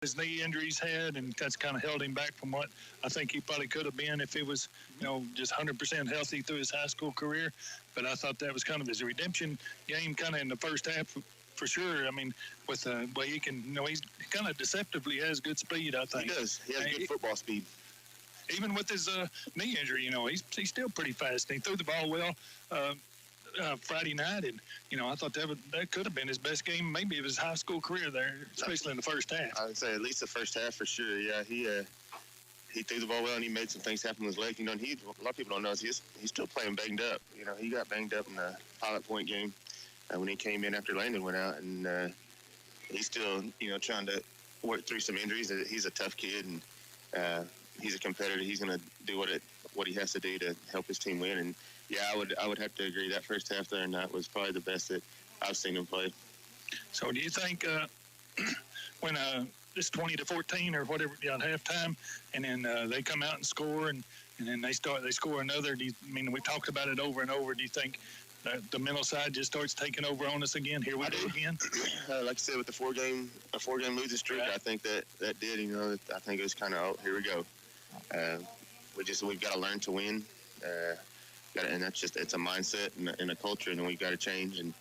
his knee injuries had, and that's kind of held him back from what I think he probably could have been if he was, just 100% healthy through his high school career. But I thought that was kind of his redemption game, kind of in the first half for sure. I mean, with the way he can, he kind of deceptively has good speed, I think. He does. He has good football speed. Even with his knee injury, he's still pretty fast. He threw the ball well Friday night, and I thought that could have been his best game, maybe of his high school career there, especially in the first half. I would say at least the first half for sure. Yeah, he threw the ball well, and he made some things happen with his leg. A lot of people don't know he's still playing banged up. He got banged up in the Pilot Point game when he came in after Landon went out, and he's still trying to work through some injuries. He's a tough kid, and he's a competitor. He's going to do what he has to do to help his team win. And yeah, I would have to agree. That first half there, and that was probably the best that I've seen him play. So do you think when it's 20-14 or whatever at halftime, and then they come out and score, and then they score another? We talked about it over and over. Do you think the mental side just starts taking over on us again? Here we go again. Like I said, with the four game losing streak, right. I think that did. I think it was kind of here we go. We've got to learn to win. And that's just, it's a mindset and a culture, and we've got to change. And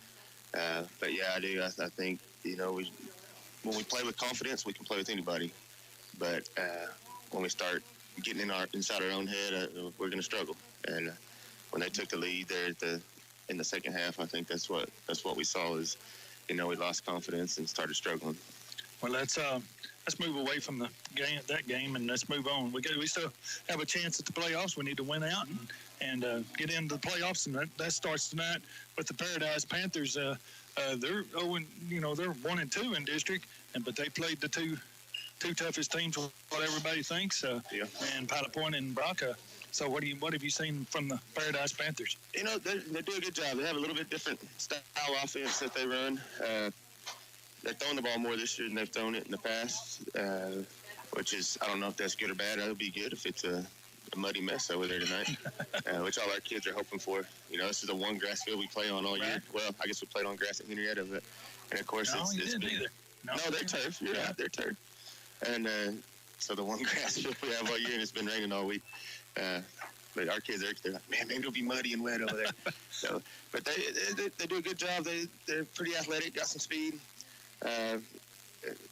but yeah, I do. I think when we play with confidence, we can play with anybody. But when we start getting inside our own head, we're going to struggle. And when they took the lead there in the second half, I think that's what we saw is, we lost confidence and started struggling. Well, let's move away from that game, and let's move on. We still have a chance at the playoffs. We need to win out and get into the playoffs, and that starts tonight with the Paradise Panthers. They're they're 1-2 in district, but they played the two toughest teams, what everybody thinks, and Pilot Point and Braca. So what have you seen from the Paradise Panthers? They do a good job. They have a little bit different style offense that they run. They're throwing the ball more this year than they've thrown it in the past, which is, I don't know if that's good or bad. It would be good if it's a muddy mess over there tonight, which all our kids are hoping for. This is the one grass field we play on all year. Well, I guess we played on grass at Henrietta, and of course it's been either. No, they're turf. You're right, they're turf. And so the one grass field we have all year, and it's been raining all week. But our kids they're like, man, maybe it'll be muddy and wet over there. But they do a good job. They're pretty athletic, got some speed.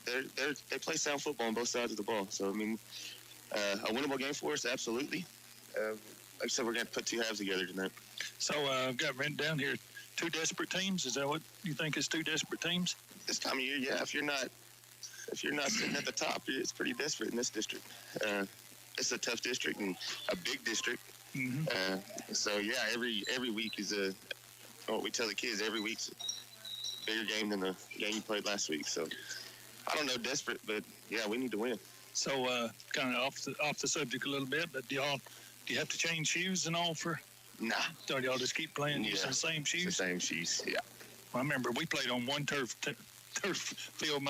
They play sound football on both sides of the ball. So, a winnable game for us, absolutely. Like I said, we're going to put two halves together tonight. So, I've got written down here 2 desperate teams. Is that what you think is 2 desperate teams? This time of year, yeah. If you're not sitting at the top, it's pretty desperate in this district. It's a tough district and a big district. Mm-hmm. So, yeah, every week is what we tell the kids, every week's a bigger game than the game you played last week. So, I don't know, desperate, but, yeah, we need to win. So, kind of off the subject a little bit, but do you have to change shoes and all for? Nah. So y'all just keep playing using the same shoes? The same shoes, yeah. Well, I remember we played on one turf field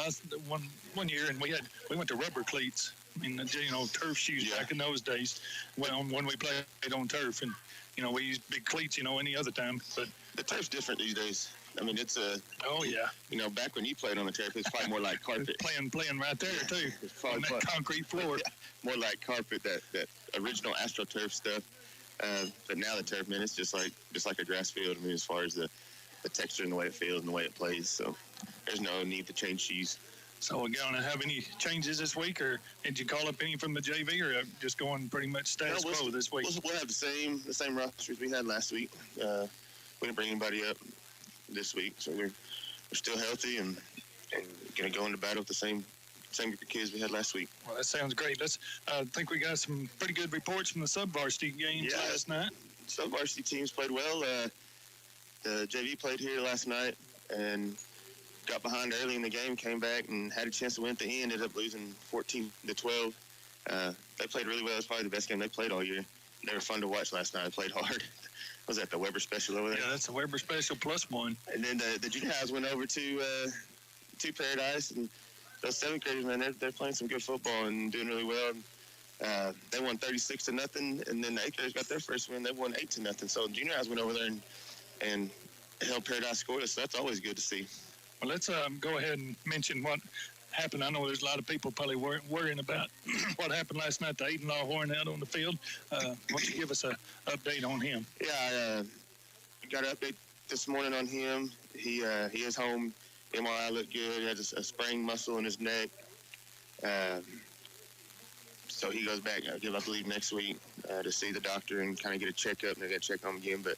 one year, and we went to rubber cleats. Turf shoes back in those days. When we played on turf, and we used big cleats, any other time. But the turf's different these days. It's oh yeah. Back when you played on the turf, it's probably more like carpet. playing right there too. It's on that concrete floor. Yeah, more like carpet, that original AstroTurf stuff. But now the turf, man, it's just like a grass field. As far as the texture and the way it feels and the way it plays. So there's no need to change shoes. So we're going to have any changes this week, or did you call up any from the JV, or just going pretty much status quo this week? We'll have the same rosters we had last week. We didn't bring anybody up this week, so we're still healthy and going to go into battle with the same group of kids we had last week. Well, that sounds great. I think we got some pretty good reports from the sub-varsity games last night. Sub-varsity teams played well. The JV played here last night and got behind early in the game, came back and had a chance to win at the end, ended up losing 14-12. They played really well. It was probably the best game they played all year. They were fun to watch last night. They played hard. Was that the Weber Special over there? Yeah, that's the Weber Special +1. And then the junior highs went over to Paradise, and those 7th graders, man, they're playing some good football and doing really well. They won 36-0, and then the 8th graders got their first win. They won 8-0. So the junior highs went over there and helped Paradise score. So that's always good to see. Well, let's go ahead and mention what happened. I know there's a lot of people probably worrying about what happened last night to Aiden Lawhorn out on the field. Why don't you give us an update on him? Yeah, I got an update this morning on him. He is home. MRI looked good. He has a sprained muscle in his neck. So he goes back, I believe, next week to see the doctor and kind of get a checkup. And they got to check on him again. But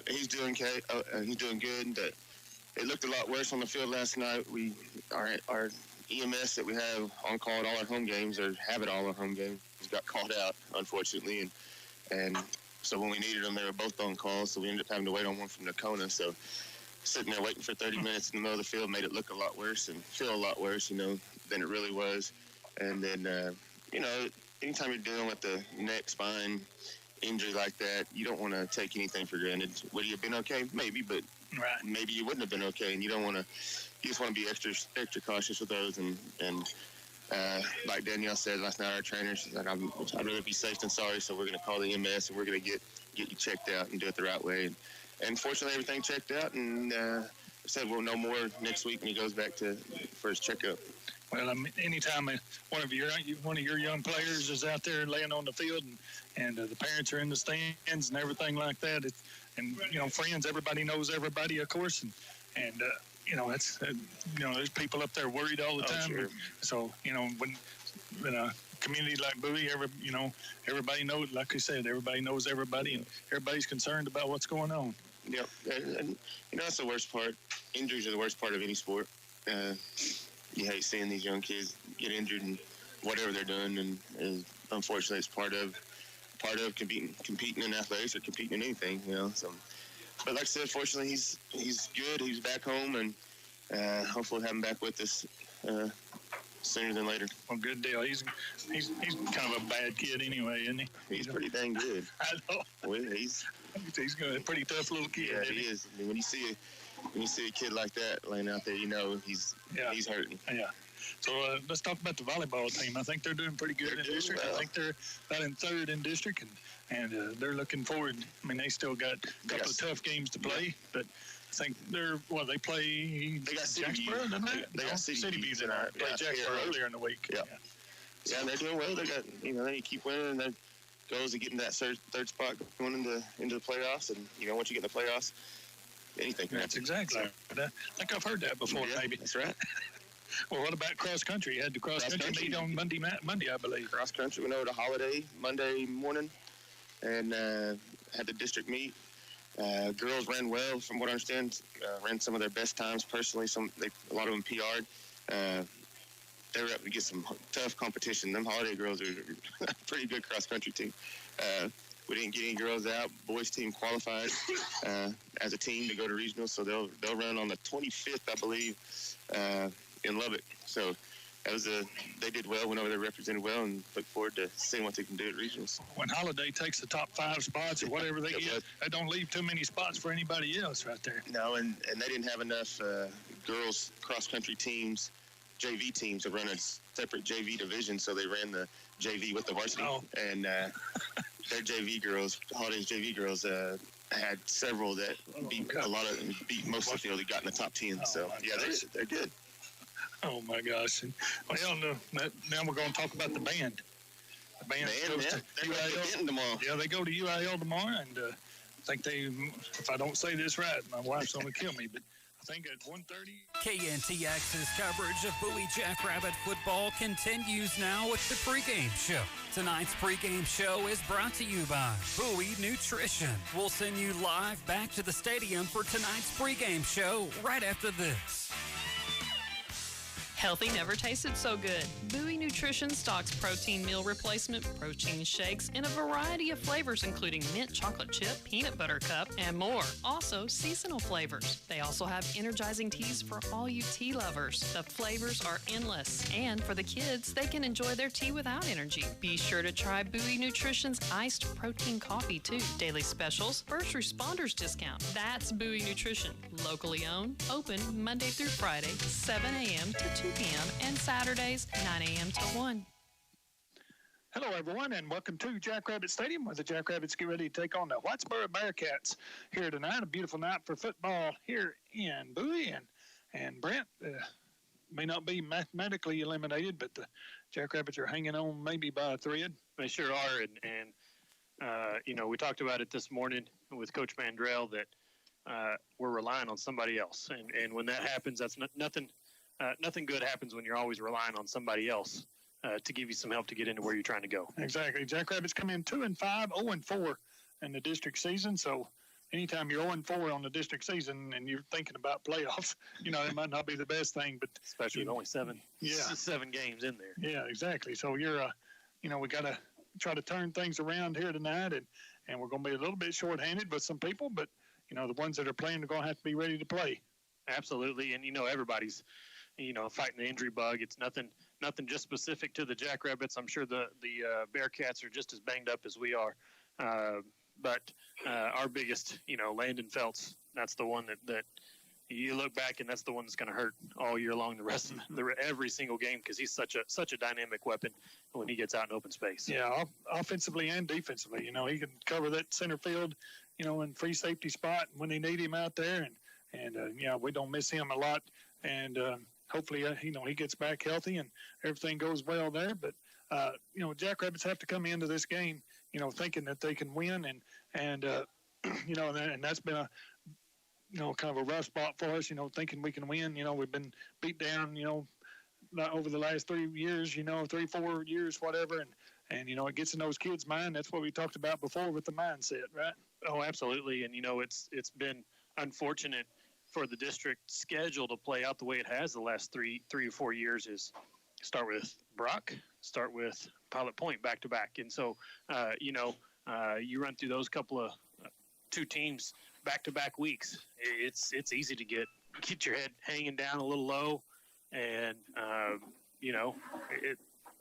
he's doing okay. He's doing good. But it looked a lot worse on the field last night. Our EMS that we have on call at all our home games, or have it all our home games, got called out, unfortunately. And so when we needed them, they were both on call. So we ended up having to wait on one from Nakona. So sitting there waiting for 30 minutes in the middle of the field made it look a lot worse and feel a lot worse, than it really was. And then, anytime you're dealing with the neck, spine injury like that, you don't want to take anything for granted. Would you have been okay? Maybe, but maybe you wouldn't have been okay. And you just want to be extra cautious with those. And like Danielle said last night, our trainer, she's like, I'd rather be safe than sorry. So we're going to call the EMS and we're going to get you checked out and do it the right way. And fortunately, everything checked out. And said we'll know more next week when he goes back for his checkup. Well, anytime one of your young players is out there laying on the field and the parents are in the stands and everything like that, friends, everybody knows everybody, of course, and that's there's people up there worried all the time. Sure. So when in a community like Bowie, everybody knows, like I said, everybody knows everybody, and everybody's concerned about what's going on. Yep, and that's the worst part. Injuries are the worst part of any sport. You hate seeing these young kids get injured in whatever they're doing, and unfortunately, it's part of competing in athletics or competing in anything, So, but like I said, fortunately, he's good. He's back home, and hopefully, have him back with us sooner than later. Well, good deal. He's kind of a bad kid anyway, isn't he? He's pretty dang good. I know. Well, he's a pretty tough little kid. Yeah, he is. I mean, when you see a kid like that laying out there, he's hurting. Yeah. So let's talk about the volleyball team. I think they're doing pretty good in district. Well. I think they're about in third in district, and they're looking forward. I mean, they still got a couple of tough games to play, but I think they play. They got Jacksboro, don't they? They got City View tonight. Played Jacksboro earlier in the week. Yeah, and they're doing well. They got they keep winning, and their goals to get in that third spot going into the playoffs. And once you get in the playoffs, anything can happen. That's exactly. I think I've heard that before. Yeah, maybe that's right. Well, what about cross country? You had the cross country meet on Monday, I believe. Cross country went over to Holiday Monday morning, and had the district meet. Girls ran well, from what I understand. Ran some of their best times personally. A lot of them PR'd. They were up to get some tough competition. Them Holiday girls are a pretty good cross country team. We didn't get any girls out. Boys team qualified as a team to go to regionals, so they'll run on the 25th, I believe, in Lubbock. So they did well, went over there, represented well, and look forward to seeing what they can do at regionals. When Holiday takes the top 5 spots or whatever they get, they don't leave too many spots for anybody else right there. No, and they didn't have enough girls cross country teams, JV teams, to run a separate JV division, so they ran the JV with the varsity. Oh. And their JV girls, Holiday's JV girls, had several that beat most of the field that got in the top 10. They're good. Oh my gosh! Well, now we're going to talk about the band. The band goes to UIL tomorrow. Yeah, they go to UIL tomorrow, and I think if I don't say this right, my wife's going to kill me, but I think at 1:30. KNTX's coverage of Bowie Jackrabbit football continues now with the pregame show. Tonight's pregame show is brought to you by Bowie Nutrition. We'll send you live back to the stadium for tonight's pregame show right after this. Healthy never tasted so good. Bowie Nutrition stocks protein meal replacement, protein shakes in a variety of flavors, including mint chocolate chip, peanut butter cup, and more. Also, seasonal flavors. They also have energizing teas for all you tea lovers. The flavors are endless. And for the kids, they can enjoy their tea without energy. Be sure to try Bowie Nutrition's iced protein coffee, too. Daily specials, first responders discount. That's Bowie Nutrition. Locally owned, open Monday through Friday, 7 a.m. to 2 p.m. and Saturdays, 9 a.m. to 1. Hello, everyone, and welcome to Jackrabbit Stadium, where the Jackrabbits get ready to take on the Whitesboro Bearcats here tonight. A beautiful night for football here in Bowie. And Brent, may not be mathematically eliminated, but the Jackrabbits are hanging on maybe by a thread. They sure are, and we talked about it this morning with Coach Mandrell that we're relying on somebody else, and when that happens, that's nothing good happens when you're always relying on somebody else to give you some help to get into where you're trying to go. Exactly. Jackrabbits come in 2-5, 0-4 in the district season, so anytime you're 0-4 on the district season and you're thinking about playoffs, it might not be the best thing, but especially with only seven games in there. Yeah, exactly. So you're, we got to try to turn things around here tonight, and we're going to be a little bit shorthanded with some people, but the ones that are playing are going to have to be ready to play. Absolutely, and everybody's, fighting the injury bug. It's nothing just specific to the Jackrabbits. I'm sure the Bearcats are just as banged up as we are. But our biggest, Landon Feltz, that's the one that you look back and that's the one that's going to hurt all year long. The rest of every single game, because he's such a dynamic weapon when he gets out in open space. Yeah, offensively and defensively. He can cover that center field, in free safety spot when they need him out there, and we don't miss him a lot. And hopefully, he gets back healthy and everything goes well there. But Jackrabbits have to come into this game, thinking that they can win, and that's been a kind of a rough spot for us, thinking we can win. We've been beat down, over the last 3 years, 3-4 years, whatever, and it gets in those kids' mind. That's what we talked about before with the mindset, right? Oh, absolutely. And it's been unfortunate for the district schedule to play out the way it has the last 3 or 4 years. Is start with Brock, start with Pilot Point back to back, and so you run through those couple of two teams back to back weeks. It's easy to get your head hanging down a little low, and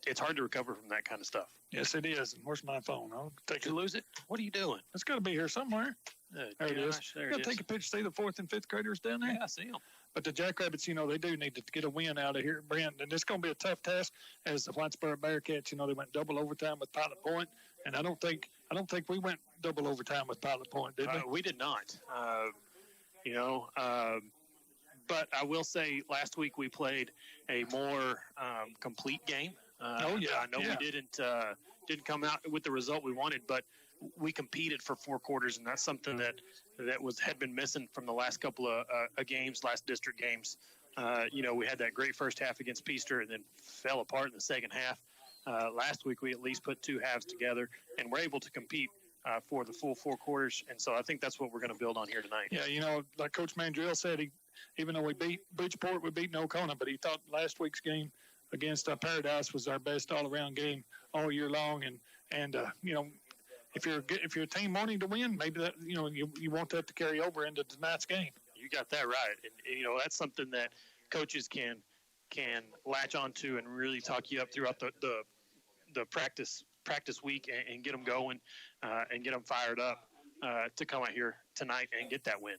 it's hard to recover from that kind of stuff. Yes, it is. And where's my phone? I'll take Did you lose it? What are you doing? It's got to be here somewhere. There it is. There Got it to is. take a picture. See the 4th and 5th graders down there? Yeah, I see them. But the Jackrabbits, they do need to get a win out of here, Brent. And it's going to be a tough task as the Whitesboro Bearcats. They went double overtime with Pilot Point, and I don't think we went double overtime with Pilot Point, did we? We did not. But I will say last week we played a more complete game. I know we didn't come out with the result we wanted, but we competed for 4 quarters, and that's something that had been missing from the last couple of games, last district games. We had that great first half against Peaster and then fell apart in the second half. Last week we at least put 2 halves together, and we're able to compete for the full 4 quarters, and so I think that's what we're going to build on here tonight. Yeah, like Coach Mandrell said, even though we beat Bridgeport, we beat Nocona, but he thought last week's game against Paradise was our best all-around game all year long, and if you're a team wanting to win, maybe that you want that to carry over into tonight's game. You got that right, and that's something that coaches can latch onto and really talk you up throughout the practice week and get them going and get them fired up to come out here tonight and get that win.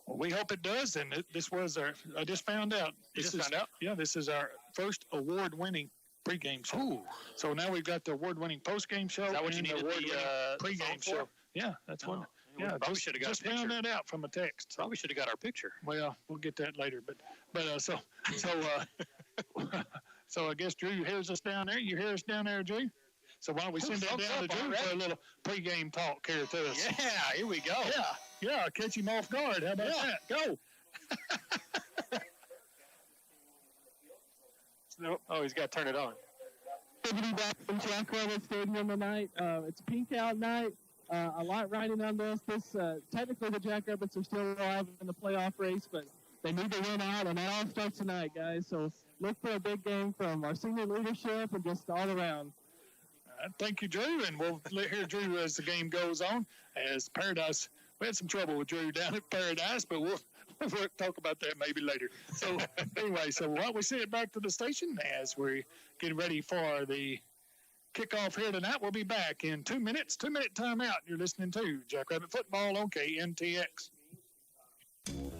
Well, we hope it does, and this was I just found out. Found out? Yeah, this is our first award-winning pregame show. Ooh. So now we've got the award-winning postgame show. Is that what you needed the pregame show? Yeah, that's what. Yeah, probably should have got just a picture. Found that out from a text. Probably should have got our picture. Well, we'll get that later, but so I guess Drew hears us down there. You hear us down there, Drew? So why don't we send that down to Drew for a little pregame talk here to us? Yeah, here we go. Yeah, catch him off guard. How about that? Go. Oh, he's got to turn it on. Back from Jackrabbit Stadium tonight. It's pink out night. A lot riding on this. Technically, the Jackrabbits are still alive in the playoff race, but they need to win out, and that all starts tonight, guys. So look for a big game from our senior leadership and just all around. Thank you, Drew, and we'll hear Drew as the game goes on. As Paradise, we had some trouble with Drew down at Paradise, but we'll talk about that maybe later. So anyway, why don't we send it back to the station as we get ready for the kickoff here tonight. We'll be back in 2 minutes. 2-minute timeout. You're listening to Jackrabbit Football on KNTX.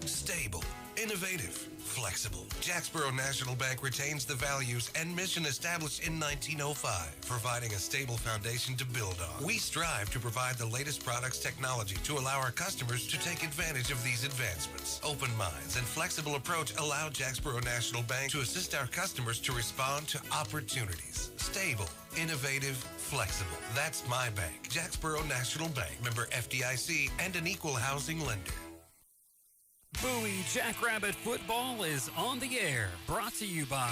Stable innovative, flexible. Jacksboro National Bank retains the values and mission established in 1905, providing a stable foundation to build on. We strive to provide the latest products technology to allow our customers to take advantage of these advancements. Open minds and flexible approach allow Jacksboro National Bank to assist our customers to respond to opportunities. Stable, innovative, flexible. That's my bank. Jacksboro National Bank, member FDIC, and an equal housing lender. Bowie Jackrabbit football is on the air. Brought to you by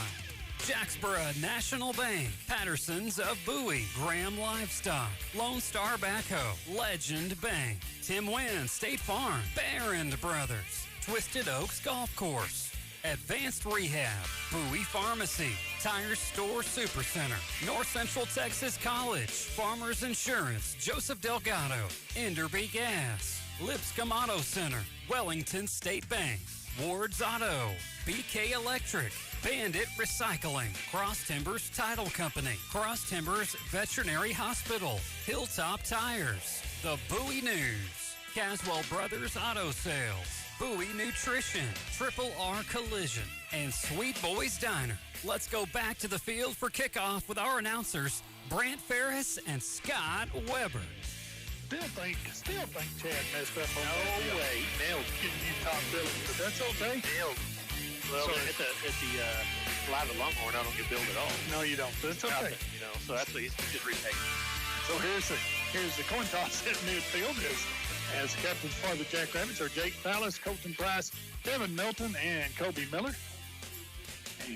Jacksboro National Bank, Patterson's of Bowie, Graham Livestock, Lone Star Backhoe, Legend Bank, Tim Wynn State Farm, Barron Brothers, Twisted Oaks Golf Course, Advanced Rehab, Bowie Pharmacy, Tire Store Supercenter, North Central Texas College, Farmers Insurance, Joseph Delgado, Enderby Gas, Lipscomb Auto Center, Wellington State Bank, Ward's Auto, BK Electric, Bandit Recycling, Cross Timbers Title Company, Cross Timbers Veterinary Hospital, Hilltop Tires, The Bowie News, Caswell Brothers Auto Sales, Bowie Nutrition, Triple R Collision, and Sweet Boys Diner. Let's go back to the field for kickoff with our announcers, Brant Ferris and Scott Weber. Still think Chad messed up on that. No way. Nailed it. Getting you top billing, but that's okay. Nailed it. Well, at the Live at Longhorn, I don't get billed at all. No, you don't. That's okay. Nothing, so that's what he's just repaid. So here's the coin toss at midfield as captains for the Jackrabbits are Jake Fallis, Colton Price, Devin Milton, and Kobe Miller.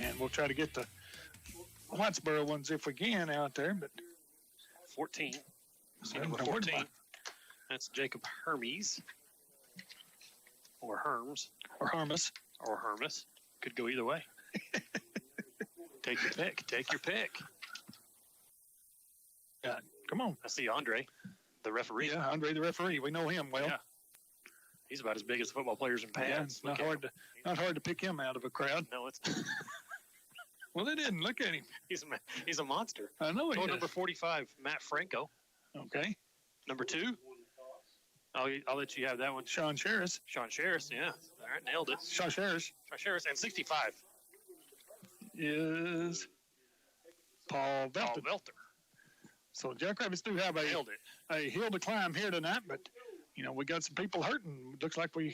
And we'll try to get the Whitesboro ones if we can out there, but 14. Number 14. That's Jacob Hermes. Or Herms. Or Hermes. Or Hermes. Could go either way. Take your pick. Take your pick. Yeah, come on. I see Andre, the referee. Yeah, Andre, the referee. We know him well. Yeah. He's about as big as the football players in pads. Yeah, not hard to pick him out of a crowd. No, it's... Well, they didn't. Look at him. He's a monster. I know he is. Number 45, Matt Franco. Okay. Number 2. I'll let you have that one. Sean Sherris, yeah. All right, nailed it. Sean Sherris. And 65 is Paul Velter. So Jackrabbits do have a hill to climb here tonight, but we got some people hurting. Looks like we're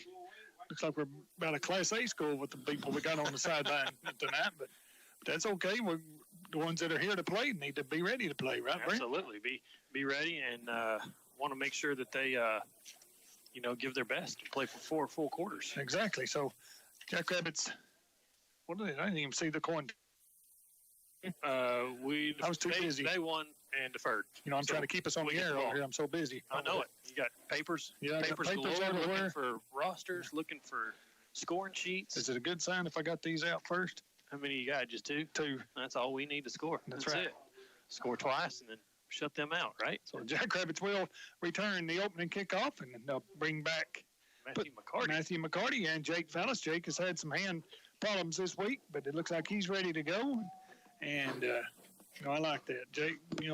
about a Class A school with the people we got on the sideline tonight, but that's okay. We're the ones that are here to play need to be ready to play, right, Brent? Absolutely. Be ready and want to make sure that they give their best and play for 4 full quarters. Exactly. So Jackrabbits, I didn't even see the coin. I was too busy. They won and deferred. I'm trying to keep us on the air over here. I'm so busy. I know it. You got papers. Yeah, papers everywhere. Looking for rosters, looking for scoring sheets. Is it a good sign if I got these out first? How many you got? Just 2? 2. That's all we need to score. That's right. It. Score twice and then shut them out, right? So the Jackrabbits will return the opening kickoff and they'll bring back Matthew McCarty and Jake Fallis. Jake has had some hand problems this week, but it looks like he's ready to go. And I like that.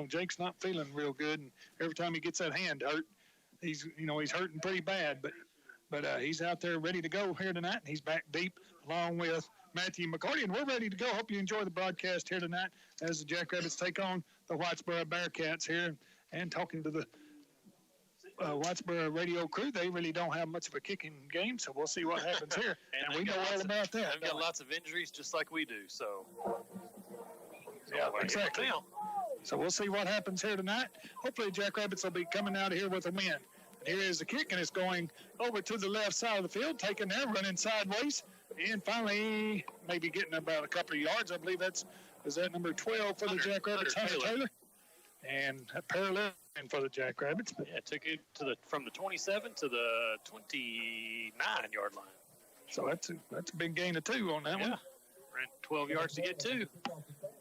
Jake's not feeling real good, and every time he gets that hand hurt, he's hurting pretty bad. But he's out there ready to go here tonight, and he's back deep along with Matthew McCarty, and we're ready to go. Hope you enjoy the broadcast here tonight as the Jackrabbits take on the Whitesboro Bearcats here. And talking to the Whitesboro radio crew, they really don't have much of a kicking game, so we'll see what happens here. and we know all about that. They've got lots of injuries just like we do, so. Yeah, exactly. So we'll see what happens here tonight. Hopefully the Jackrabbits will be coming out of here with a win. And here is the kick, and it's going over to the left side of the field, taking there, running sideways, and finally maybe getting about a couple of yards. I believe is that number 12 for the Jackrabbits, Hunter Taylor. And a parallel for the Jackrabbits. Yeah, it took it from the 27 to the 29-yard line. So that's a big gain of 2 on that one. Ran 12 yards to get 2.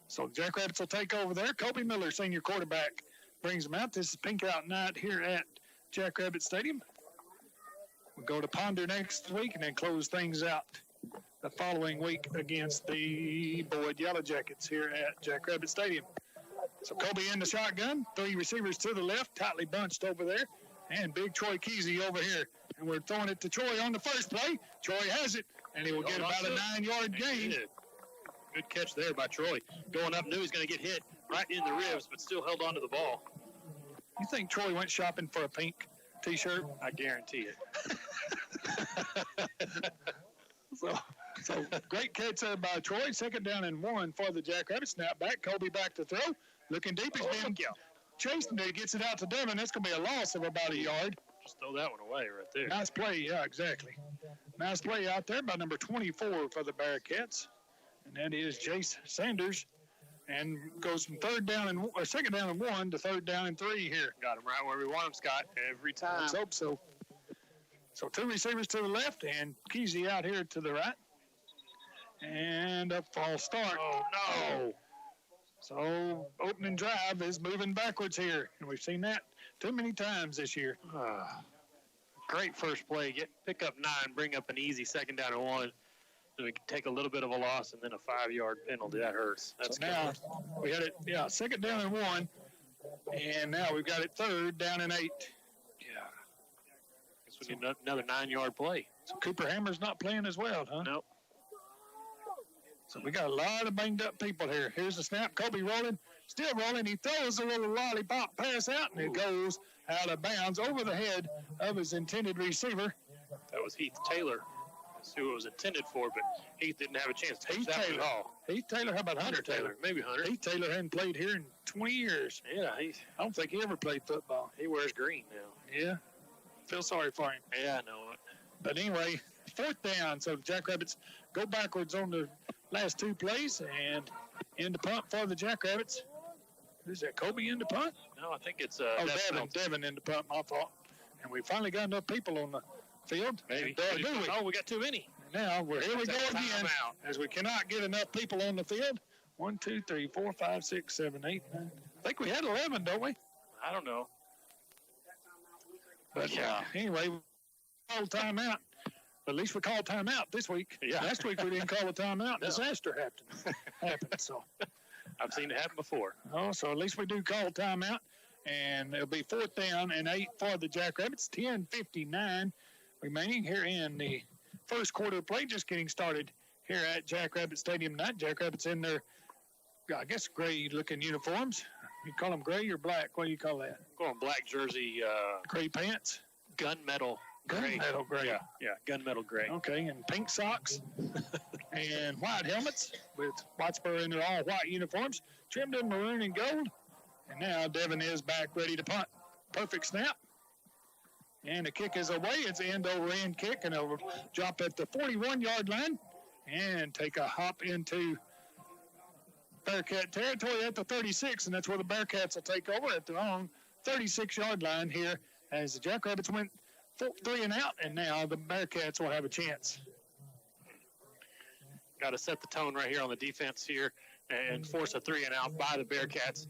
So the Jackrabbits will take over there. Kobe Miller, senior quarterback, brings them out. This is Pink Out Night here at Jackrabbit Stadium. We'll go to Ponder next week and then close things out the following week against the Boyd Yellow Jackets here at Jackrabbit Stadium. So Kobe in the shotgun, 3 receivers to the left, tightly bunched over there, and big Troy Kesey over here. And we're throwing it to Troy on the first play. Troy has it, and he will get about a 9-yard gain. Good catch there by Troy. Going up, knew he was going to get hit right in the ribs, but still held on to the ball. You think Troy went shopping for a pink T-shirt? I guarantee it. So great catch there by Troy. 2nd down and 1 for the Jackrabbits. Snap back. Kobe back to throw. Looking deep. He's been chasing it. Gets it out to Devin. That's going to be a loss of about a yard. Just throw that one away right there. Nice play. Yeah, exactly. Nice play out there by number 24 for the Bearcats. And that is Jace Sanders. And goes from 2nd down and 1 to 3rd down and 3 here. Got him right where we want him, Scott, every time. Let's hope so. So 2 receivers to the left and Kesey out here to the right. And a false start. Oh, no. So opening drive is moving backwards here. And we've seen that too many times this year. Great first play. Pick up 9, bring up an easy 2nd down and 1. So we can take a little bit of a loss and then a 5-yard penalty. That hurts. That's so now we had it, 2nd down and 1. And now we've got it 3rd down and 8. Yeah. Guess we need another 9-yard play. So Cooper Hammer's not playing as well, huh? Nope. So we got a lot of banged up people here. Here's the snap. Kobe rolling, still rolling. He throws a little lollipop pass out, and it goes out of bounds over the head of his intended receiver. That was Heath Taylor. That's who it was intended for, but Heath didn't have a chance to catch that one at all. Heath Taylor, how about Hunter Taylor? Maybe Hunter. Heath Taylor hadn't played here in 20 years. Yeah, I don't think he ever played football. He wears green now. Yeah. Feel sorry for him. Yeah, I know it. But anyway, 4th down. So the Jackrabbits go backwards on the last 2 plays and in the punt for the Jackrabbits. Is that Kobe in the punt? No, I think it's Devin in the punt, my fault. And we finally got enough people on the field. Maybe. Oh, we got too many. Now here we go again. As we cannot get enough people on the field. 1, 2, 3, 4, 5, 6, 7, 8, 9. I think we had 11, don't we? I don't know. But anyway, we called timeout. At least we called timeout this week. Yeah. Last week we didn't call a timeout. No. Disaster happened. So I've seen it happen before. Oh, so at least we do call timeout. And it'll be 4th down and 8 for the Jackrabbits. 10:59 remaining here in the first quarter of play. Just getting started here at Jackrabbit Stadium tonight. Jackrabbits in their, I guess, gray-looking uniforms. You call them gray or black? What do you call that? Going black jersey. Gray pants? Gunmetal. Gunmetal gray. Yeah, gunmetal gray. Okay, and pink socks and white helmets with Whitesboro in their all-white uniforms, trimmed in maroon and gold. And now Devin is back ready to punt. Perfect snap. And the kick is away. It's end-over-end kick, and it'll drop at the 41-yard line and take a hop into Bearcat territory at the 36, and that's where the Bearcats will take over at their own 36-yard line here as the Jackrabbits went 3 and out, and now the Bearcats will have a chance. Got to set the tone right here on the defense here and force a 3 and out by the Bearcats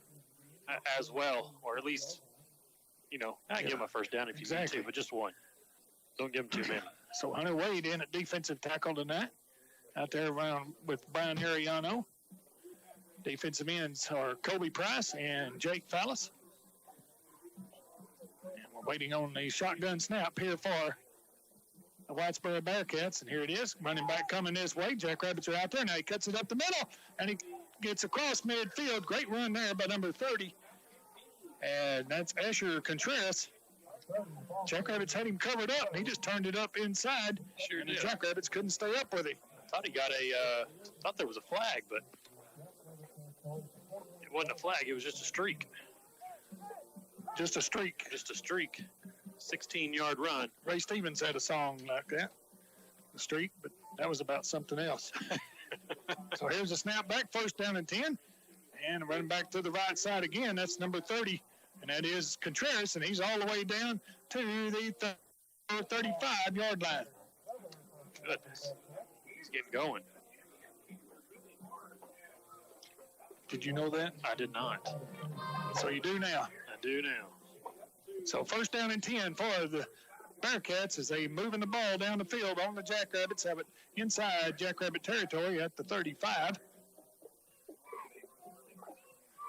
as well, or at least, I give them a first down if you need to, but just one. Don't give them too many. So Hunter Wade in at defensive tackle tonight, out there around with Brian Ariano. Defensive ends are Kobe Price and Jake Fallis. And we're waiting on the shotgun snap here for the Whitesboro Bearcats, and here it is. Running back coming this way. Jackrabbits are out there. Now he cuts it up the middle, and he gets across midfield. Great run there by number 30. And that's Asher Contreras. Jackrabbits had him covered up, and he just turned it up inside. Sure and did. The Jackrabbits couldn't stay up with him. I thought there was a flag, but it wasn't a flag. It was just a streak. Just a streak. 16-yard run. Ray Stevens had a song like that, the streak, but that was about something else. So here's a snap back, 1st down and 10. And running back to the right side again, that's number 30, and that is Contreras, and he's all the way down to the 35-yard line. Goodness. He's getting going. Did you know that? I did not. So you do now. I do now. So 1st down and 10 for the Bearcats as they moving the ball down the field on the Jackrabbits, have it inside Jackrabbit territory at the 35.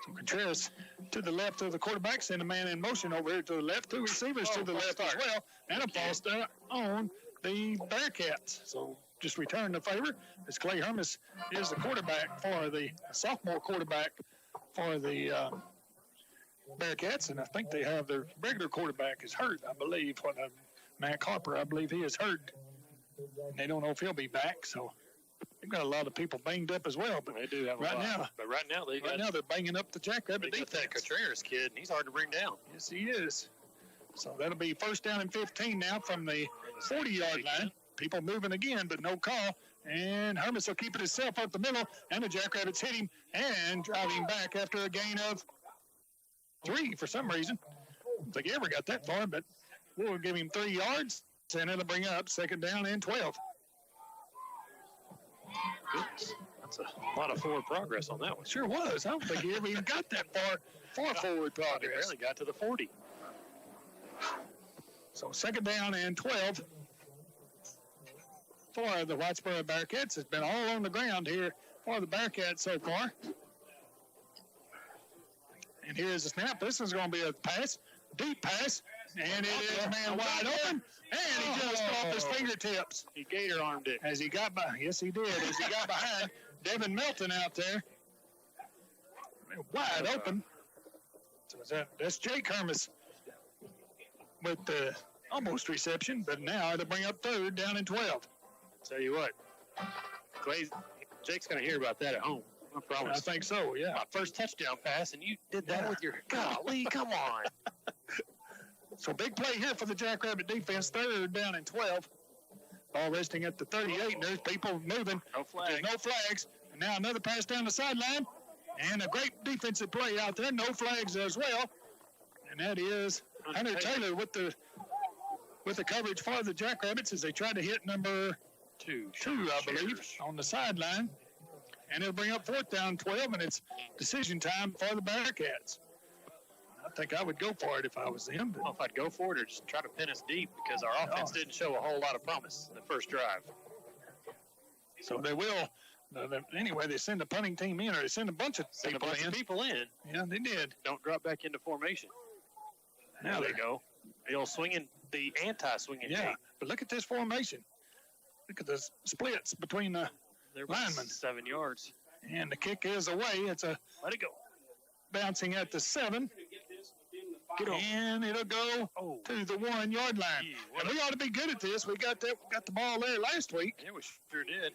So Contreras to the left of the quarterback, send a man in motion over here to the left, 2 receivers to the left as well, and a false start on the Bearcats. So just returned the favor as Clay Hermes is the quarterback for the sophomore quarterback for the Bearcats, and I think they have their regular quarterback is hurt, I believe. Matt Harper, I believe he is hurt. And they don't know if he'll be back, so they've got a lot of people banged up as well. But they do have right a lot. now. But right now They're banging up the Jackrabbit defense. That Contreras kid, and he's hard to bring down. Yes, he is. So that'll be first down and 15 now from the 40-yard line. People moving again, but no call. And Hermes will keep it himself up the middle, and the Jackrabbits hit him and drive him back after a gain of 3 for some reason. I don't think he ever got that far, but we'll give him 3 yards, and it'll bring up second down and 12. Goodness, that's a lot of forward progress on that one. Sure was. I don't think he ever even got that far forward progress. He barely got to the 40. So second down and 12 for the Whitesboro Bearcats. It's been all on the ground here for the Bearcats so far. And here's the snap. This is going to be a pass, deep pass, and it is man wide open, and he just off his fingertips. He gator armed it. As he got by, yes he did, as he got behind Devin Melton out there. Wide open. So that's Jake Hermes with the almost reception, but now it'll bring up third down and 12. Tell you what, Jake's going to hear about that at home. I promise. I think so, yeah. My first touchdown pass, and you did that with your golly, come on. So big play here for the Jackrabbit defense, third down and 12. Ball resting at the 38, and there's people moving. No flags. There's no flags. And now another pass down the sideline, and a great defensive play out there. No flags as well. And that is Hunter Taylor with the coverage for the Jackrabbits as they try to hit number two, I believe, on the sideline. And it'll bring up fourth down 12, and it's decision time for the Bearcats. I think I would go for it if I was them. I don't know if I'd go for it or just try to pin us deep because our offense didn't show a whole lot of promise in the first drive. So they will. Anyway, they send a punting team in, or they send a bunch of people in. Yeah, they did. Don't drop back into formation. Now they go. The old swinging, the anti-swinging. Yeah, but look at this formation. Look at the splits between the linemen. 7 yards. And the kick is away. It's a let it go. Bouncing at the 7. And it'll go to the 1 yard line. And we ought to be good at this. We got the ball there last week. Yeah, we sure did.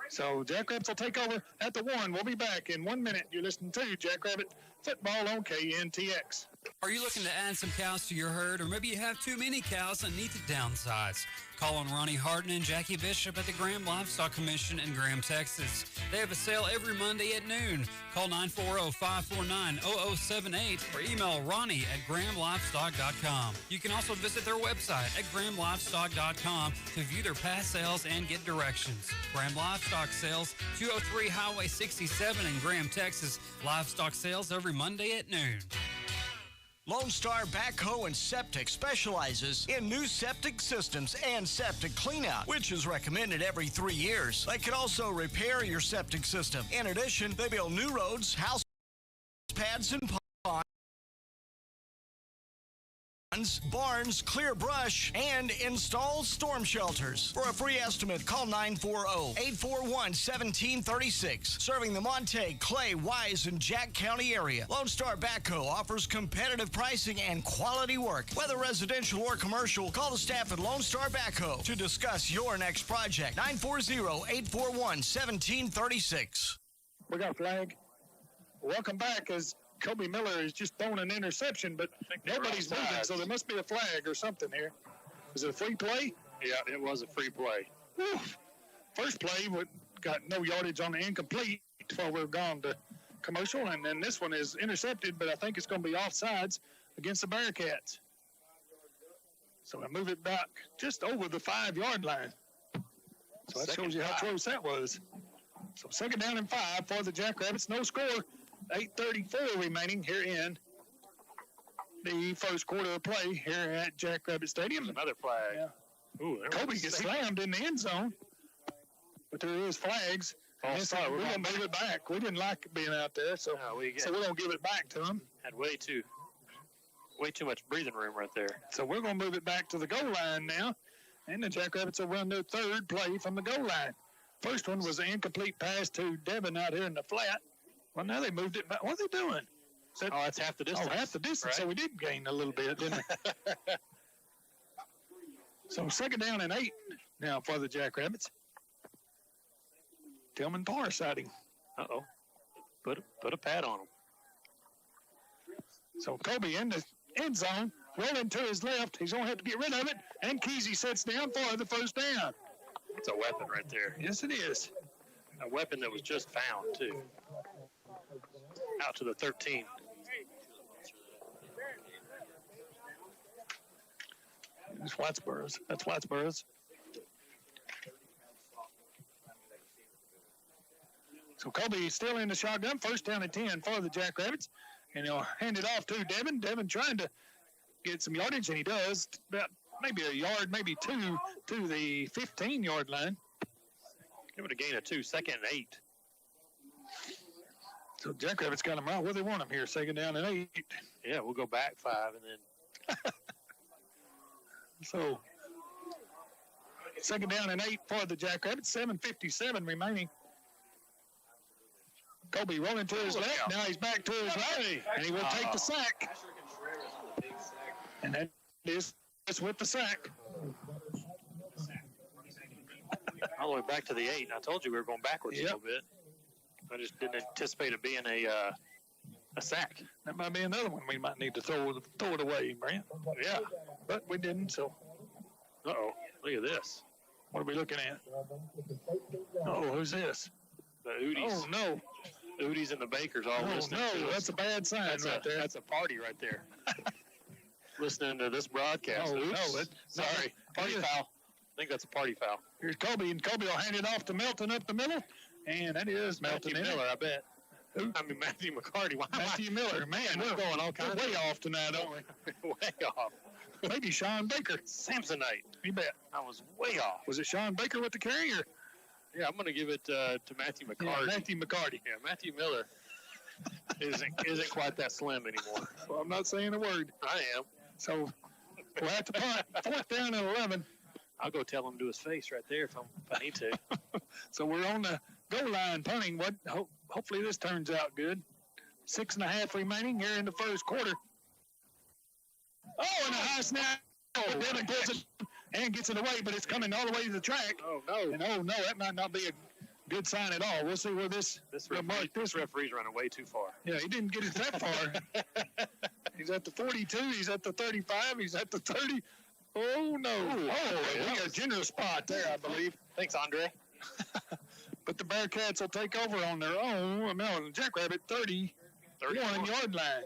So Jackrabbits will take over at the 1. We'll be back in 1 minute. You're listening to Jackrabbit Football on KNTX. Are you looking to add some cows to your herd, or maybe you have too many cows and need to downsize? Call on Ronnie Harden and Jackie Bishop at the Graham Livestock Commission in Graham, Texas. They have a sale every Monday at noon. Call 940-549-0078 or email Ronnie at grahamlivestock.com. You can also visit their website at grahamlivestock.com to view their past sales and get directions. Graham Livestock Sales, 203 Highway 67 in Graham, Texas. Livestock sales every Monday at noon. Lone Star Backhoe and Septic specializes in new septic systems and septic cleanout, which is recommended every 3 years. They can also repair your septic system. In addition, they build new roads, house pads, and ponds, barns, clear brush, and install storm shelters. For a free estimate, call 940-841-1736. Serving the Montague, Clay, Wise, and Jack County area, Lone Star Backhoe offers competitive pricing and quality work. Whether residential or commercial, call the staff at Lone Star Backhoe to discuss your next project. 940-841-1736. We got a flag. Welcome back as Kobe Miller has just thrown an interception, but nobody's moving, so there must be a flag or something here. Is it a free play? Yeah, it was a free play. Whew. First play got no yardage on the incomplete before we've gone to commercial, and then this one is intercepted, but I think it's going to be offsides against the Bearcats. So I move it back just over the 5 yard line. So that shows you how close that was. So second down and 5 for the Jackrabbits. No score. 8:34 remaining here in the first quarter of play here at Jackrabbit Stadium. Another flag. Yeah. Ooh, Kobe gets slammed in the end zone, but there is flags. We're going to move it back. We didn't like being out there, so we're going to give it back to them. Had way too much breathing room right there. So we're going to move it back to the goal line now And the Jackrabbits will run their third play from the goal line. First one was an incomplete pass to Devin out here in the flat. Well, now they moved it back. What are they doing? That's half the distance. Oh, half the distance. Right? So we did gain a little bit, didn't we? So 2nd down and 8 now for the Jackrabbits. Tillman Parr sighting. Uh-oh. Put a pad on him. So Kobe in the end zone, rolling to his left. He's going to have to get rid of it. And Kesey sits down for the first down. It's a weapon right there. Yes, it is. A weapon that was just found, too. Out to the 13. It's Whitesboro's. That's Whitesboro's. So Kobe is still in the shotgun. 1st down and 10 for the Jackrabbits. And he'll hand it off to Devin. Devin trying to get some yardage, and he does. About maybe a yard, maybe 2 to the 15-yard line. Give it a gain of 2, 2nd and 8. So Jackrabbits got him right where they want him here. 2nd down and 8. Yeah, we'll go back 5 and then. So 2nd down and 8 for the Jackrabbits. 7:57 remaining. Kobe rolling to his left. Now he's back to his right, and he will take the sack. And that is with the sack. All the way back to the 8. I told you we were going backwards a little bit. I just didn't anticipate it being a sack. That might be another one we might need to throw it away, Brent. Yeah. But we didn't, so. Uh-oh. Look at this. What are we looking at? Oh, who's this? The Udies. Oh, no. Udies and the Bakers all listening to us. That's a bad sign right there. That's a party right there. Listening to this broadcast. Oh, Oops. no. Sorry. Party foul. I think that's a party foul. Here's Kobe, and Kobe will hand it off to Melton up the middle. And that is Melton Matthew Miller, I bet. Who? I mean, Matthew McCarty. Matthew Miller. Man, we're going all kinds way off tonight, aren't we? Way off. Maybe Sean Baker. Samsonite. You bet. I was way off. Was it Sean Baker with the carry? Or? Yeah, I'm going to give it to Matthew McCarty. Yeah, Matthew McCarty. Yeah, Matthew Miller isn't quite that slim anymore. Well, I'm not saying a word. I am. So we'll have to punt. 4th down and 11. I'll go tell him to his face right there if I need to. So we're on the goal line punting. Hopefully this turns out good. 6.5 remaining here in the first quarter. Oh, and a high snap. Devin gets it and gets it away, but it's coming all the way to the track. Oh, no. And oh, no, that might not be a good sign at all. We'll see where this referee's running way too far. Yeah, he didn't get it that far. He's at the 42. He's at the 35. He's at the 30. Oh, no. We got a generous spot there, I believe. Thanks, Andre. But the Bearcats will take over on their own. No, Jackrabbit 31-yard line.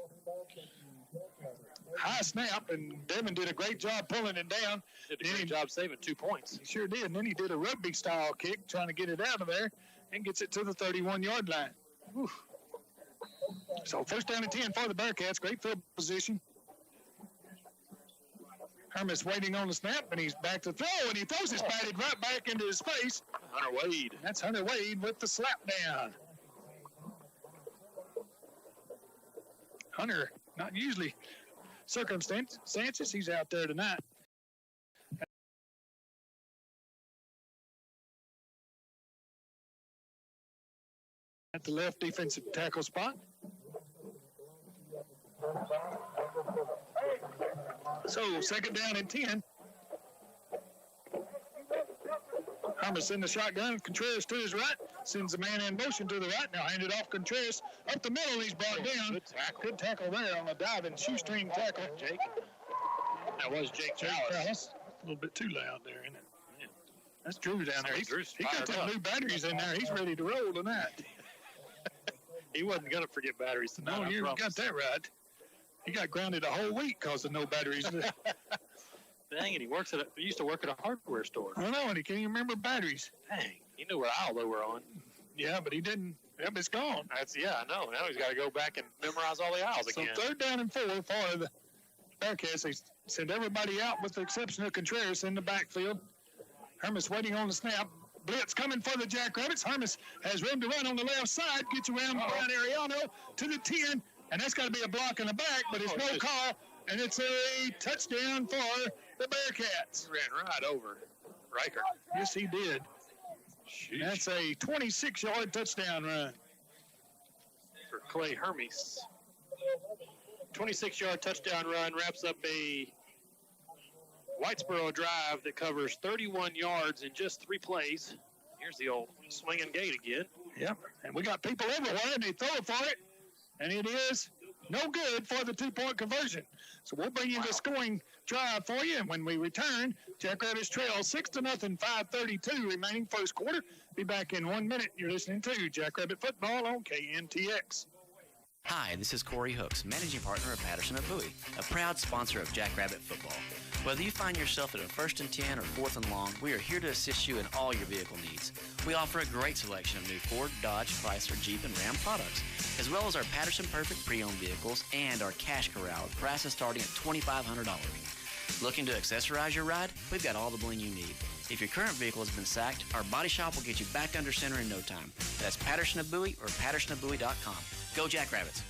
High snap, and Devin did a great job pulling it down. Did a great job saving 2 points. He sure did. And then he did a rugby-style kick, trying to get it out of there, and gets it to the 31-yard line. Whew. So 1st down and 10 for the Bearcats. Great field position. Hermis waiting on the snap, and he's back to throw, and he throws his batted right back into his face. Hunter Wade. That's Hunter Wade with the slap down. Hunter, not usually circumstances, he's out there tonight. At the left defensive tackle spot. So 2nd down and 10. Hermis in the shotgun. Contreras to his right. Sends the man in motion to the right. Now hand it off Contreras. Up the middle, he's brought down. Good tackle there on a diving shoestring tackle. Jake. That was Jake Chalice. A little bit too loud there, isn't it? Yeah. That's Drew down there. He got them new batteries in there. He's ready to roll tonight. He wasn't going to forget batteries tonight. No, you got that right. He got grounded a whole week because of no batteries. Dang it, he used to work at a hardware store. I know, and he can't even remember batteries. Dang, he knew what aisle they were on. Yeah, but he didn't. Yep, it's gone. Yeah, I know. Now he's got to go back and memorize all the aisles again. So 3rd down and 4 for the Bearcats. They send everybody out with the exception of Contreras in the backfield. Hermis waiting on the snap. Blitz coming for the Jackrabbits. Hermis has room to run on the left side. Gets around Brian Ariano to the 10. And that's got to be a block in the back, but it's no call. And it's a touchdown for the Bearcats. He ran right over Riker. Yes, he did. Sheesh. That's a 26-yard touchdown run. For Clay Hermes. 26-yard touchdown run wraps up a Whitesboro drive that covers 31 yards in just 3 plays. Here's the old swinging gate again. Yep, and we got people everywhere, and they throw it for it, and it is no good for the 2-point conversion. So we'll bring you the scoring drive for you, and when we return, Jackrabbits trail 6-0, 5:32 remaining first quarter. Be back in 1 minute. You're listening to Jackrabbit Football on KNTX. Hi, this is Corey Hooks, managing partner of Patterson of Bowie, a proud sponsor of Jackrabbit Football. Whether you find yourself at a 1st and 10 or 4th and long, we are here to assist you in all your vehicle needs. We offer a great selection of new Ford, Dodge, Chrysler, Jeep, and Ram products, as well as our Patterson Perfect pre-owned vehicles and our Cash Corral with prices starting at $2,500. Looking to accessorize your ride? We've got all the bling you need. If your current vehicle has been sacked, our body shop will get you back under center in no time. That's Patterson of Bowie or PattersonofBowie.com. Go Jackrabbits.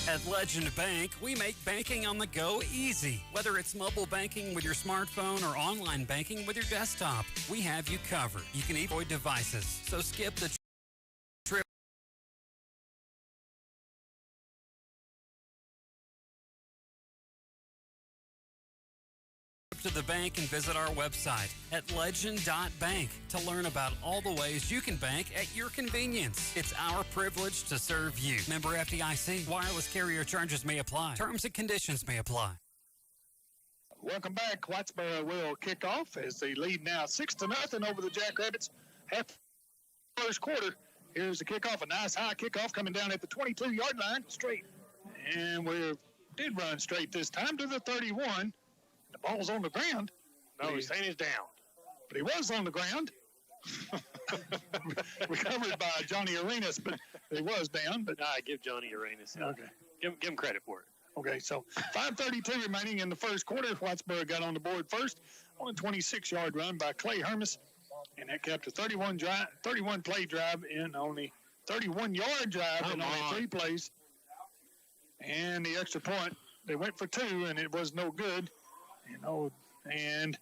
At Legend Bank, we make banking on the go easy. Whether it's mobile banking with your smartphone or online banking with your desktop, we have you covered. You can even avoid devices, so skip the trip to the bank and visit our website at legend.bank to learn about all the ways you can bank at your convenience. It's our privilege to serve you. Member FDIC. Wireless carrier charges may apply. Terms and conditions may apply. Welcome back. Whitesboro will kick off as they lead now 6-0 over the Jackrabbits. Half first quarter. Here's the kickoff. A nice high kickoff coming down at the 22-yard line. Straight. And we did run straight this time to the 31. The ball's on the ground. No, he's saying he's down. But he was on the ground. Recovered by Johnny Arenas, but he was down. But I give Johnny Arenas. Okay. Give him credit for it. Okay, so 5:32 remaining in the first quarter. Whitesboro got on the board first on a 26-yard run by Clay Hermes, and that kept a 31-play drive in only 31-yard drive in only 3 plays. And the extra point, they went for 2, and it was no good. And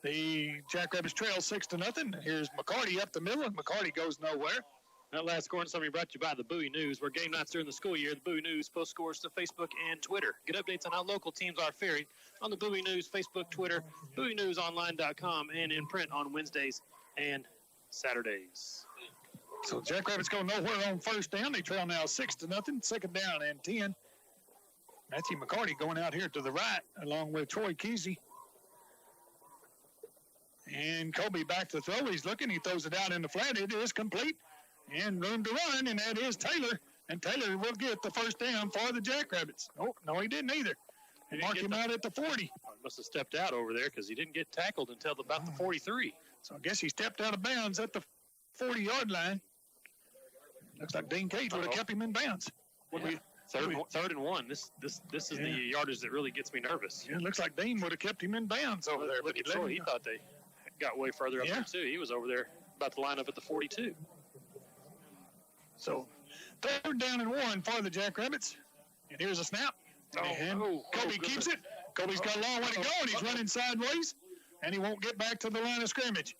the Jackrabbits trail 6-0. Here's McCarty up the middle, and McCarty goes nowhere. That last scoring summary brought to you by the Bowie News, where game nights during the school year, the Bowie News posts scores to Facebook and Twitter. Get updates on how local teams are faring on the Bowie News Facebook, Twitter, BowieNewsOnline.com, and in print on Wednesdays and Saturdays. So Jackrabbits go nowhere on first down. They trail now 6-0, second down and 10. Matthew McCarty going out here to the right along with Troy Kesey. And Kobe back to throw. He's looking. He throws it out in the flat. It is complete. And room to run, and that is Taylor. And Taylor will get the first down for the Jackrabbits. Oh, no, he didn't either. He marked him out at the 40. Must have stepped out over there because he didn't get tackled until about the 43. So I guess he stepped out of bounds at the 40-yard line. Looks like Dean Cage would have kept him in bounds. Third and 1. This is the yardage that really gets me nervous. Yeah, it looks like Dean would have kept him in bounds over there. Look at Troy. He thought they got way further up there, too. He was over there about to line up at the 42. So, 3rd down and 1 for the Jackrabbits. And here's a snap. Kobe keeps it. Kobe's got a long way to go, and he's running sideways, and he won't get back to the line of scrimmage.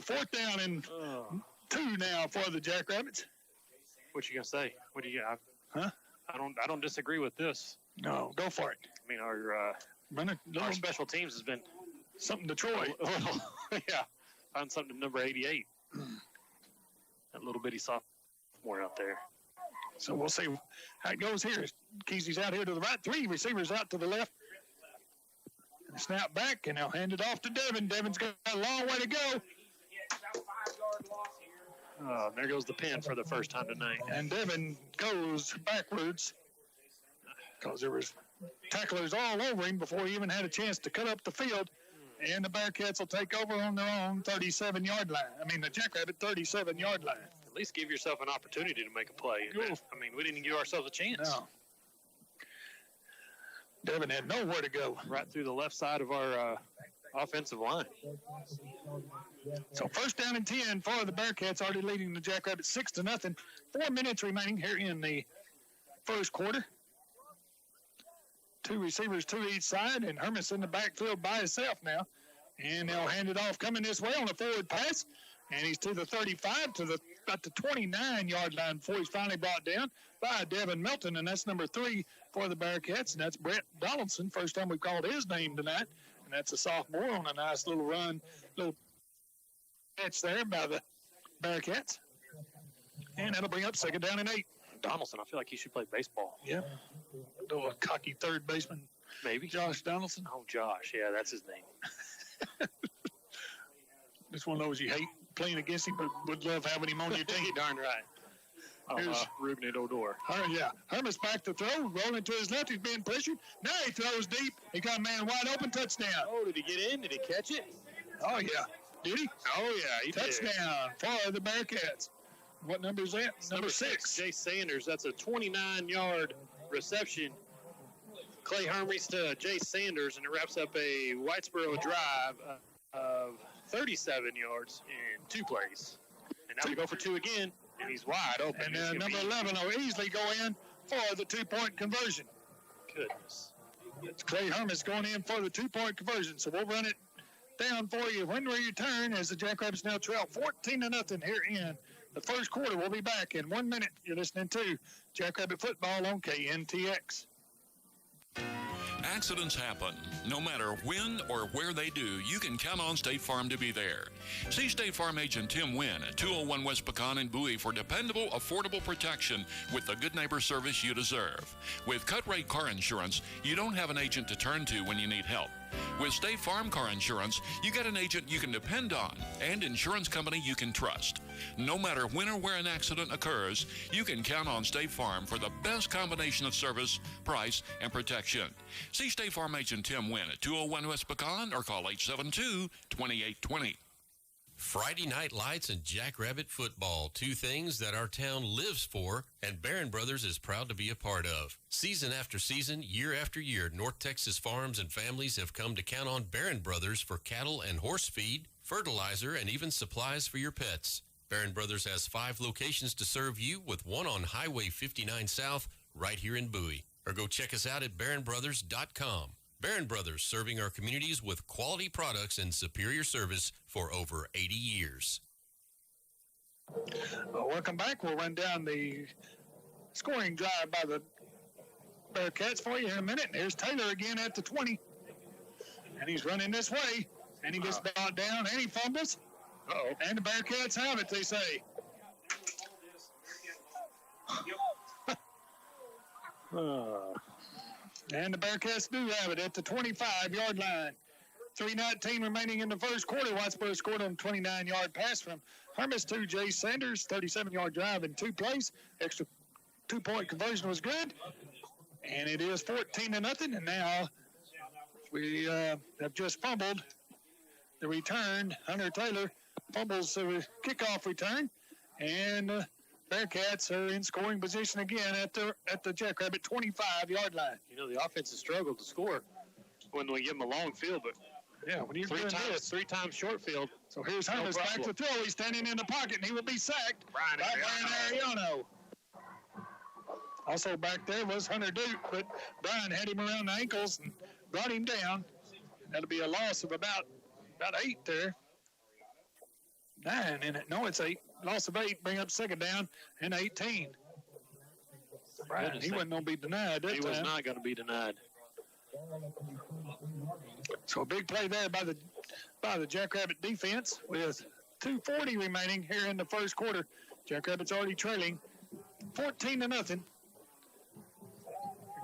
Fourth down and 2 now for the Jackrabbits. What you gonna say? What do you got? Huh? I don't disagree with this. No, go for it. I mean, our special teams has been something to Troy. Yeah, find something to number 88. That little bitty sophomore out there. So we'll see how it goes here. Kesey's out here to the right, 3 receivers out to the left. And snap back, and they'll hand it off to Devin. Devin's got a long way to go. There goes the pin for the first time tonight. And Devin goes backwards because there was tacklers all over him before he even had a chance to cut up the field. And the Bearcats will take over on their own 37-yard line. I mean, the Jackrabbit 37-yard line. At least give yourself an opportunity to make a play. I mean, we didn't give ourselves a chance. No. Devin had nowhere to go. Right through the left side of our offensive line. So first down and 10 for the Bearcats, already leading the Jackrabbits 6-0. 4 minutes remaining here in the first quarter. 2 receivers, 2 each side, and Hermes in the backfield by himself now. And they'll hand it off coming this way on a forward pass. And he's to the 35, to about the 29-yard line before he's finally brought down by Devin Melton. And that's number 3 for the Bearcats. And that's Brett Donaldson. First time we've called his name tonight. And that's a sophomore on a nice little run, little catch there by the Bearcats. And that'll bring up second down and 8. Donaldson, I feel like he should play baseball. Yep. A cocky third baseman. Maybe. Josh Donaldson. Oh, Josh. Yeah, that's his name. Just one of those you hate playing against him, but would love having him on your team. Darn right. Ruben Odor. Yeah. Hermes back to throw, rolling to his left. He's being pressured. Now he throws deep. He got a man wide open. Touchdown. Oh, did he get in? Did he catch it? Oh, yeah. Did he? Oh, yeah. He touchdown for the Bearcats. What number is that? Number 6. Jay Sanders. That's a 29-yard reception. Clay Hermes to Jay Sanders, and it wraps up a Whitesboro drive of 37 yards in 2 plays. And now we go for 2 again, and he's wide open. And number 11 will easily go in for the 2-point conversion. Goodness. It's Clay Hermes going in for the 2-point conversion. So we'll run it down for you when we return as the Jackrabbits now trail 14-0 here in the first quarter. We'll be back in 1 minute. You're listening to Jackrabbit Football on KNTX. Accidents happen. No matter when or where they do, you can count on State Farm to be there. See State Farm agent Tim Wynn at 201 West Pecan in Bowie for dependable, affordable protection with the good neighbor service you deserve. With cut-rate car insurance, you don't have an agent to turn to when you need help. With State Farm car insurance, you get an agent you can depend on and insurance company you can trust. No matter when or where an accident occurs, you can count on State Farm for the best combination of service, price, and protection. See State Farm agent Tim Wynn at 201 West Pecan or call 872-2820. Friday Night Lights and Jackrabbit football, 2 things that our town lives for and Barron Brothers is proud to be a part of. Season after season, year after year, North Texas farms and families have come to count on Barron Brothers for cattle and horse feed, fertilizer, and even supplies for your pets. Barron Brothers has 5 locations to serve you, with one on Highway 59 South right here in Bowie. Or go check us out at barronbrothers.com. Barron Brothers, serving our communities with quality products and superior service for over 80 years. Welcome back. We'll run down the scoring drive by the Bearcats for you in a minute. And here's Taylor again at the 20. And he's running this way. And he gets brought down and he fumbles. Uh-oh. And the Bearcats have it, they say. And the Bearcats do have it at the 25-yard line. 3:19 remaining in the first quarter. Whitesboro scored on a 29-yard pass from Hermes to Jay Sanders. 37-yard drive in 2 plays. Extra 2-point conversion was good. And it is 14-0. And now we have just fumbled the return. Hunter Taylor fumbles the kickoff return. And Bearcats are in scoring position again at the Jackrabbit 25-yard line. You know, the offense has struggled to score when we give them a long field, but yeah, when you're doing this, 3 times short field. So here's Hermes back to throw. He's standing in the pocket, and he will be sacked by Brian Ariano. Also back there was Hunter Duke, but Brian had him around the ankles and brought him down. That'll be a loss of about 8 there. 9 in it. No, it's 8. Loss of 8, bring up second down and 18. Brian, he wasn't going to be denied that time. He was not going to be denied. So a big play there by the Jackrabbit defense with 2:40 remaining here in the first quarter. Jackrabbits already trailing 14-0. Here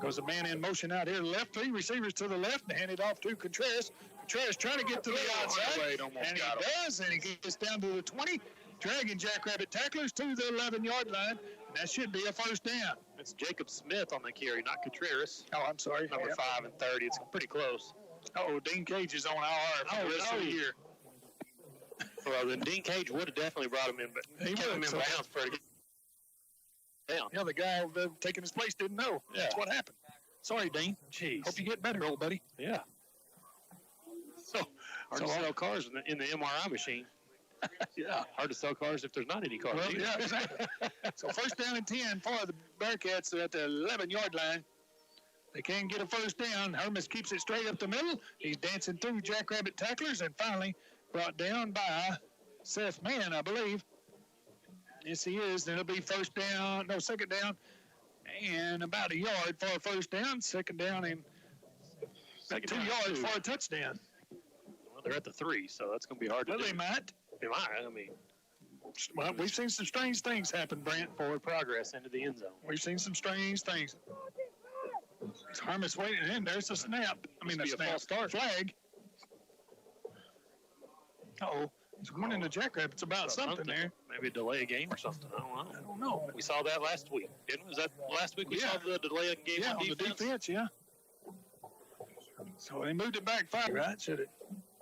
goes a man in motion out here to the left. 3 receivers to the left and hand it off to Contreras. Contreras trying to get to the outside. And he does, and he gets down to the 20. Dragging Jackrabbit tacklers to the 11-yard line. That should be a first down. It's Jacob Smith on the carry, not Contreras. Oh, I'm sorry. Number 5 and 30. It's pretty close. Oh, Dean Cage is on IR for the rest of the year. Well, then Dean Cage would have definitely brought him in, but he kept him in bounds for a good down. Yeah, the guy taking his place didn't know. Yeah. That's what happened. Sorry, Dean. Jeez. Hope you get better, old buddy. Yeah. So Hard to sell cars in the MRI machine. Yeah. Hard to sell cars if there's not any cars. Well, yeah, exactly. So first down and 10 for the Bearcats at the 11-yard line. They can't get a first down. Hermes keeps it straight up the middle. He's dancing through Jackrabbit tacklers and finally brought down by Seth Mann, I believe. Yes, he is. Then it'll be second down, and about a yard for a first down. Second down and 2 yards for a touchdown. Well, they're at the 3, so that's going to be hard to do. Well, they might. They might. I mean, well, we've seen some strange things happen, Brent. Forward progress into the end zone. We've seen some strange things. Hermes waiting in. There's a snap. I mean, a false start flag. Uh-oh. He's warning the Jackrabbits about something there. Maybe a delay a game or something. I don't know. We saw that last week, didn't we? Was that last week we saw the delay a game on defense? On the defense, yeah. So they moved it back 5, right? Should it?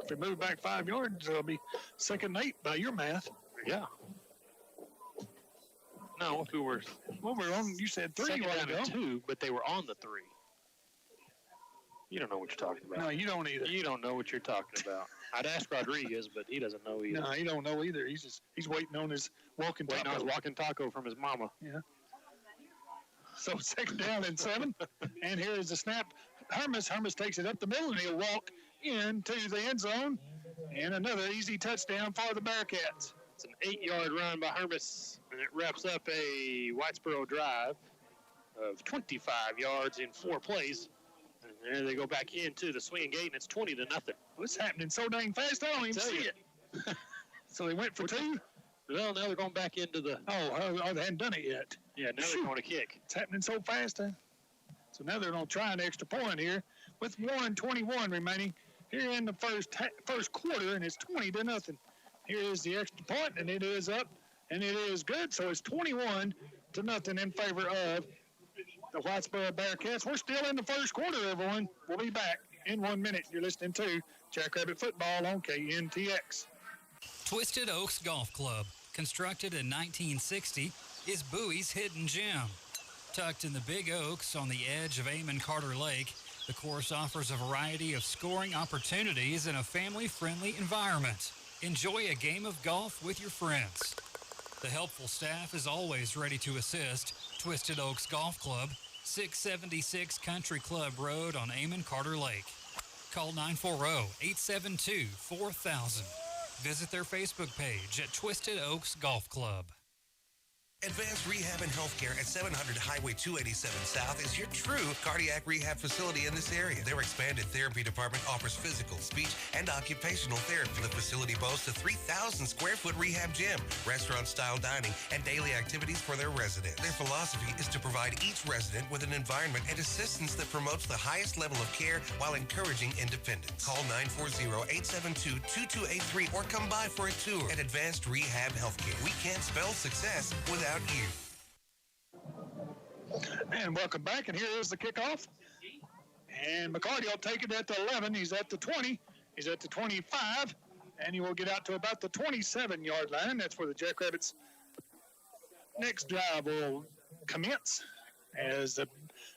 If they move back 5 yards, it'll be 2nd and 8 by your math. Yeah. No, if we were... Well, we're on, you said 3 second a while down ago. and 2, but they were on the 3. You don't know what you're talking about. No, you don't either. You don't know what you're talking about. I'd ask Rodriguez, but he doesn't know either. No, he don't know either. He's waiting on his walking taco from his mama. Yeah. So 2nd down and 7, and here is the snap. Hermes takes it up the middle, and he'll walk into the end zone, and another easy touchdown for the Bearcats. It's an 8-yard run by Hermes, and it wraps up a Whitesboro drive of 25 yards in 4 plays. And there they go back into the swinging gate, and it's 20-0. What's happening so dang fast? I don't even see it. So they went for 2? Well, now they're going back into the... Oh, they hadn't done it yet. Yeah, now they're going to kick. It's happening so fast. So now they're going to try an extra point here with 1:21 remaining here in the first quarter, and it's 20-0. Here is the extra point, and it is up, and it is good. So it's 21-0 in favor of the Whitesboro Bearcats. We're still in the first quarter, everyone. We'll be back in 1 minute. You're listening to Jackrabbit Football on KNTX. Twisted Oaks Golf Club, constructed in 1960, is Bowie's hidden gem. Tucked in the Big Oaks on the edge of Amon Carter Lake, the course offers a variety of scoring opportunities in a family-friendly environment. Enjoy a game of golf with your friends. The helpful staff is always ready to assist. Twisted Oaks Golf Club, 676 Country Club Road on Amon Carter Lake. Call 940-872-4000. Visit their Facebook page at Twisted Oaks Golf Club. Advanced Rehab and Healthcare at 700 Highway 287 South is your true cardiac rehab facility in this area. Their expanded therapy department offers physical, speech, and occupational therapy. The facility boasts a 3,000 square foot rehab gym, restaurant-style dining, and daily activities for their residents. Their philosophy is to provide each resident with an environment and assistance that promotes the highest level of care while encouraging independence. Call 940-872-2283 or come by for a tour at Advanced Rehab Healthcare. We can't spell success without you. And welcome back, and here is the kickoff. And McCarty will take it at the 11. He's at the 20. He's at the 25. And he will get out to about the 27-yard line. That's where the Jackrabbits' next drive will commence, as the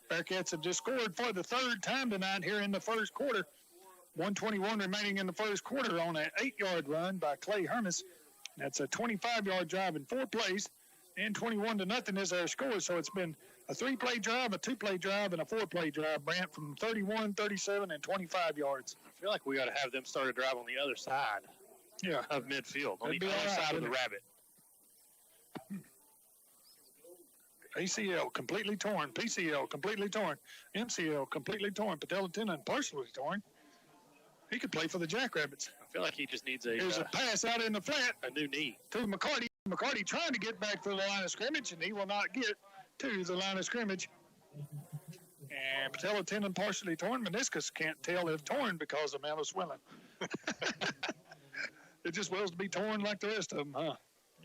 Bearcats have just scored for the 3rd time tonight here in the first quarter. 1:21 remaining in the first quarter on an 8-yard run by Clay Hermes. That's a 25-yard drive in 4 plays. And 21-0 is our score. So it's been a 3-play drive, a 2-play drive, and a 4-play drive, Brant, from 31, 37, and 25 yards. I feel like we got to have them start a drive on the other side of midfield, on the other side of the rabbit. ACL completely torn, PCL completely torn, MCL completely torn, patella tendon partially torn. He could play for the Jackrabbits. I feel like he just needs There's a pass out in the flat. A new knee. To McCarty. McCarty trying to get back to the line of scrimmage, and he will not get to the line of scrimmage. And patella tendon partially torn. Meniscus can't tell if torn because of amount of swelling. It just wills to be torn like the rest of them, huh?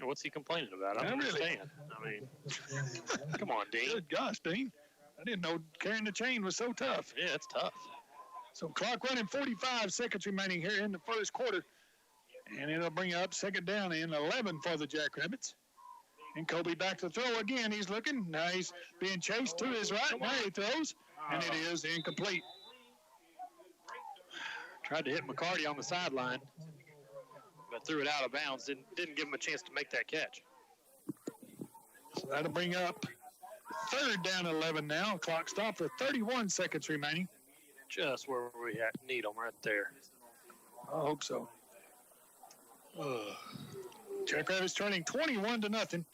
What's he complaining about? I don't understand. I mean, come on, Dean. Good gosh, Dean. I didn't know carrying the chain was so tough. Yeah, it's tough. So clock running, 45 seconds remaining here in the first quarter. And it'll bring up 2nd down and 11 for the Jackrabbits. And Kobe back to throw again. He's looking. Now he's being chased to his right. Now he throws. And it is incomplete. Tried to hit McCarty on the sideline, but threw it out of bounds. Didn't give him a chance to make that catch. So that'll bring up 3rd down 11 now. Clock stopped with 31 seconds remaining. Just where we need them right there. I hope so. Jackrabbits turning 21-0, and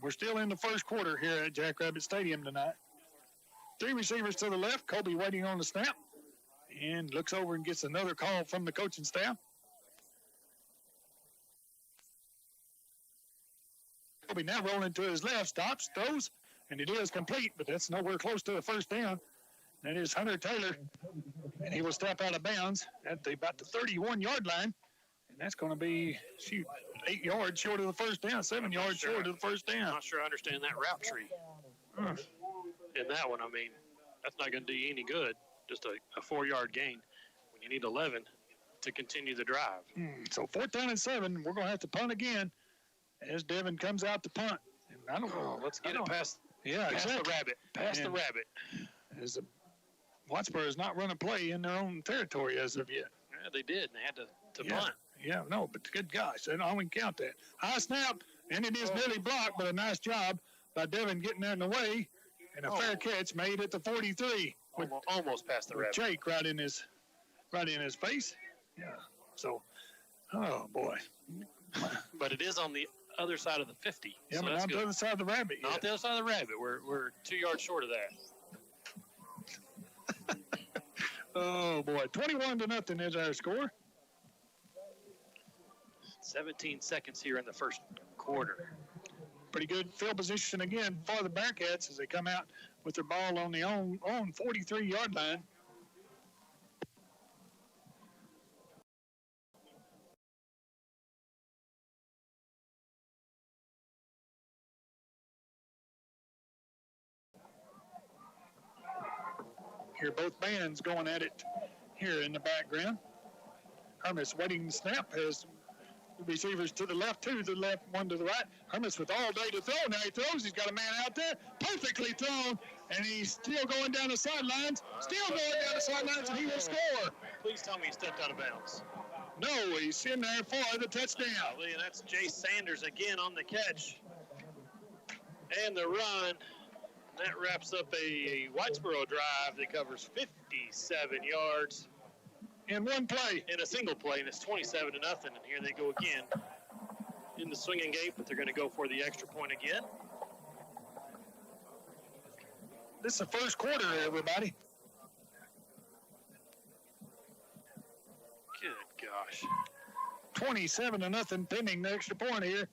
we're still in the first quarter here at Jackrabbit Stadium tonight. 3 receivers to the left. Colby waiting on the snap, and looks over and gets another call from the coaching staff. Colby now rolling to his left, stops, throws, and it is complete, but that's nowhere close to the first down. That is Hunter Taylor, and he will step out of bounds at about the 31-yard line, and that's going to be, 8 yards short of the first down, 7 yards short of the first down. I'm not sure I understand that route tree. In that one, I mean, that's not going to do you any good, just a 4-yard gain when you need 11 to continue the drive. So 4th down and 7, we're going to have to punt again as Devin comes out to punt. And I don't know. Let's get it past, past the rabbit. Past the rabbit. As Whitesboro has not run a play in their own territory as of yet. Yeah, they did, and they had to punt. Yeah, no, but good gosh, I don't even count that. High snap, and it is nearly blocked, but a nice job by Devin getting there in the way, and a fair catch made at the 43. Almost past the rabbit. Jake right in his face. Yeah. So, oh boy. But it is on the other side of the 50. Yeah, so but not the other side of the rabbit. Not the other side of the rabbit. We're 2 yards short of that. Oh boy, 21-0 is our score. 17 seconds here in the first quarter. Pretty good field position again for the Bearcats as they come out with their ball on the own 43-yard line. Hear both bands going at it here in the background. Hermit's waiting to snap. Has receivers to the left, 2 to the left, 1 to the right. Hermit's with all day to throw. Now he throws. He's got a man out there. Perfectly thrown. And he's still going down the sidelines. And he will score. Please tell me he stepped out of bounds. No, he's in there for the touchdown. And that's Jay Sanders again on the catch. And the run. That wraps up a Whitesboro drive that covers 57 yards. In one play. In a single play, and it's 27-0. And here they go again in the swinging gate, but they're going to go for the extra point again. This is the first quarter, everybody. Good gosh. 27-0, pending the extra point here.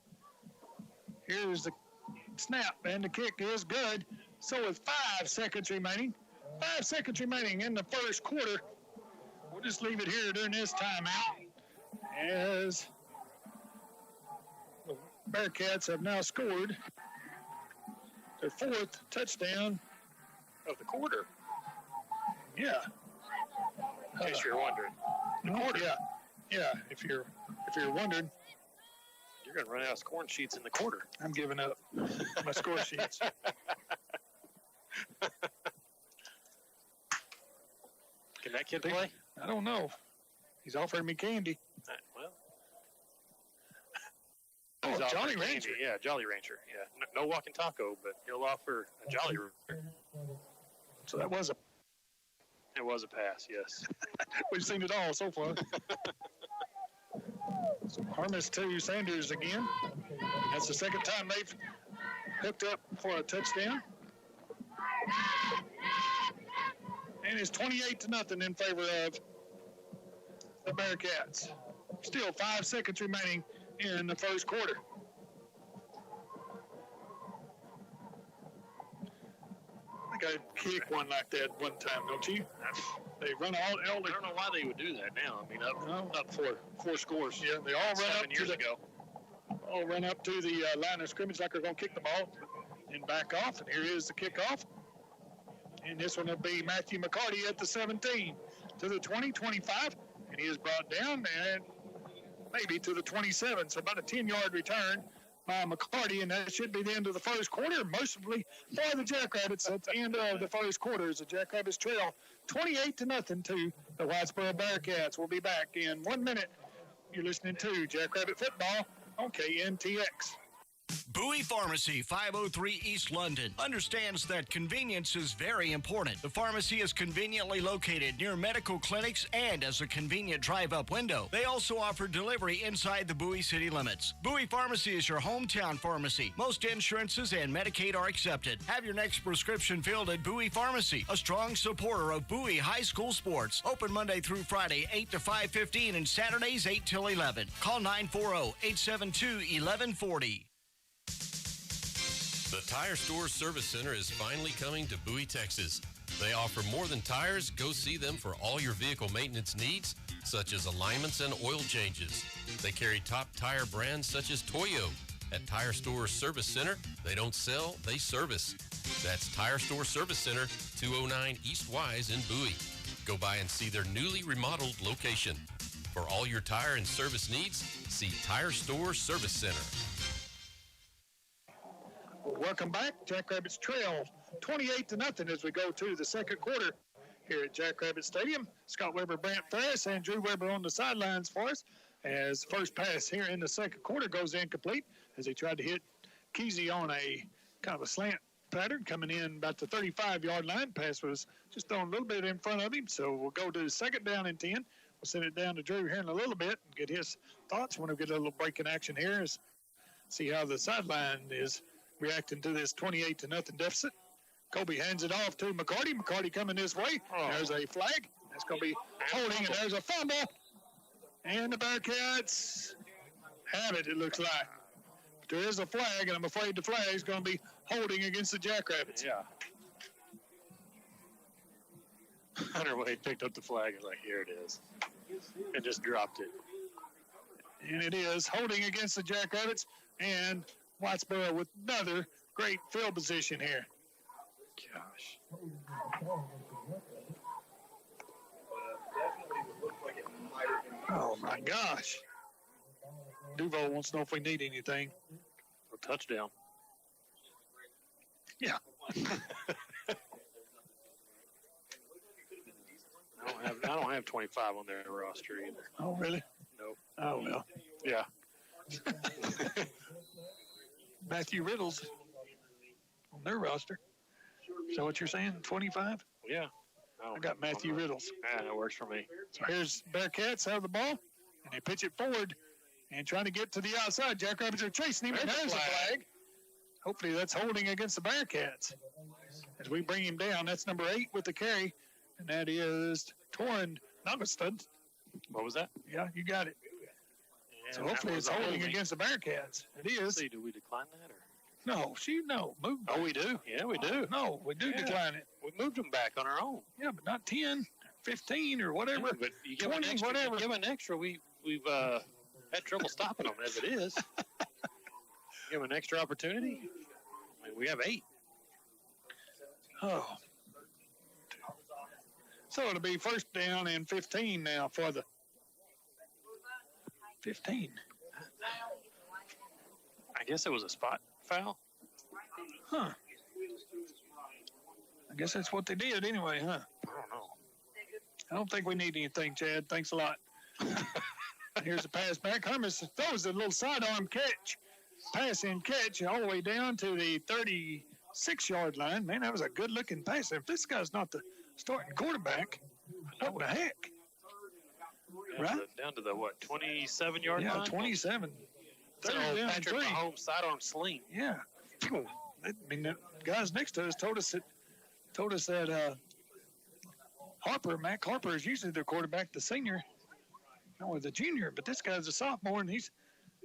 Here's the snap, and the kick is good. So with 5 seconds remaining in the first quarter, we'll just leave it here during this timeout as the Bearcats have now scored their 4th touchdown of the quarter. Yeah. In case you're wondering. The quarter. Yeah. If you're wondering, you're going to run out of scoring sheets in the quarter. I'm giving up my score sheets. Can that kid play? I don't know. He's offering me candy. Well, Jolly Rancher. Yeah, Jolly Rancher. Yeah, no walking taco, but he'll offer a Jolly Rancher. So that was a. It was a pass. Yes. We've seen it all so far. So Harmis to Sanders again. That's the second time they've hooked up for a touchdown. And it's 28-0 in favor of the Bearcats. Still 5 seconds remaining in the first quarter. I think I'd kick one like that one time, don't you? They run all I don't know why they would do that now. I mean, up for 4 scores. Yeah, they all run 7 years ago. All run up to the line of scrimmage like they're going to kick the ball and back off. And here is the kickoff. And this one will be Matthew McCarty at the 17 to the 20, 25. And he is brought down and maybe to the 27. So about a 10-yard return by McCarty, and that should be the end of the first quarter. Mostly for the Jackrabbits. That's the end of the first quarter as the Jackrabbits trail 28-0 to the Whitesboro Bearcats. We'll be back in 1 minute. You're listening to Jackrabbit Football on KNTX. Bowie Pharmacy, 503 East London, understands that convenience is very important. The pharmacy is conveniently located near medical clinics and as a convenient drive-up window. They also offer delivery inside the Bowie city limits. Bowie Pharmacy is your hometown pharmacy. Most insurances and Medicaid are accepted. Have your next prescription filled at Bowie Pharmacy, a strong supporter of Bowie High School sports. Open Monday through Friday, 8 to 5:15, and Saturdays, 8 till 11. Call 940-872-1140. The Tire Store Service Center is finally coming to Bowie, Texas. They offer more than tires. Go see them for all your vehicle maintenance needs, such as alignments and oil changes. They carry top tire brands such as Toyo. At Tire Store Service Center, they don't sell, they service. That's Tire Store Service Center, 209 East Wise in Bowie. Go by and see their newly remodeled location. For all your tire and service needs, see Tire Store Service Center. Welcome back. Jackrabbits trail 28-0 as we go to the second quarter here at Jackrabbit Stadium. Scott Weber, Brant Ferris, and Drew Weber on the sidelines for us as first pass here in the second quarter goes incomplete as he tried to hit Kesey on a kind of a slant pattern coming in about the 35-yard line. Pass was just thrown a little bit in front of him, so we'll go to second down and 10. We'll send it down to Drew here in a little bit and get his thoughts when we get a little break in action here. See how the sideline is reacting to this 28-0 deficit. Kobe hands it off to McCarty. McCarty coming this way. There's a flag. That's going to be holding, and there's a fumble. And the Bearcats have it, it looks like. But there is a flag, and I'm afraid the flag is going to be holding against the Jackrabbits. Yeah. Hunter Wade picked up the flag and like, here it is. And just dropped it. And it is holding against the Jackrabbits, and Whitesboro with another great field position here. Gosh. Oh, my gosh. Duval wants to know if we need anything. A touchdown. Yeah. I don't have 25 on their roster either. Oh, really? Nope. Oh, well. Yeah. Matthew Riddles on their roster. Is that what you're saying? 25? Yeah. I got Matthew Riddles. Yeah, that works for me. So here's Bearcats out of the ball, and they pitch it forward and trying to get to the outside. Jackrabbits are chasing him, and there's a flag. Hopefully that's holding against the Bearcats. As we bring him down, that's number 8 with the carry, and that is Torrin Nogastad. What was that? Yeah, you got it. Yeah, so hopefully it's holding against the Bearcats. It is. Let's see, do we decline that? Or? No, move. Oh, we do? Yeah, we do. No, we do decline it. We moved them back on our own. Yeah, but not 10, 15, or whatever. Yeah, but you give 20, an extra, whatever. You give an extra, we've had trouble stopping them as it is. Give an extra opportunity. I mean, we have 8. Oh. So it'll be first down and 15 now for the 15. I guess it was a spot foul. Huh. I guess that's what they did anyway, huh? I don't know. I don't think we need anything, Chad. Thanks a lot. Here's a pass back. Hermes throws a little sidearm catch. Pass and catch all the way down to the 36-yard line. Man, that was a good-looking pass. If this guy's not the starting quarterback, what the heck? Down to the what, 27-yard line? Yeah, 27. It's an old Patrick Mahomes sidearm sling. Yeah. I mean, the guys next to us told us that Mac Harper is usually their quarterback, the senior, or the junior, but this guy's a sophomore, and he's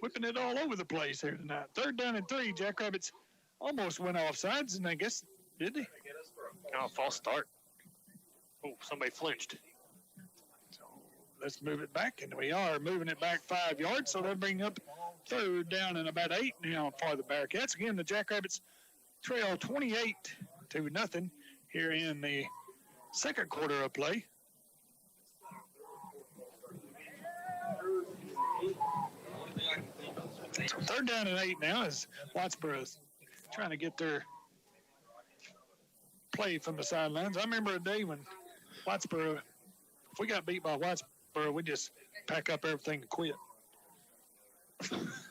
whipping it all over the place here tonight. Third down and 3. Jackrabbits almost went off sides, and I guess, did they? Oh, false start. Oh, somebody flinched. So let's move it back, and we are moving it back 5 yards, so they'll bring up third down and about 8 now for the Bearcats. Again, the Jackrabbits trail 28-0 here in the second quarter of play. Third down and 8 now as Whitesboro trying to get their play from the sidelines. I remember a day when Whitesboro, if we got beat by Whitesboro, we just pack up everything and quit.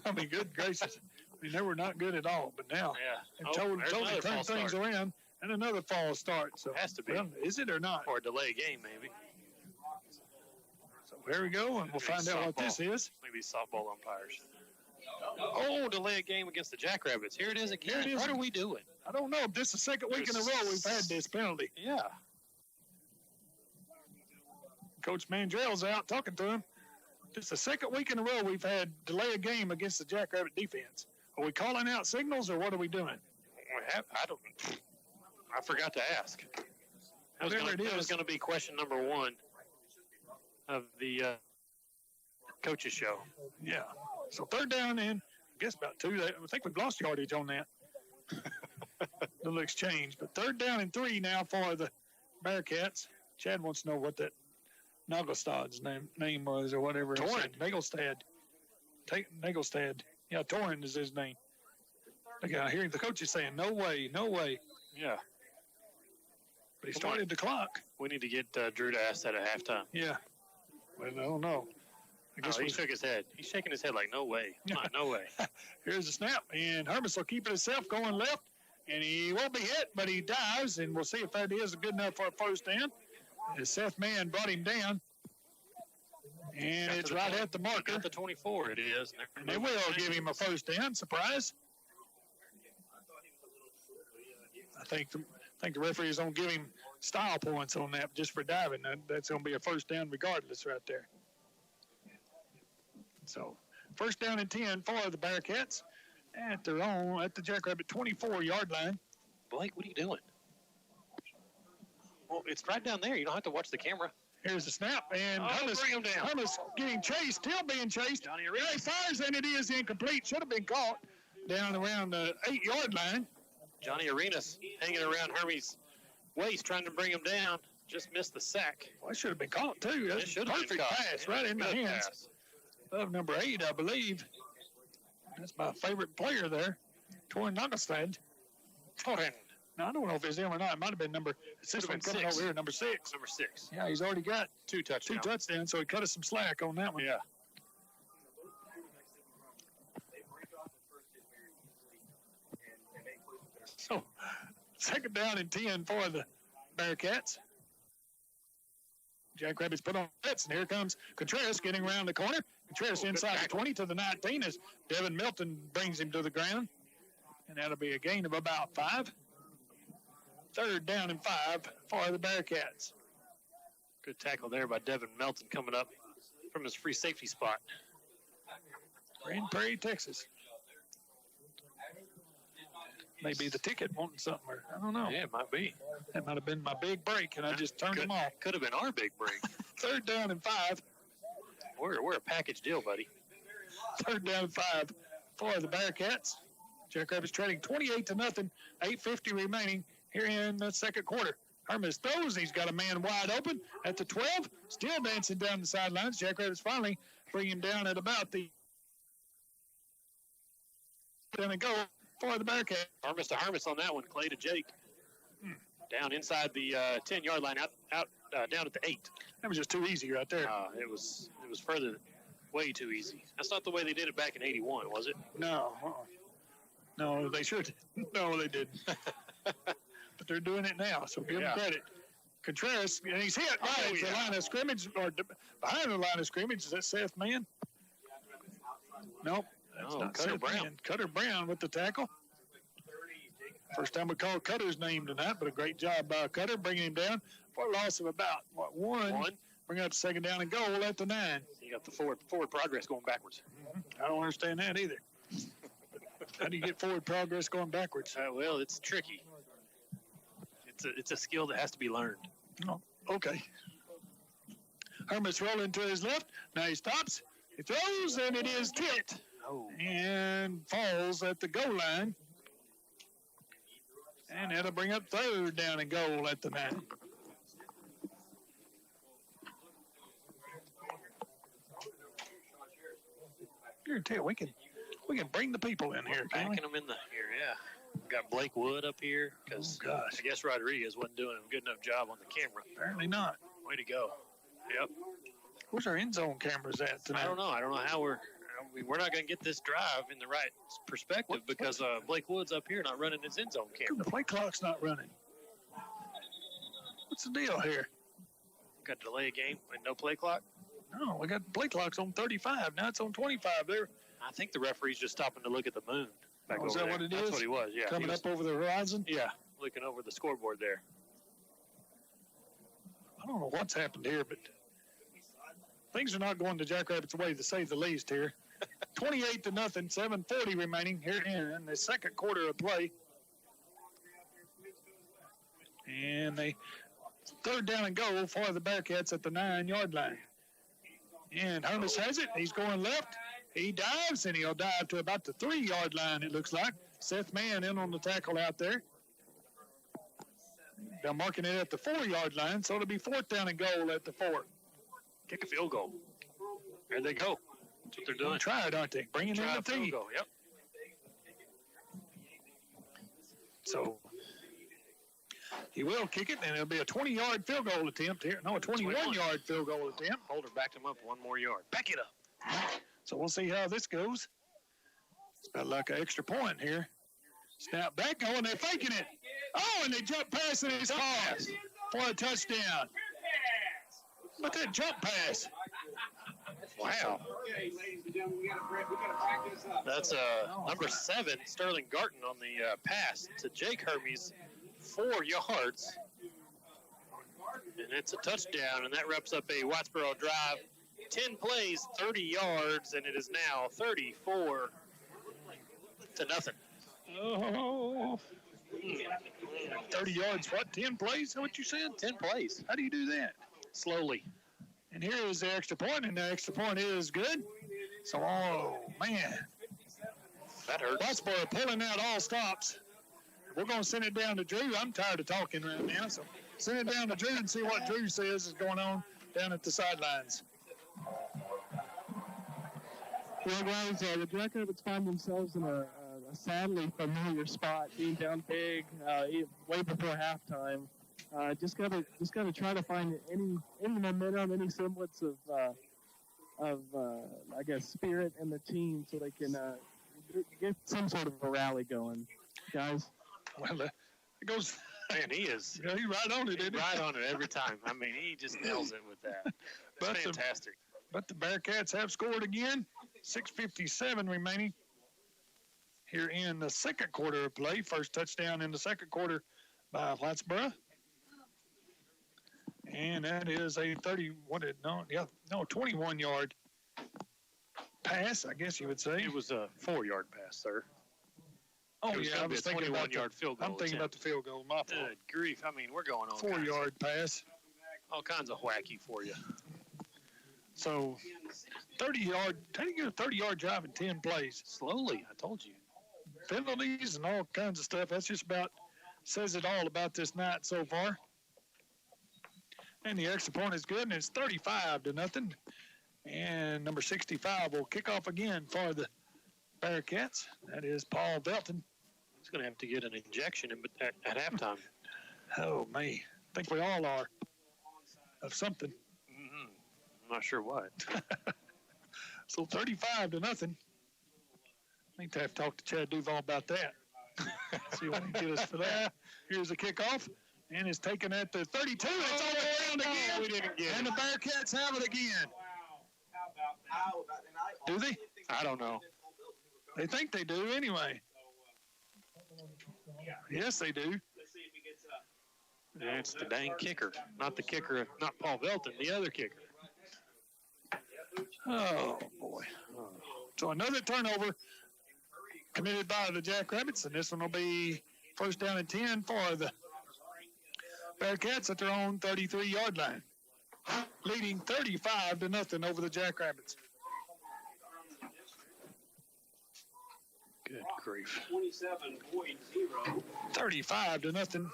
I mean, good gracious. I mean, they were not good at all, but now they've totally turned things around, and another fall start. So it has to be. Well, is it or not? Or a delay game, maybe. So here we go, and we'll find out what this is. Maybe softball umpires. Oh, delay a game against the Jackrabbits. Here it is again. Here it is. What are we doing? I don't know. This is the second week in a row we've had this penalty. Yeah. Coach Mandrell's out talking to him. This is the second week in a row we've had delay a game against the Jackrabbit defense. Are we calling out signals or what are we doing? I forgot to ask. That was going to be question number 1 of the coaches show. Yeah. So third down and I guess about 2. I think we've lost yardage on that. Little exchange. But third down and 3 now for the Bearcats. Chad wants to know what that Nagelstad's name was or whatever. Torrin. Nagelstad. Nagelstad. Yeah, Torrin is his name. Look, I hear the coach is saying, no way, no way. Yeah. But he started the clock. We need to get Drew to ask that at halftime. Yeah. Well, I don't know. I guess he shook his head. He's shaking his head like, no way. No way. Here's the snap, and Hermes will keep it himself going left, and he won't be hit, but he dives, and we'll see if that is good enough for a first down. As Seth Mann brought him down, and it's right at the marker. At the 24 it is. And they will give him a first down. Surprise. I think the referee is going to give him style points on that just for diving. That's going to be a first down regardless right there. So, first down and 10 for the Bearcats at the Jackrabbit 24-yard line. Blake, what are you doing? Well, it's right down there. You don't have to watch the camera. Here's the snap, and Hermes getting chased, still being chased. Johnny He fires, and it is incomplete. Should have been caught down around the 8-yard line. Johnny Arenas hanging around Hermes' waist, trying to bring him down. Just missed the sack. Well, it should have been caught, too. That's a perfect pass right in the hands of number 8, I believe. That's my favorite player there, Torrin Nagelstad. Torrin. Now, I don't know if it's him or not. It might have been this one coming over here, number 6. Number 6. Yeah, he's already got 2 touchdowns, so he cut us some slack on that one. Yeah. So, second down and 10 for the Bearcats. Jackrabbits put on blitz, and here comes Contreras getting around the corner. Contreras inside the 20 to the 19 as Devin Milton brings him to the ground. And that'll be a gain of about 5. Third down and 5 for the Bearcats. Good tackle there by Devin Melton coming up from his free safety spot. Grand Prairie, Texas. Maybe the ticket wanting something, or I don't know. Yeah, it might be. That might have been my big break, and I just turned them off. Could have been our big break. Third down and 5. We're a package deal, buddy. Third down and 5 for the Bearcats. Jackrabbits trailing 28-0. 8:50 remaining here in the second quarter. Hermes throws. He's got a man wide open at the 12. Still dancing down the sidelines. Jackrabbits finally bring him down at about the down and go for the Bearcats. Hermes to Hermes on that one. Clay to Jake. Down inside the 10-yard line, out down at the 8. That was just too easy right there. It was further, way too easy. That's not the way they did it back in '81, was it? No. No, they should. No, they didn't. But they're doing it now, so give them credit. Contreras, and he's hit right at the line of scrimmage, or behind the line of scrimmage. Is that Seth Mann? Nope. That's not Cutter Seth Brown. Mann. Cutter Brown with the tackle. First time we called Cutter's name tonight, but a great job by Cutter bringing him down for a loss of about, one. Bring up second down and goal at the 9. You got the forward progress going backwards. I don't understand that either. How do you get forward progress going backwards? Well, it's tricky. It's a skill that has to be learned. Oh, okay. Hermes rolling to his left. Now he stops. He throws, and it is tipped. And falls at the goal line. And that'll bring up third down and goal at the 9. You're going to tell we can We can bring the people in here, can't we? Backing them in here, yeah. We've got Blake Wood up here because I guess Rodriguez wasn't doing a good enough job on the camera. Apparently not. Way to go. Yep. Where's our end zone cameras at tonight? I don't know how we're not going to get this drive in the right perspective because Blake Wood's up here not running his end zone camera. The play clock's not running. What's the deal here? Got to delay a game with no play clock? No, we got the play clock's on 35. Now it's on 25 there. I think the referee's just stopping to look at the moon. Is that what it is? That's what he was, yeah. Coming up over the horizon? Yeah, looking over the scoreboard there. I don't know what's happened here, but things are not going the Jackrabbits' way, to say the least here. 28-0, 7:40 remaining here in the second quarter of play. And they third down and goal for the Bearcats at the 9-yard line. And Hermes has it. He's going left. He dives, and he'll dive to about the 3-yard line, it looks like. Seth Mann in on the tackle out there. They're marking it at the 4-yard line, so it'll be fourth down and goal at the 4. Kick a field goal. There they go. That's what they're doing. Try it, aren't they? Bringing in the tee. Goal. Yep. So he will kick it, and it'll be a 20-yard field goal attempt here. No, a 21-yard field goal attempt. Holder backed him up one more yard. Back it up. So we'll see how this goes. It's about like an extra point here. Snap back. Oh, and they're faking it. Oh, and they jump past and it's called for a touchdown. But that jump pass. Wow. That's number 7, Sterling Garton on the pass to Jake Hermes, 4 yards. And it's a touchdown, and that wraps up a Whitesboro drive. 10 plays, 30 yards, and it is now 34-0. Oh. 30 yards, what? 10 plays? Is that what you said? 10 plays. How do you do that? Slowly. And here is the extra point, and the extra point is good. So, oh, man. That hurts. Whitesboro pulling out all stops. We're going to send it down to Drew. I'm tired of talking right now, so send it down to Drew and see what Drew says is going on down at the sidelines. Well, guys, the Jackrabbits find themselves in a sadly familiar spot, being down big way before halftime. Just gotta try to find any momentum, any semblance of I guess spirit in the team, so they can get some sort of a rally going, guys. Well, it goes. Man, he is. Yeah, he's right on it, isn't he? Right on it every time. I mean, he just nails it with that. It's fantastic. But the Bearcats have scored again. 6:57 remaining here in the second quarter of play. First touchdown in the second quarter by Whitesboro. And that is a 21-yard pass, I guess you would say. It was a 4-yard pass, sir. Oh, yeah, I was thinking about the 21-yard field goal. I'm thinking about the field goal. My fault. Good grief. I mean, we're going on. 4-yard pass. All kinds of wacky for you. So, 30-yard. How do you get a 30-yard drive in 10 plays? Slowly, I told you. Penalties and all kinds of stuff. That's just about says it all about this night so far. And the extra point is good, and it's 35-0. And number 65 will kick off again for the Bearcats. That is Paul Belton. He's going to have to get an injection at halftime. Oh, me. I think we all are of something. Mm-hmm. I'm not sure what. So 35-0. I need to have to talk to Chad Duval about that. See what he can get us for that. Here's a kickoff, and it's taken at the 32. It's on the ground again. We didn't get and it. the Bearcats have it again. Do they? I don't know. They think they do anyway. Yes, they do. Yeah, it's the dang kicker. Not the kicker, not Paul Belton, the other kicker. Oh, boy. So another turnover committed by the Jackrabbits, and this one will be first down and 10 for the Bearcats at their own 33-yard line, leading 35-0 over the Jackrabbits. Good grief. 35-0.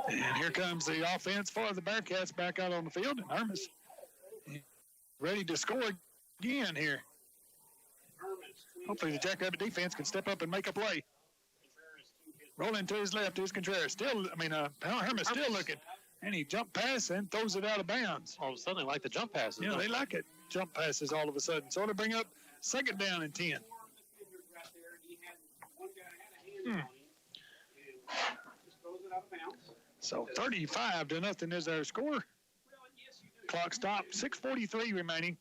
And here comes the offense for the Bearcats back out on the field. And Hermes ready to score again here. Hopefully the Jackrabbit defense can step up and make a play. Rolling to his left is Contreras. Herman still looking. And he jump pass and throws it out of bounds. All of a sudden, they like the jump passes. Yeah, they like it. Jump passes all of a sudden. So to bring up second down and 10. So 35-0 is our score. Clock stopped. 6:43 remaining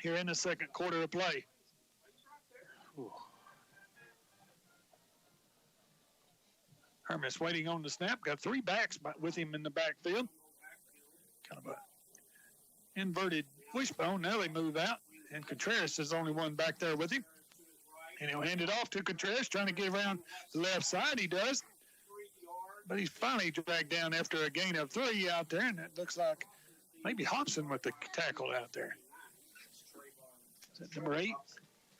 here in the second quarter of play. Hermes waiting on the snap. Got 3 backs with him in the backfield. Kind of a inverted wishbone. Now they move out. And Contreras is the only one back there with him. And he'll hand it off to Contreras, trying to get around the left side. He does. But he's finally dragged down after a gain of 3 out there. And it looks like maybe Hobson with the tackle out there. Is that number 8?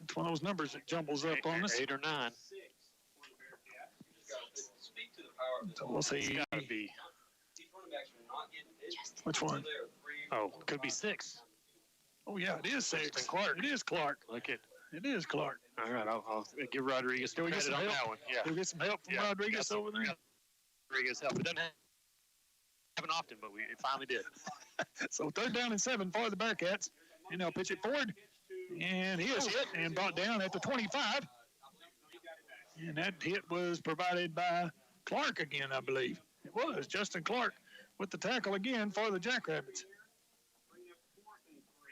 It's one of those numbers that jumbles up on us. 8 or 9. So we'll see. It's got to be. Which one? Oh, could be 6. Oh, yeah, it is 6. Clark. It is Clark. Look at. It is Clark. All right, I'll give Rodriguez some credit on that one. Yeah. We'll get some help from Rodriguez over there. Rodriguez help. It doesn't happen often, but it finally did. So 3rd down and 7 for the Bearcats. And they'll pitch it forward. And he is hit and brought down at the 25. And that hit was provided by Clark again, I believe. It was Justin Clark with the tackle again for the Jackrabbits.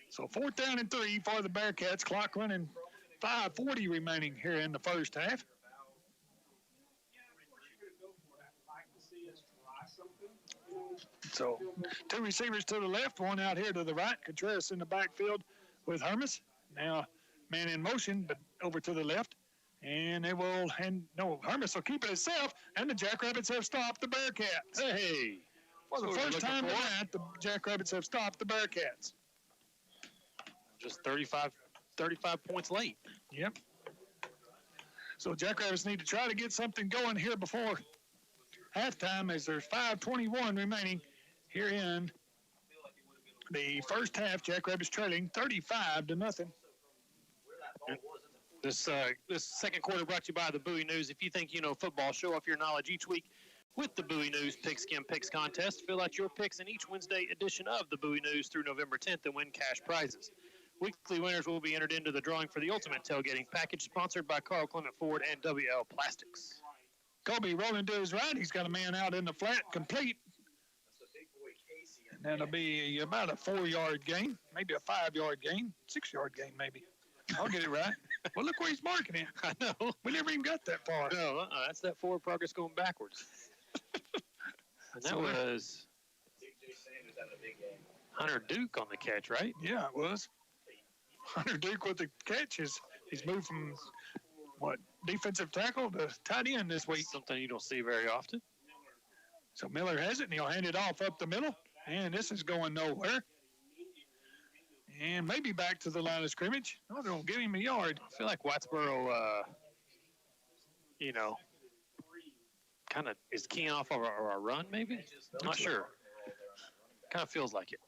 So 4th down and 3 for the Bearcats. Clock running 5:40 remaining here in the first half. So 2 receivers to the left, 1 out here to the right. Contreras in the backfield with Hermes. Now man in motion, but over to the left. And they will, Hermes will keep it himself, and the Jackrabbits have stopped the Bearcats. Hey! For the first time tonight, the Jackrabbits have stopped the Bearcats. Just 35 points late. Yep. So Jackrabbits need to try to get something going here before halftime, as there's 5:21 remaining here in the first half. Jackrabbits trailing 35-0. This second quarter brought to you by the Bowie News. If you think you know football, show off your knowledge each week with the Bowie News Pigskin Picks Contest. Fill out your picks in each Wednesday edition of the Bowie News through November 10th and win cash prizes. Weekly winners will be entered into the drawing for the Ultimate Tailgating Package, sponsored by Carl Clement Ford and WL Plastics. Kobe rolling to his right. He's got a man out in the flat, complete. And that'll be about a 4-yard gain, maybe a 5-yard gain, 6-yard gain maybe. I'll get it right. Well, look where he's marking it. I know. We never even got that far. No, that's that forward progress going backwards. And that was Hunter Duke on the catch, right? Yeah, it was. Hunter Duke with the catch. He's moved from, defensive tackle to tight end this week. Something you don't see very often. So Miller has it, and he'll hand it off up the middle. And this is going nowhere. And maybe back to the line of scrimmage. Oh, they won't give him a yard. I feel like Whitesboro, kind of is keying off of a run, maybe? I'm not sure. Kind of feels like it.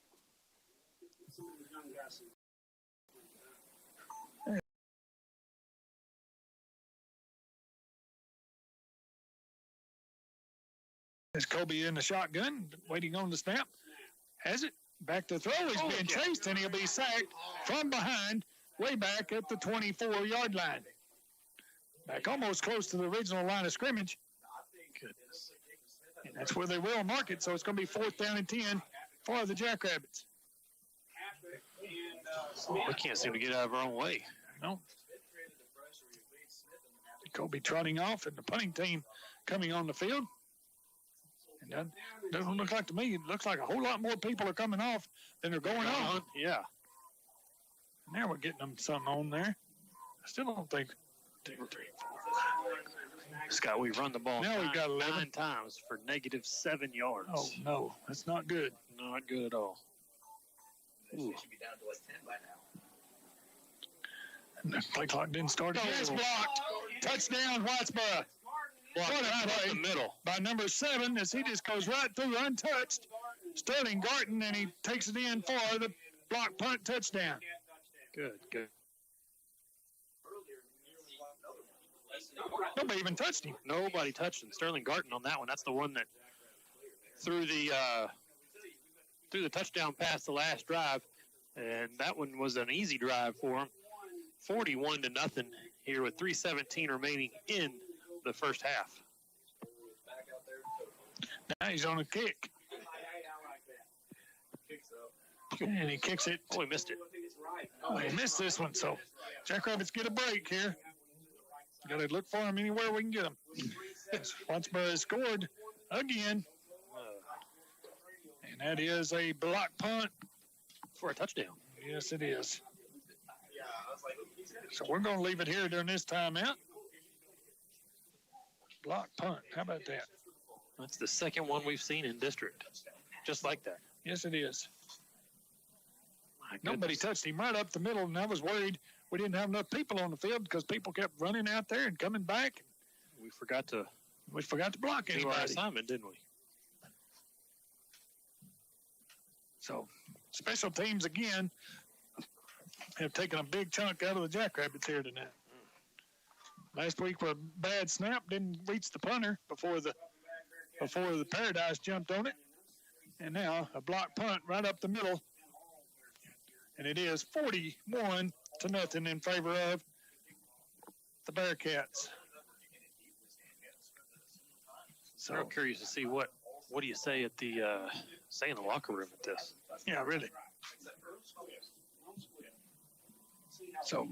Is Kobe in the shotgun, waiting on the snap? Has it. Back to throw. He's being chased, and he'll be sacked from behind, way back at the 24-yard line. Back almost close to the original line of scrimmage. Goodness. And that's where they will mark it, so it's going to be 4th down and 10 for the Jackrabbits. We can't seem to get out of our own way. No. Kobe trotting off, and the punting team coming on the field. And that doesn't look like to me. It looks like a whole lot more people are coming off than are going on. Yeah. Now we're getting them something on there. I still don't think. 2, 3, 4. Scott, we run the ball now we've got 11 times for -7 yards. Oh, no. That's not good. Not good at all. They should be down to like 10 by now. And the play clock didn't start again. It's blocked. Touchdown, Whitesboro. What a play the middle by number 7, as he just goes right through untouched. Sterling Garton, and he takes it in for the block punt touchdown. Good. Nobody even touched him. Nobody touched him. Sterling Garton on that one. That's the one that threw the touchdown pass the last drive, and that one was an easy drive for him. 41-0 here with 3:17 remaining in the first half. Now he's on a kick. And he kicks it. Oh, he missed it. Oh, he missed this one. So Jackrabbits get a break here. Got to look for him anywhere we can get him. Whitesboro has scored again. And that is a block punt for a touchdown. Yes, it is. So we're going to leave it here during this timeout. Block punt. How about that? That's the second one we've seen in district. Just like that. Yes, it is. Nobody touched him right up the middle, and I was worried we didn't have enough people on the field because people kept running out there and coming back. We forgot to block anybody. Do our assignment, didn't we? So special teams again have taken a big chunk out of the Jackrabbits here tonight. Last week was a bad snap, didn't reach the punter before the Paradise jumped on it. And now a block punt right up the middle. And it is 41-0 in favor of the Bearcats. So I'm curious to see what do you say at the in the locker room at this? Yeah, really. So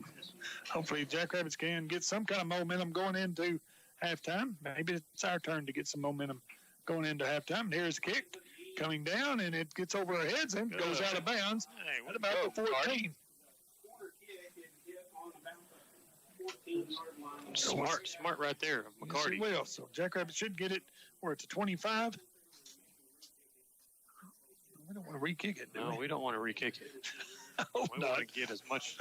hopefully Jackrabbits can get some kind of momentum going into halftime. Maybe it's our turn to get some momentum going into halftime. And here's the kick coming down, and it gets over our heads and goes out of bounds at about the 14. Smart right there, McCarty. Yes, will. So Jackrabbits should get it where it's a 25. We don't want to re-kick it, do we? No, we don't want to re-kick it. We want to get as much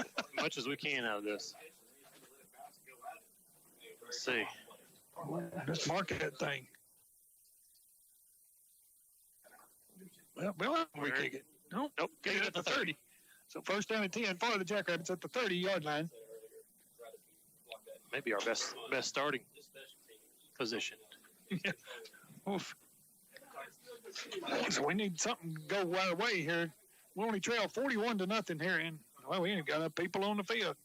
as we can out of this. Let's see. Let's mark that thing. Well, we'll have to re-kick it. Nope. Get it at the 30. So first down and 10 for the Jackrabbits at the 30-yard line. Maybe our best starting position. Yeah. Oof. So we need something to go our way here. We only trail 41-0 here, and we ain't got enough people on the field.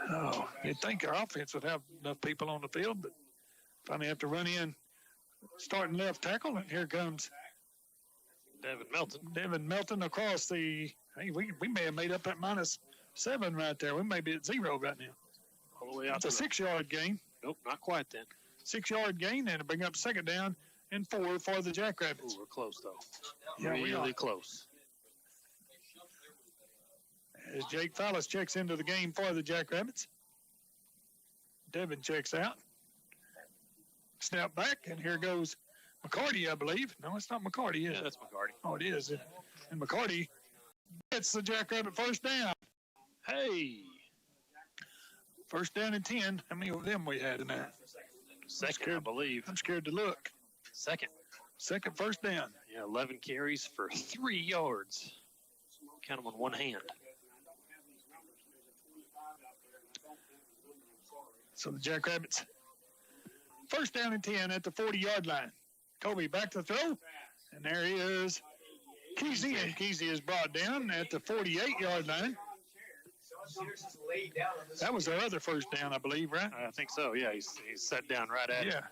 Oh, you'd think our offense would have enough people on the field, but finally have to run in, starting left tackle, and here comes Devin Melton across the. Hey, we may have made up that -7 right there. We may be at 0 right now. All the way out. It's a 6-yard gain. Nope, not quite then. 6-yard gain, and bring up second down and 4 for the Jackrabbits. Ooh, we're close, though. Yeah, really close. As Jake Fallis checks into the game for the Jackrabbits. Devin checks out. Snap back, and here goes McCarty, I believe. No, it's not McCarty, is it? Yeah, that's McCarty. Oh, it is. And McCarty gets the Jackrabbit first down. Hey! First down and 10. How many of them we had in that? Second, I believe. I'm scared to look. Second first down. Yeah, 11 carries for 3 yards. Count them on one hand. So the Jackrabbits, first down and 10 at the 40-yard line. Kobe back to throw, and there he is. Kesey, and Kesey is brought down at the 48-yard line. That was our other first down, I believe, right? I think so, yeah. He's set down right at it. Yeah.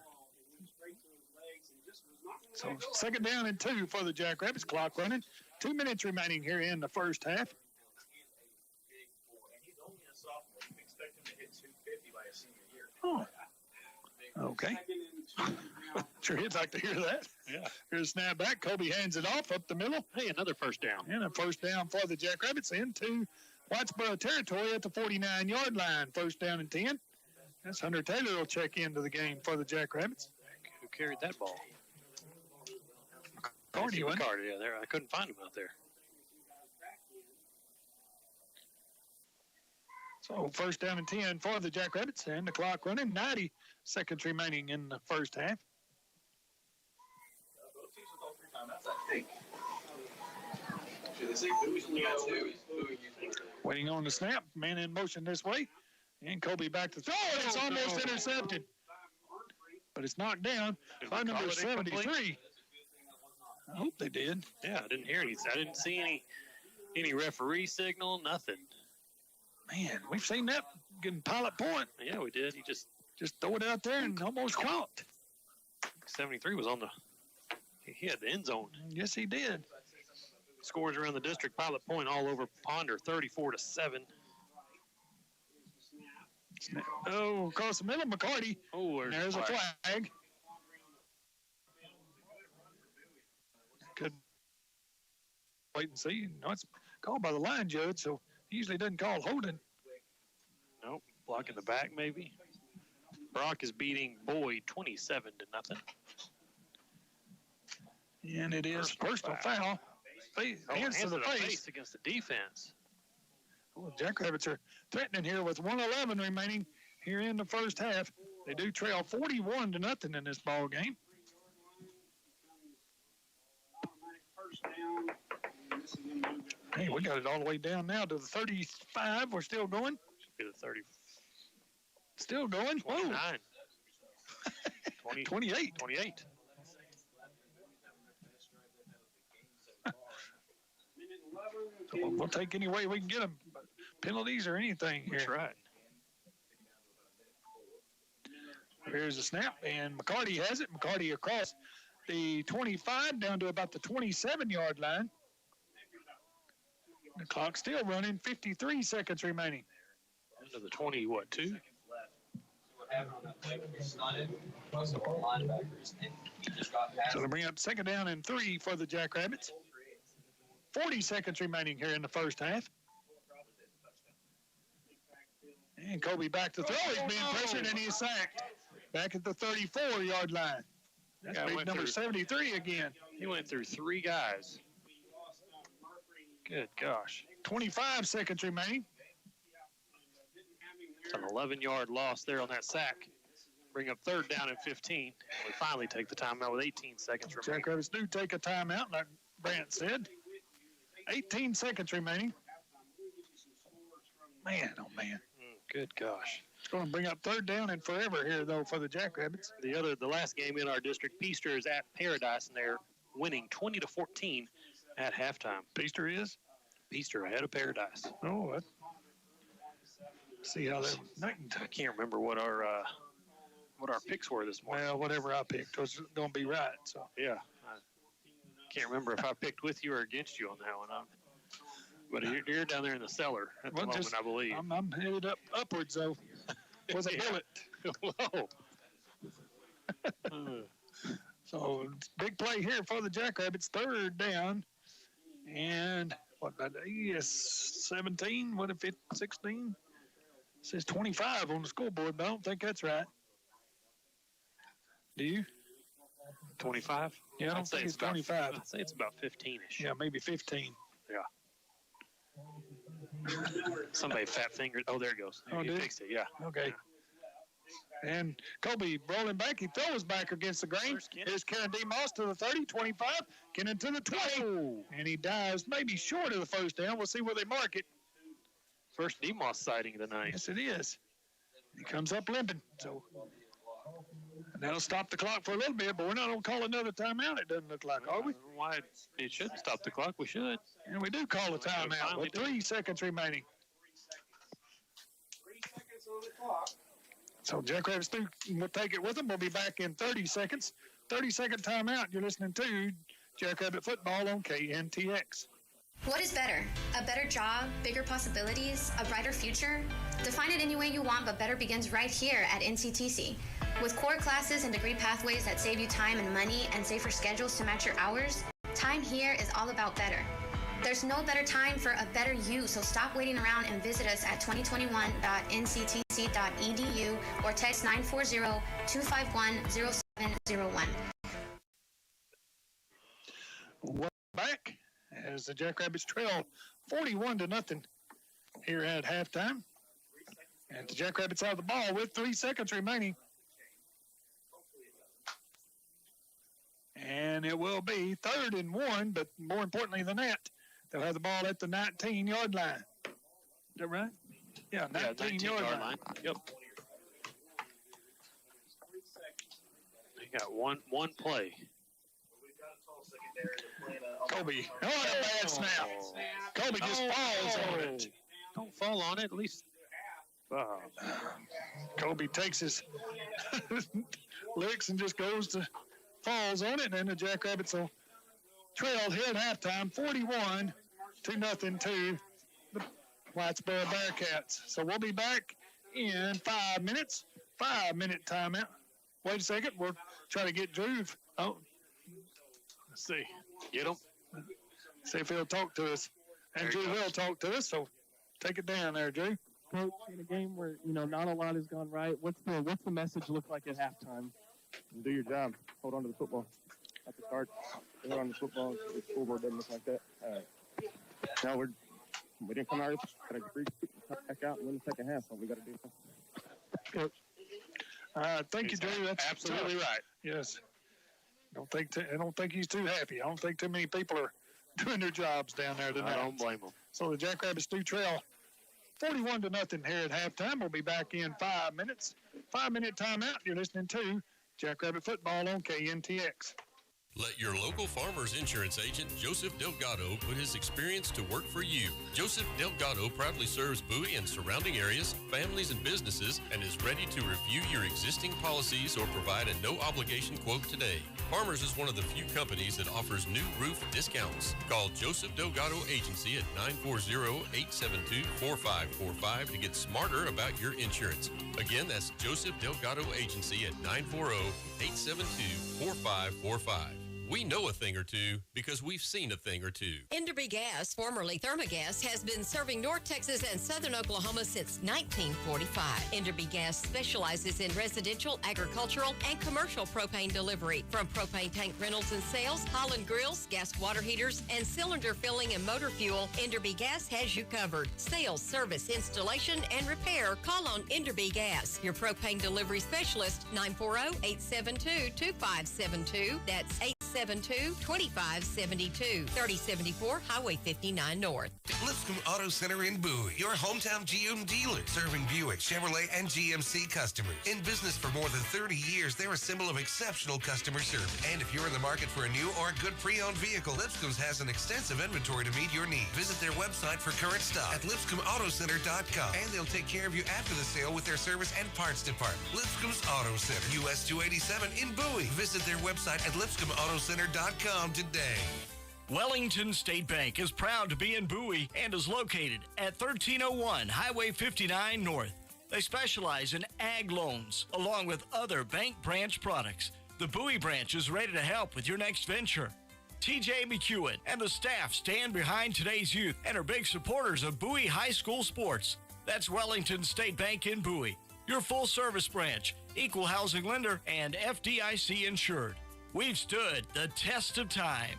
So second down and 2 for the Jackrabbits. Clock running. 2 minutes remaining here in the first half. Oh. Okay. Sure, he'd like to hear that. Yeah. Here's a snap back. Kobe hands it off up the middle. Hey, another first down. And a first down for the Jackrabbits into Whitesboro territory at the 49-yard line. First down and 10. That's Hunter Taylor will check into the game for the Jackrabbits. Who carried that ball? McCarty, yeah, there. I couldn't find him out there. So first down and 10 for the Jackrabbits, and the clock running. 90 seconds remaining in the first half. Waiting on the snap. Man in motion this way. And Kobe back to throw. It's almost intercepted. But it's knocked down by number 73. I hope they did. Yeah, I didn't hear anything. I didn't see any referee signal, nothing. Man, we've seen that getting pilot point. Yeah, we did. He just throw it out there and almost caught. 73 was on he had the end zone. Yes, he did. Scores around the district pilot point all over Ponder, 34-7. Oh, across the middle, McCarty. Oh, there's a flag. Could wait and see. No, it's called by the line judge, so he usually doesn't call holding. Nope, blocking the back maybe. Brock is beating Bowie 27-0. And it is personal foul. Hands to the face against the defense. Well, Jackrabbits are threatening here with 1:11 remaining here in the first half. They do trail 41-0 in this ball game. Hey, we got it all the way down now to the 35. We're still going. Should be the 30. Still going. 29. 28. 28. So we'll take any way we can get them. Penalties or anything here. That's right. Here's the snap, and McCarty has it. McCarty across the 25 down to about the 27-yard line. The clock's still running, 53 seconds remaining. Into the 2? So they bring up second down and 3 for the Jackrabbits. 40 seconds remaining here in the first half. And Kobe back to throw. He's being pressured and he's sacked. Back at the 34-yard line. That's big number 73 again. He went through 3 guys. Good gosh. 25 seconds remaining. It's an 11-yard loss there on that sack. Bring up third down and 15. And we finally take the timeout with 18 seconds remaining. Jackrabbits do take a timeout, like Brant said. 18 seconds remaining. Man, oh man. Good gosh. It's going to bring up third down and forever here, though, for the Jackrabbits. The last game in our district, Peaster is at Paradise, and they're winning 20-14 at halftime. Peaster is? Peaster ahead of Paradise. Oh, see how that. I can't remember what our picks were this morning. Well, whatever I picked was going to be right. So yeah, I can't remember if I picked with you or against you on that one. But you're down there in the cellar at the moment, I believe. I'm headed upwards, though. Was a bullet. Whoa. So big play here for the Jackrabbits. Third down. And what about 17? What if it's 16? It says 25 on the scoreboard, but I don't think that's right. Do you? 25? Yeah, I don't think it's 25. I'd say it's about 15-ish. Yeah, maybe 15. Yeah. Somebody fat fingered. Oh, there it goes. Oh, you fixed it, yeah. Okay. And Kobe rolling back. He throws back against the grain. Here's Karen D. Moss to the 30, 25. Kennan to the 20. Oh. And he dives maybe short of the first down. We'll see where they mark it. First DeMoss sighting of the night. Yes, it is. He comes up limping. So and that'll stop the clock for a little bit, but we're not going to call another timeout, it doesn't look like, are we? Why it should stop the clock. We should. And we do call a timeout with 3 seconds remaining. 3 seconds on the clock. So Jackrabbits will take it with them. We'll be back in 30 seconds. 30-second timeout. You're listening to Jackrabbit Football on KNTX. What is better? A better job, bigger possibilities, a brighter future? Define it any way you want, but better begins right here at NCTC. With core classes and degree pathways that save you time and money and safer schedules to match your hours, time here is all about better. There's no better time for a better you, so stop waiting around and visit us at 2021.nctc.edu or text 940-251-0701. Welcome back as the Jackrabbits trail 41-0 here at halftime. And the Jackrabbits have the ball with 3 seconds remaining. And it will be 3rd and 1, but more importantly than that, They'll have the ball at the 19-yard line. Is that right? Yeah, 19-yard line. Yep. They got one play. Kobe. Oh, a bad snap. Kobe just falls on it. Don't fall on it, at least. Kobe takes his licks and just falls on it, and then the Jackrabbits will trail here at halftime, 41-0 to the Whitesboro Bearcats. So we'll be back in 5 minutes. 5-minute timeout. Wait a second. We'll try to get Drew. Oh, let's see. Get him. See if he'll talk to us. And Drew will talk to us, so take it down there, Drew. Coach, in a game where, not a lot has gone right, what's the message look like at halftime? Do your job. Hold on to the football at the start. Hold on to the football. The scoreboard doesn't look like that. Now we didn't come out. Got to back out and win the second half. So we got to do. Coach. Thank you, Drew. That's absolutely right. Yes. I don't think he's too happy. I don't think too many people are doing their jobs down there tonight. I don't blame him. So the Jackrabbits do trail 41-0 here at halftime. We'll be back in 5 minutes. 5-minute timeout. You're listening to Jackrabbit Football on KNTX. Let your local Farmers Insurance agent, Joseph Delgado, put his experience to work for you. Joseph Delgado proudly serves Bowie and surrounding areas, families, and businesses, and is ready to review your existing policies or provide a no-obligation quote today. Farmers is one of the few companies that offers new roof discounts. Call Joseph Delgado Agency at 940-872-4545 to get smarter about your insurance. Again, that's Joseph Delgado Agency at 940-872-4545. We know a thing or two because we've seen a thing or two. Enderby Gas, formerly Thermogas, has been serving North Texas and Southern Oklahoma since 1945. Enderby Gas specializes in residential, agricultural, and commercial propane delivery. From propane tank rentals and sales, Holland grills, gas water heaters, and cylinder filling and motor fuel, Enderby Gas has you covered. Sales, service, installation, and repair, call on Enderby Gas. Your propane delivery specialist, 940-872-2572. That's 872-2572, 3074 Highway 59 North. Lipscomb Auto Center in Bowie, your hometown GM dealer, serving Buick, Chevrolet, and GMC customers. In business for more than 30 years, they're a symbol of exceptional customer service. And if you're in the market for a new or a good pre-owned vehicle, Lipscomb's has an extensive inventory to meet your needs. Visit their website for current stock at lipscombautocenter.com, and they'll take care of you after the sale with their service and parts department. Lipscomb's Auto Center, US 287 in Bowie. Visit their website at lipscombautocenter.com today. Wellington State Bank is proud to be in Bowie and is located at 1301 Highway 59 North. They specialize in ag loans along with other bank branch products. The Bowie branch is ready to help with your next venture. TJ McEwen and the staff stand behind today's youth and are big supporters of Bowie High School sports. That's Wellington State Bank in Bowie, your full-service branch, equal housing lender, and FDIC insured. We've stood the test of time.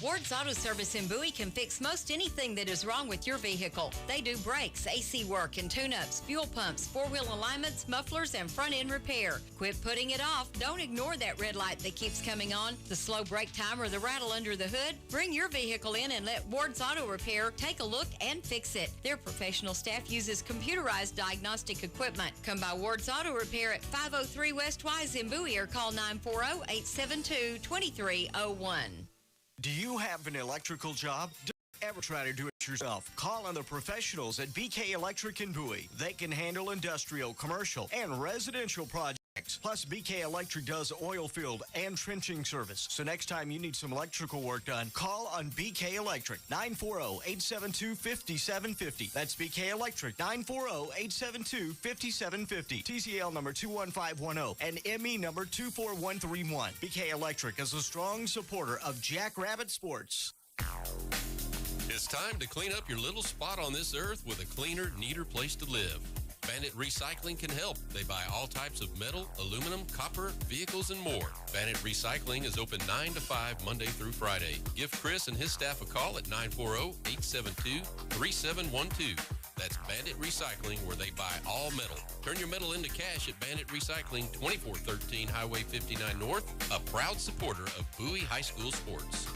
Ward's Auto Service in Bowie can fix most anything that is wrong with your vehicle. They do brakes, AC work, and tune-ups, fuel pumps, four-wheel alignments, mufflers, and front-end repair. Quit putting it off. Don't ignore that red light that keeps coming on, the slow brake time, or the rattle under the hood. Bring your vehicle in and let Ward's Auto Repair take a look and fix it. Their professional staff uses computerized diagnostic equipment. Come by Ward's Auto Repair at 503 West Wise in Bowie or call 940-872-2301. Do you have an electrical job? Don't ever try to do it yourself. Call on the professionals at BK Electric in Bowie. They can handle industrial, commercial, and residential projects. Plus, BK Electric does oil field and trenching service. So next time you need some electrical work done, call on BK Electric, 940-872-5750. That's BK Electric, 940-872-5750. TCL number 21510 and ME number 24131. BK Electric is a strong supporter of Jackrabbit Sports. It's time to clean up your little spot on this earth with a cleaner, neater place to live. Bandit Recycling can help. They buy all types of metal, aluminum, copper, vehicles, and more. Bandit Recycling is open 9 to 5 Monday through Friday. Give Chris and his staff a call at 940-872-3712. That's Bandit Recycling, where they buy all metal. Turn your metal into cash at Bandit Recycling, 2413 Highway 59 North, a proud supporter of Bowie High School sports.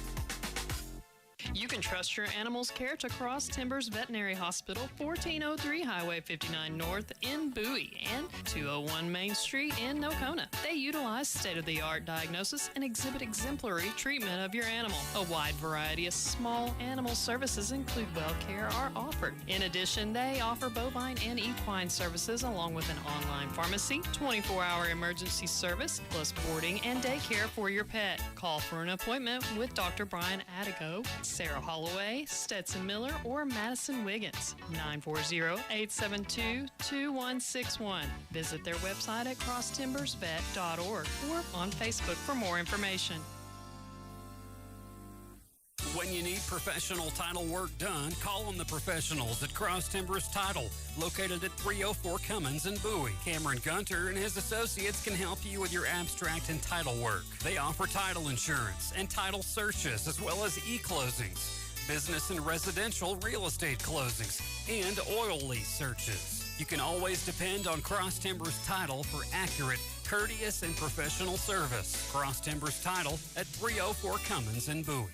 You can trust your animal's care to Cross Timbers Veterinary Hospital, 1403 Highway 59 North in Bowie and 201 Main Street in Nocona. They utilize state-of-the-art diagnosis and exhibit exemplary treatment of your animal. A wide variety of small animal services, include well care, are offered. In addition, they offer bovine and equine services along with an online pharmacy, 24-hour emergency service, plus boarding and daycare for your pet. Call for an appointment with Dr. Brian Adigo, Sarah Holloway, Stetson Miller, or Madison Wiggins. 940-872-2161. Visit their website at crosstimbersvet.org or on Facebook for more information. When you need professional title work done, call on the professionals at Cross Timbers Title, located at 304 Cummins in Bowie. Cameron Gunter and his associates can help you with your abstract and title work. They offer title insurance and title searches, as well as e-closings, business and residential real estate closings, and oil lease searches. You can always depend on Cross Timbers Title for accurate, courteous, and professional service. Cross Timbers Title at 304 Cummins in Bowie.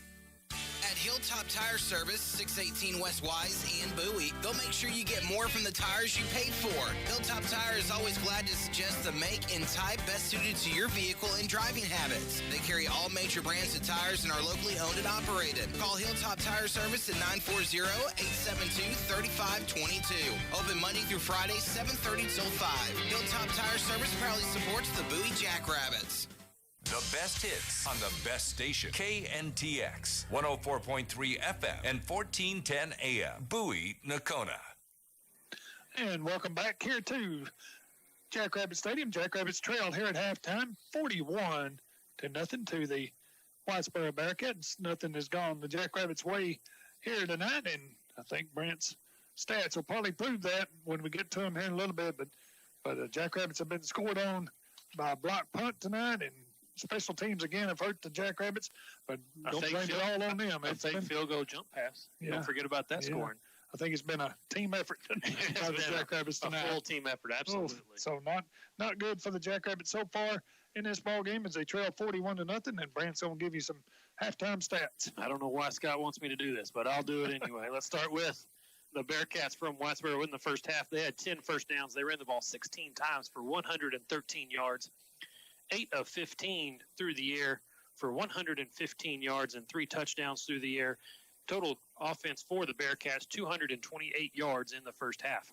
At Hilltop Tire Service, 618 West Wise in Bowie, they'll make sure you get more from the tires you paid for. Hilltop Tire is always glad to suggest the make and type best suited to your vehicle and driving habits. They carry all major brands of tires and are locally owned and operated. Call Hilltop Tire Service at 940-872-3522. Open Monday through Friday, 7:30 till 5. Hilltop Tire Service proudly supports the Bowie Jackrabbits. The best hits on the best station. KNTX, 104.3 FM and 1410 AM. Bowie, Nocona. And welcome back here to Jackrabbit Stadium. Jackrabbits trailed here at halftime, 41-0 to the Whitesboro Bearcats. Nothing has gone the Jackrabbits' way here tonight, and I think Brent's stats will probably prove that when we get to them here in a little bit. But the Jackrabbits have been scored on by a block punt tonight, and special teams again have hurt the Jackrabbits, but don't blame it all on them. It's a field goal jump pass. Don't forget about that scoring. I think it's been a team effort by the Jackrabbits tonight. A full team effort, absolutely. So not good for the Jackrabbits so far in this ball game as they trail 41-0, and Brant's going to give you some halftime stats. I don't know why Scott wants me to do this, but I'll do it anyway. Let's start with the Bearcats from Whitesboro in the first half. They had 10 first downs. They ran the ball 16 times for 113 yards. 8 of 15 through the air for 115 yards and 3 touchdowns through the air. Total offense for the Bearcats, 228 yards in the first half.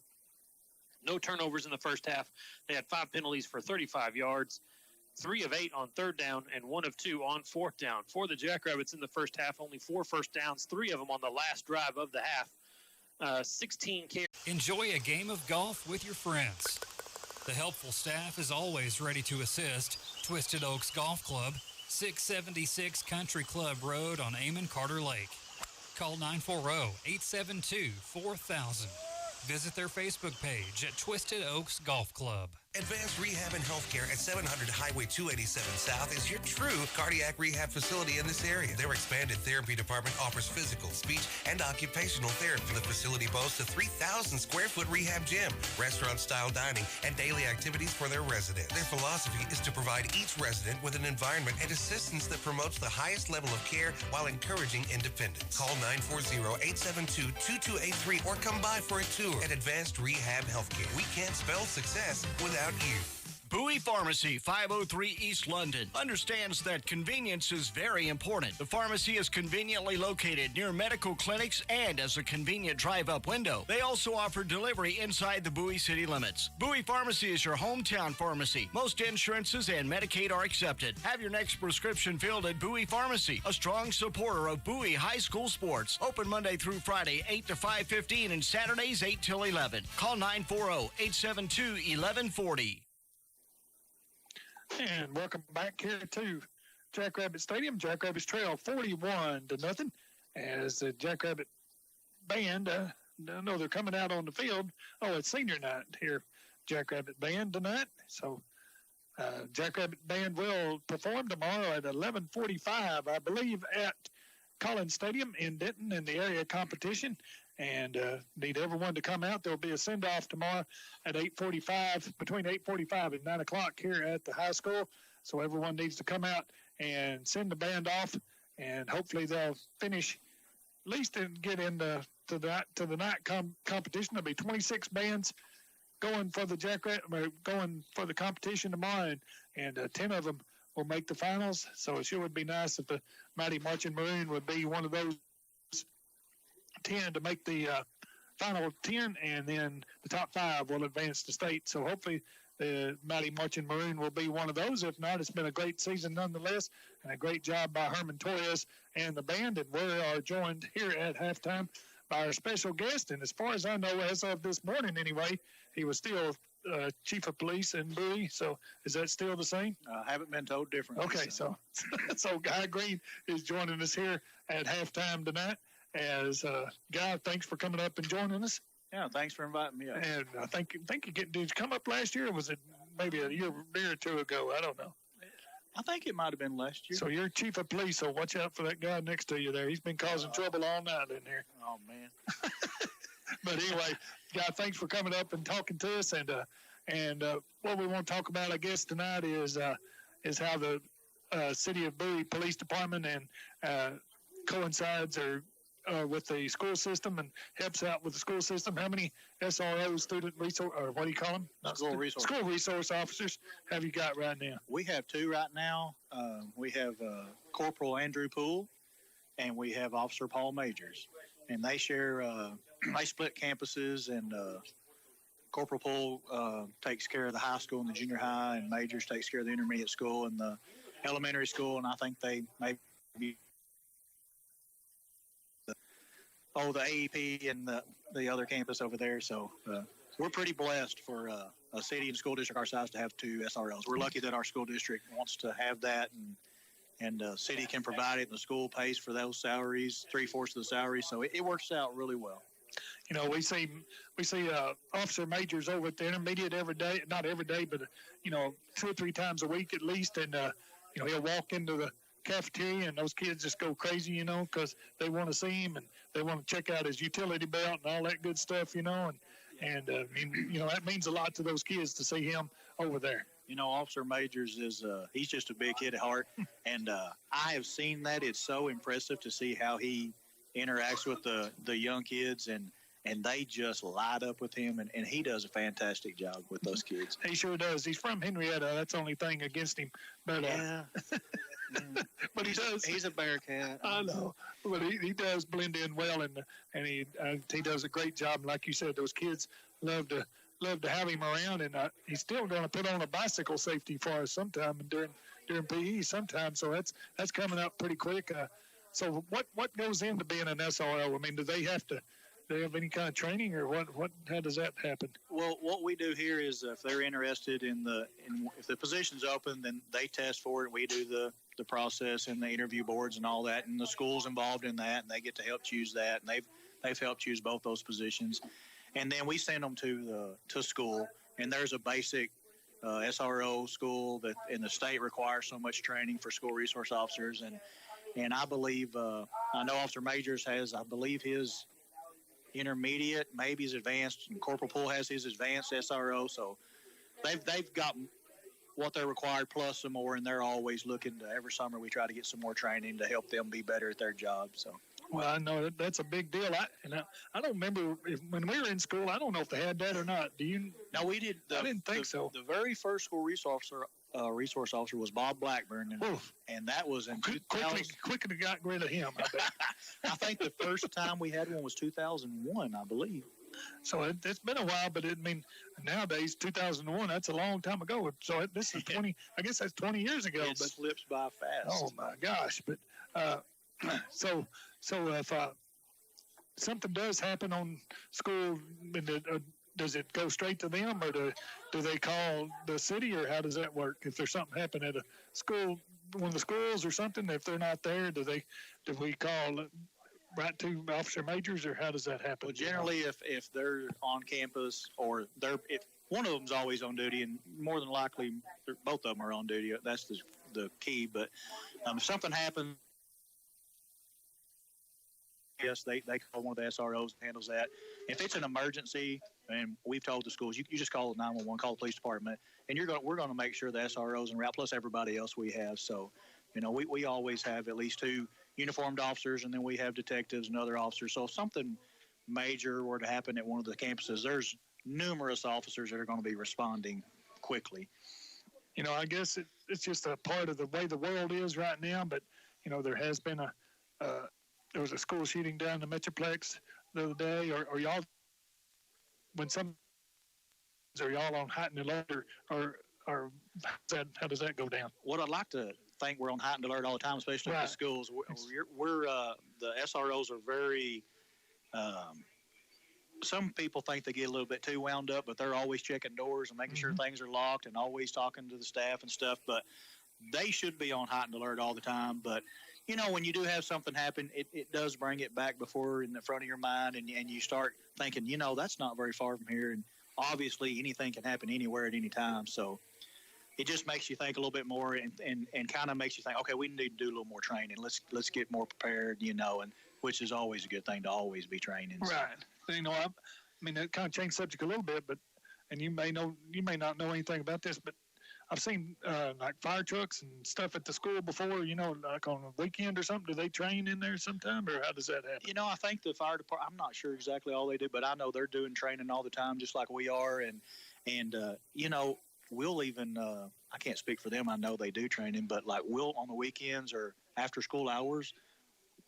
No turnovers in the first half. They had 5 penalties for 35 yards, 3 of 8 on third down, and 1 of 2 on fourth down. For the Jackrabbits in the first half, only 4 first downs, 3 of them on the last drive of the half. 16 carries. Enjoy a game of golf with your friends. The helpful staff is always ready to assist. Twisted Oaks Golf Club, 676 Country Club Road on Amon Carter Lake. Call 940-872-4000. Visit their Facebook page at Twisted Oaks Golf Club. Advanced Rehab and Healthcare at 700 Highway 287 South is your true cardiac rehab facility in this area. Their expanded therapy department offers physical, speech, and occupational therapy. The facility boasts a 3,000 square foot rehab gym, restaurant-style dining, and daily activities for their residents. Their philosophy is to provide each resident with an environment and assistance that promotes the highest level of care while encouraging independence. Call 940-872-2283 or come by for a tour at Advanced Rehab Healthcare. We can't spell success without you. Bowie Pharmacy, 503 East London, understands that convenience is very important. The pharmacy is conveniently located near medical clinics and as a convenient drive-up window. They also offer delivery inside the Bowie city limits. Bowie Pharmacy is your hometown pharmacy. Most insurances and Medicaid are accepted. Have your next prescription filled at Bowie Pharmacy, a strong supporter of Bowie High School sports. Open Monday through Friday, 8 to 5:15, and Saturdays, 8 till 11. Call 940-872-1140. And welcome back here to Jackrabbit Stadium. Jackrabbits trail 41-0 as the Jackrabbit band, no, they're coming out on the field. Oh, it's senior night here, Jackrabbit band tonight. So Jackrabbit band will perform tomorrow at 11:45, I believe, at Collins Stadium in Denton in the area competition. And need everyone to come out. There'll be a send-off tomorrow at 8:45, between 8:45 and 9 o'clock here at the high school. So everyone needs to come out and send the band off, and hopefully they'll finish least get into to the night competition. There'll be 26 bands going for the going for the competition tomorrow, and 10 of them will make the finals. So it sure would be nice if the Mighty Marching Maroon would be one of those 10 to make the final 10, and then the top 5 will advance to state. So hopefully the Mighty Marching Maroon will be one of those. If not, it's been a great season nonetheless, and a great job by Herman Torres and the band. And we are joined here at halftime by our special guest. And as far as I know, as of this morning anyway, he was still chief of police in Bowie. So is that still the same? I haven't been told different. Okay, so Guy Green is joining us here at halftime tonight. As Guy, thanks for coming up and joining us. Yeah, thanks for inviting me up. And I think did you come up last year, or was it maybe a year or two ago? I don't know. I think it might have been last year. So you're chief of police, so watch out for that guy next to you there. He's been causing trouble all night in here. Oh, man. But anyway, Guy, thanks for coming up and talking to us. And what we want to talk about, I guess, tonight is how the City of Bowie Police Department and coincides with the school system and helps out with the school system. How many SRO, student resource, or what do you call them? School resource officers have you got right now? We have 2 right now. We have Corporal Andrew Poole, and we have Officer Paul Majors. And they share, they split campuses, and Corporal Poole takes care of the high school and the junior high, and Majors takes care of the intermediate school and the elementary school, and I think they maybe the AEP and the other campus over there. So we're pretty blessed for a city and school district our size to have 2 SRLs. We're lucky that our school district wants to have that, and the city can provide it, and the school pays for those salaries, 3/4 of the salary. So it works out really well. You know, we see Officer Majors over at the intermediate every day, not every day, but 2 or 3 times a week at least, and he'll walk into the cafeteria and those kids just go crazy, because they want to see him and they want to check out his utility belt and all that good stuff, and that means a lot to those kids to see him over there. Officer Majors he's just a big kid at heart, and I have seen that. It's so impressive to see how he interacts with the young kids, and they just light up with him, and he does a fantastic job with those kids. He sure does. He's from Henrietta. That's the only thing against him. But yeah. But he's a Bearcat. I know, but he does blend in well, and he does a great job. And like you said, those kids love to have him around, and he's still going to put on a bicycle safety for us sometime during PE sometime. So that's coming up pretty quick. So what goes into being an SRO? I mean, do they have any kind of training, or what? How does that happen? Well, what we do here is if they're interested if the position's open, then they test for it. We do the process and the interview boards and all that, and the school's involved in that, and they get to help choose that, and they've helped choose both those positions, and then we send them to school, and there's a basic SRO school that in the state requires so much training for school resource officers, and I believe I know Officer Majors has, I believe, his intermediate, maybe his advanced, and Corporal Poole has his advanced SRO, so they've got what they're required plus some more, and they're always looking to, every summer we try to get some more training to help them be better at their job. So well, I know that's a big deal. I don't remember when we were in school, I don't know if they had that or not. Do you? No, we did. I didn't think so. The very first school resource officer was Bob Blackburn, and that was in 2000. Quickly got rid of him, I bet. I think the first time we had one was 2001, I believe. So it's been a while, but nowadays 2001, that's a long time ago. So this is 20. I guess that's 20 years ago. It slips by fast. Oh my gosh! But so if something does happen on school, does it go straight to them, or do they call the city, or how does that work? If there's something happen at a school, one of the schools or something, if they're not there, do we call right to Officer Majors, or how does that happen? Well, generally, if they're on campus, or if one of them's always on duty, and more than likely both of them are on duty, that's the key. But if something happens, yes, they call one of the SROs that handles that. If it's an emergency, and we've told the schools, you just call 911, call the police department, and we're going to make sure the SROs en route, plus everybody else we have. So, we always have at least 2 uniformed officers, and then we have detectives and other officers. So if something major were to happen at one of the campuses, there's numerous officers that are going to be responding quickly. I guess it's just a part of the way the world is right now. But there has been there was a school shooting down the Metroplex the other day. Or y'all, when some, are y'all on heightened alert, or how does that go down? What I'd like to think we're on heightened alert all the time, especially at the schools. We're the SROs are very. Some people think they get a little bit too wound up, but they're always checking doors and making sure things are locked and always talking to the staff and stuff. But they should be on heightened alert all the time. But, when you do have something happen, it does bring it back before in the front of your mind, and you start thinking, that's not very far from here. And obviously anything can happen anywhere at any time. So it just makes you think a little bit more and kind of makes you think, okay, we need to do a little more training. Let's get more prepared, and which is always a good thing to always be training. So. Right. I mean, it kind of changed subject a little bit, and you may not know anything about this, but I've seen like fire trucks and stuff at the school before, like on a weekend or something. Do they train in there sometime, or how does that happen? I think the fire department, I'm not sure exactly all they do, but I know they're doing training all the time, just like we are. And we'll even, I can't speak for them. I know they do training, but like we'll on the weekends or after school hours,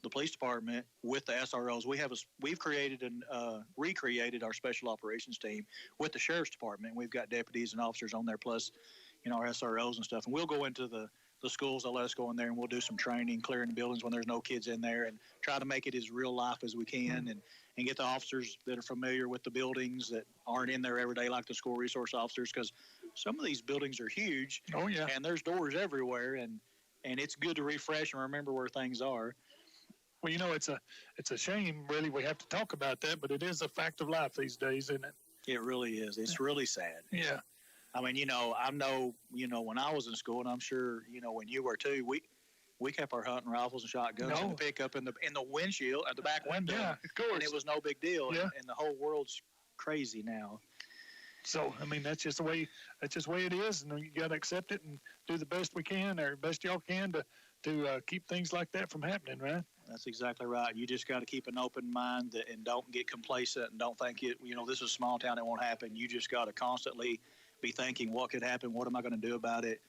the police department with the SROs, we've created and recreated our special operations team with the sheriff's department. We've got deputies and officers on there, plus our SROs and stuff. And we'll go into the schools. They'll let us go in there and we'll do some training, clearing the buildings when there's no kids in there, and try to make it as real life as we can, and get the officers that are familiar with the buildings that aren't in there every day, like the school resource officers, because some of these buildings are huge. Oh yeah, and there's doors everywhere, and it's good to refresh and remember where things are. Well, it's a shame, really. We have to talk about that, but it is a fact of life these days, isn't it? It really is. It's really sad. Yeah. I mean, I know, when I was in school, and I'm sure, when you were too, we kept our hunting rifles and shotguns in the pickup in the windshield at the back window. Yeah, of course. And it was no big deal. Yeah. And the whole world's crazy now. So, I mean, that's just the way it is, and you got to accept it and do the best we can, or best y'all can to keep things like that from happening, right? That's exactly right. You just got to keep an open mind and don't get complacent and don't think this is a small town, it won't happen. You just got to constantly be thinking, what could happen? What am I going to do about it?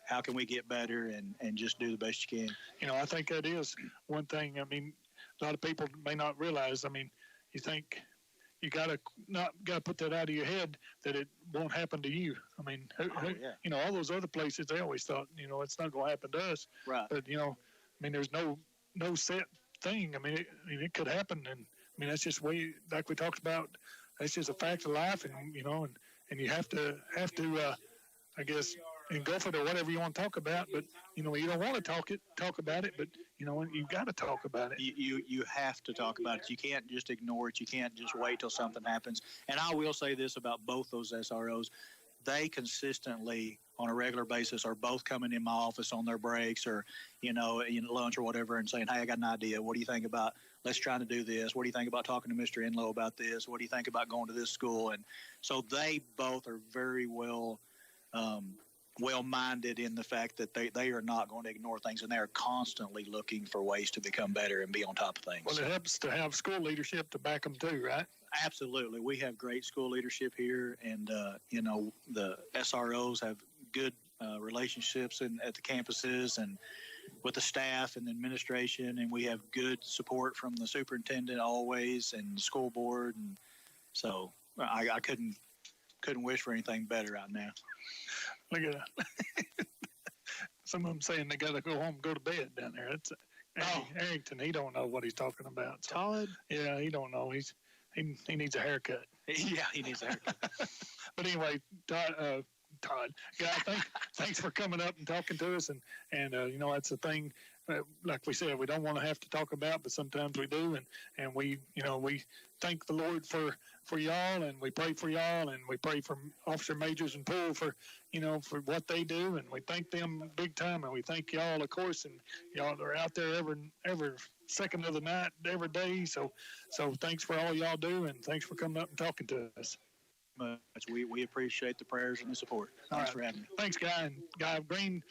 How can we get better? And just do the best you can. I think that is one thing. I mean, a lot of people may not realize. I mean, you think you got to put that out of your head that it won't happen to you. I mean, all those other places, they always thought, it's not going to happen to us. Right. But, I mean, there's no set thing. I mean, it could happen. And, I mean, that's just way, like we talked about, that's just a fact of life. And, and you have to I guess, engulf it or whatever you want to talk about. But, you don't want to talk about it, but, you've got to talk about it. You have to talk about it. You can't just ignore it. You can't just wait till something happens. And I will say this about both those SROs. They consistently, on a regular basis, are both coming in my office on their breaks or, in lunch or whatever, and saying, hey, I got an idea. What do you think about, let's try to do this. What do you think about talking to Mr. Enlow about this? What do you think about going to this school? And so they both are very well-minded in the fact that they are not going to ignore things, and they are constantly looking for ways to become better and be on top of things. Well, it helps to have school leadership to back them too, right? Absolutely. We have great school leadership here, and, the SROs have good relationships at the campuses and with the staff and the administration, and we have good support from the superintendent always and the school board, and so I couldn't wish for anything better right now. Look at that. Some of them saying they got to go home and go to bed down there. That's Arrington. He don't know what he's talking about. So, Todd? Yeah, he don't know. He needs a haircut. Yeah, he needs a haircut. But anyway, Todd, yeah, thanks for coming up and talking to us. And that's the thing. Like we said, we don't want to have to talk about, but sometimes we do. And we thank the Lord for y'all, and we pray for y'all, and we pray for Officer Majors and Poole for what they do, and we thank them big time, and we thank y'all, of course, and y'all are out there every second of the night, every day. So thanks for all y'all do, and thanks for coming up and talking to us. We appreciate the prayers and the support. Thanks for having me. Thanks, Guy. And Guy Green,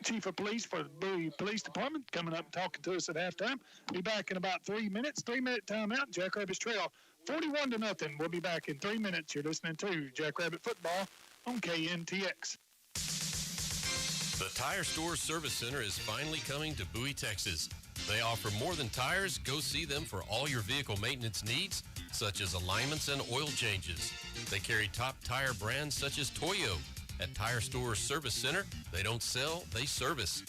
Chief of Police for the Bowie Police Department, coming up and talking to us at halftime. Be back in about 3 minutes. 3-minute timeout. Jackrabbits trail 41-0. We'll be back in 3 minutes. You're listening to Jackrabbit Football on KNTX. The Tire Store Service Center is finally coming to Bowie, Texas. They offer more than tires. Go see them for all your vehicle maintenance needs, such as alignments and oil changes. They carry top tire brands such as Toyo. At Tire Store Service Center, they don't sell, they service.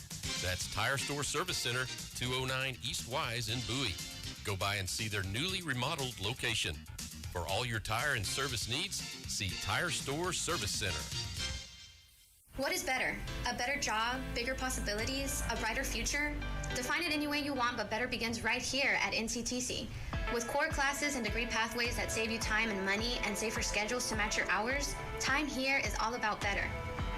That's Tire Store Service Center, 209 East Wise in Bowie. Go by and see their newly remodeled location. For all your tire and service needs, see Tire Store Service Center. What is better? A better job, bigger possibilities, a brighter future? Define it any way you want, but better begins right here at NCTC. With core classes and degree pathways that save you time and money and safer schedules to match your hours, time here is all about better.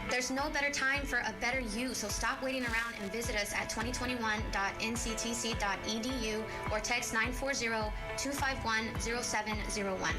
There's no better time for a better you, so stop waiting around and visit us at 2021.nctc.edu or text 940-251-0701.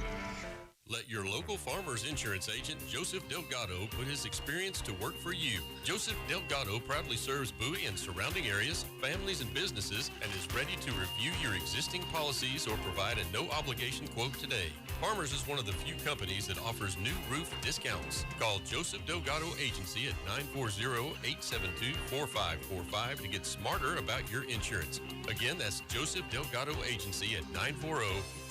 Let your local farmer's insurance agent, Joseph Delgado, put his experience to work for you. Joseph Delgado proudly serves Bowie and surrounding areas, families, and businesses, and is ready to review your existing policies or provide a no-obligation quote today. Farmers is one of the few companies that offers new roof discounts. Call Joseph Delgado Agency at 940-872-4545 to get smarter about your insurance. Again, that's Joseph Delgado Agency at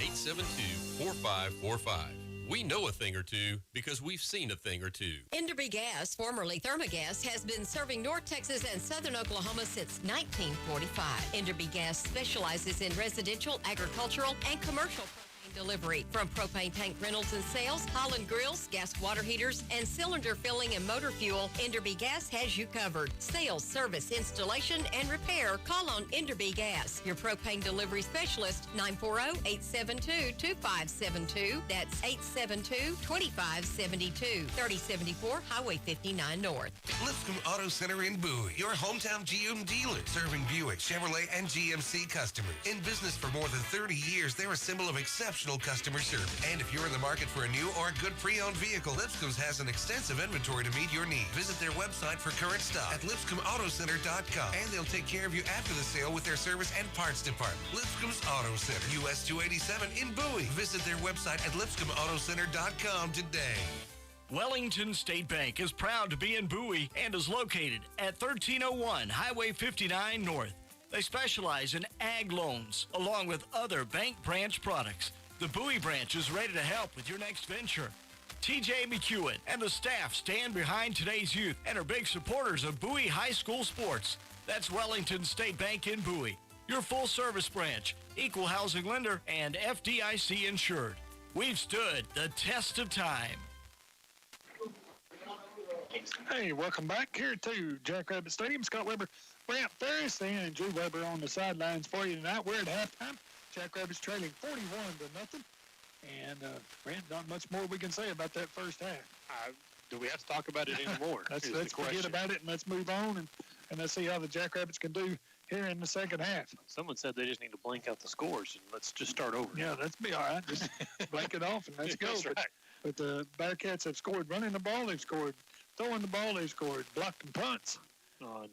940-872-4545. We know a thing or two because we've seen a thing or two. Enderby Gas, formerly Thermogas, has been serving North Texas and Southern Oklahoma since 1945. Enderby Gas specializes in residential, agricultural, and commercial propane delivery. From propane tank rentals and sales, Holland grills, gas water heaters, and cylinder filling and motor fuel, Enderby Gas has you covered. Sales, service, installation, and repair, call on Enderby Gas. Your propane delivery specialist, 940-872-2572. That's 872-2572. 3074 Highway 59 North. Lipscomb Auto Center in Bowie, your hometown GM dealer, serving Buick, Chevrolet, and GMC customers. In business for more than 30 years, they're a symbol of exceptional customer service. And if you're in the market for a new or good pre-owned vehicle, Lipscomb's has an extensive inventory to meet your needs. Visit their website for current stock at lipscombautocenter.com, and they'll take care of you after the sale with their service and parts department. Lipscomb's Auto Center, US 287 in Bowie. Visit their website at lipscombautocenter.com today. Wellington State Bank is proud to be in Bowie and is located at 1301 Highway 59 North. They specialize in ag loans along with other bank branch products. The Bowie branch is ready to help with your next venture. TJ McEwen and the staff stand behind today's youth and are big supporters of Bowie High School sports. That's Wellington State Bank in Bowie, your full-service branch, equal housing lender, and FDIC insured. We've stood the test of time. Hey, welcome back here to Jackrabbit Stadium. Scott Weber, Brant Ferris, and Drew Weber on the sidelines for you tonight. We're at halftime. Jackrabbits trailing 41-0. And, Brant, not much more we can say about that first half. Do we have to talk about it anymore? Let's forget about it and let's move on and let's see how the Jackrabbits can do here in the second half. Someone said they just need to blank out the scores and let's just start over. Yeah, let's be all right. Just blank it off and let's go. That's right. But the Bearcats have scored running the ball. They've scored throwing the ball. They've scored blocking punts. On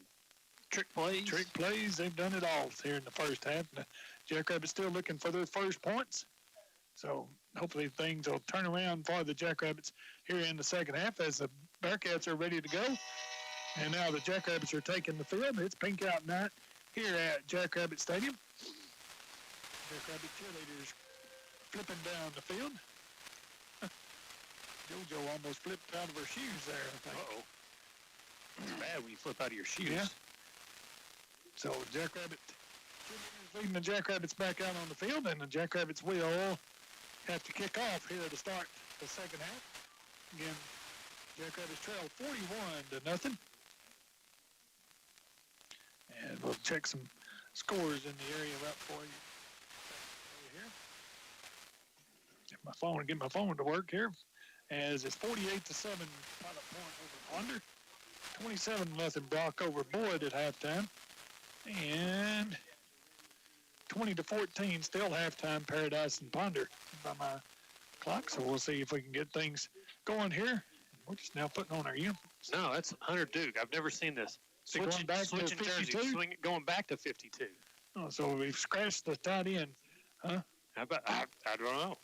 trick plays. Trick plays. They've done it all here in the first half. The Jackrabbits still looking for their first points. So hopefully things will turn around for the Jackrabbits here in the second half as the Bearcats are ready to go. And now the Jackrabbits are taking the field. It's pink out night here at Jackrabbit Stadium. Jackrabbit cheerleaders flipping down the field. JoJo almost flipped out of her shoes there, I think. Uh-oh. It's bad when you flip out of your shoes. Yeah. So Jackrabbit leading the Jackrabbits back out on the field, and the Jackrabbits will have to kick off here to start the second half. Again, Jackrabbits trail 41-0. And we'll check some scores in the area up for you over here. Get my phone to work here. As it's 48-7 Pilot Point over Ponder. 27-0 Brock over Boyd at halftime. And 20-14 still halftime Paradise and Ponder by my clock. So we'll see if we can get things going here. We're just now putting on our uniforms. No, that's Hunter Duke. I've never seen this Going back to switching 52? jerseys, going back to 52. Oh, so we've scratched the tight end, huh? How about, I don't know.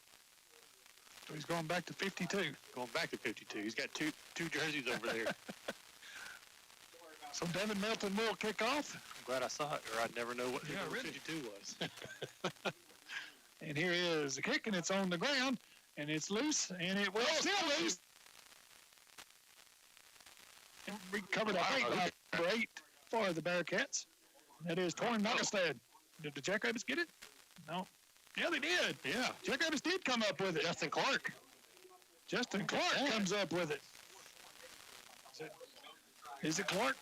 So he's going back to 52. Going back to 52. He's got two jerseys over there. So Devin Melton will kick off. I'm glad I saw it, or I'd never know what number 52 was. And here is the kick, and it's on the ground, and it's loose, and it will still loose. Recovered, I think, by number 8 for the Bearcats. That is Torrin Knockestead. Did the Jackrabbits get it? No. Yeah, they did. Yeah. Jackrabbits did come up with it. Justin Clark. Justin Clark comes up with it. Is it Clark?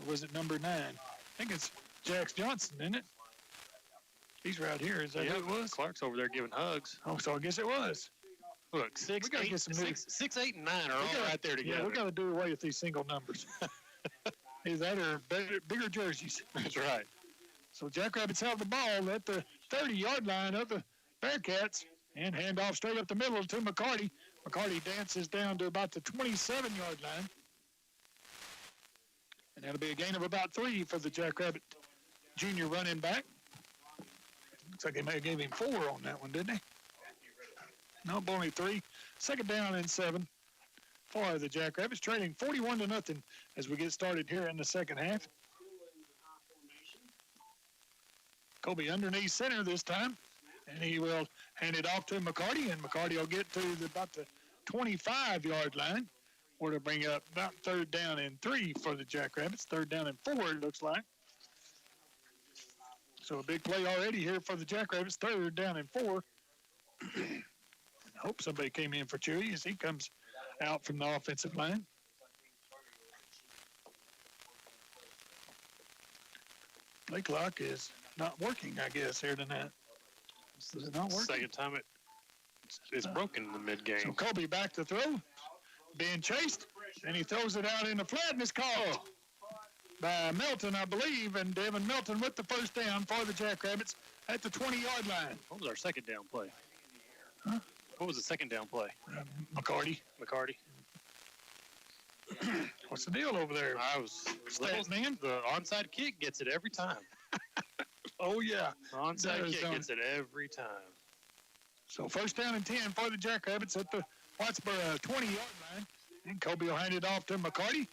Or was it number 9? I think it's Jax Johnson, isn't it? He's right here. Is that who it was? Clark's over there giving hugs. Oh, so I guess it was. Look, 6, 8, 8, and 9 are all right there together. Yeah, we got to do away with these single numbers. Either that or bigger jerseys. That's right. So Jackrabbits have the ball at the 30-yard line of the Bearcats and hand off straight up the middle to McCarty. McCarty dances down to about the 27-yard line. And that'll be a gain of about 3 for the Jackrabbit junior running back. Looks like they may have gave him 4 on that one, didn't they? Nope, only 3. Second down and 7 for the Jackrabbits, trailing 41-0 as we get started here in the second half. Kobe underneath center this time, and he will hand it off to McCarty, and McCarty will get to about the 25-yard line, where to bring up about 3rd down and 3 for the Jackrabbits. 3rd down and 4, it looks like. So a big play already here for the Jackrabbits. 3rd down and 4. I hope somebody came in for Chewy as he comes out from the offensive line. Play clock is not working, I guess, here tonight. Is it not working? Second time it's broken in the mid-game. So Kobe back to throw. Being chased, and he throws it out in the flat, and it's called by Melton, I believe, and Devin Melton with the first down for the Jackrabbits at the 20-yard line. What was our second down play? Huh? What was the second down play? McCarty. What's the deal over there? I was man. The onside kick gets it every time. Oh, yeah. The onside kick gets it every time. So first down and 10 for the Jackrabbits at the Whitesboro 20-yard line. And Kobe will hand it off to McCarty.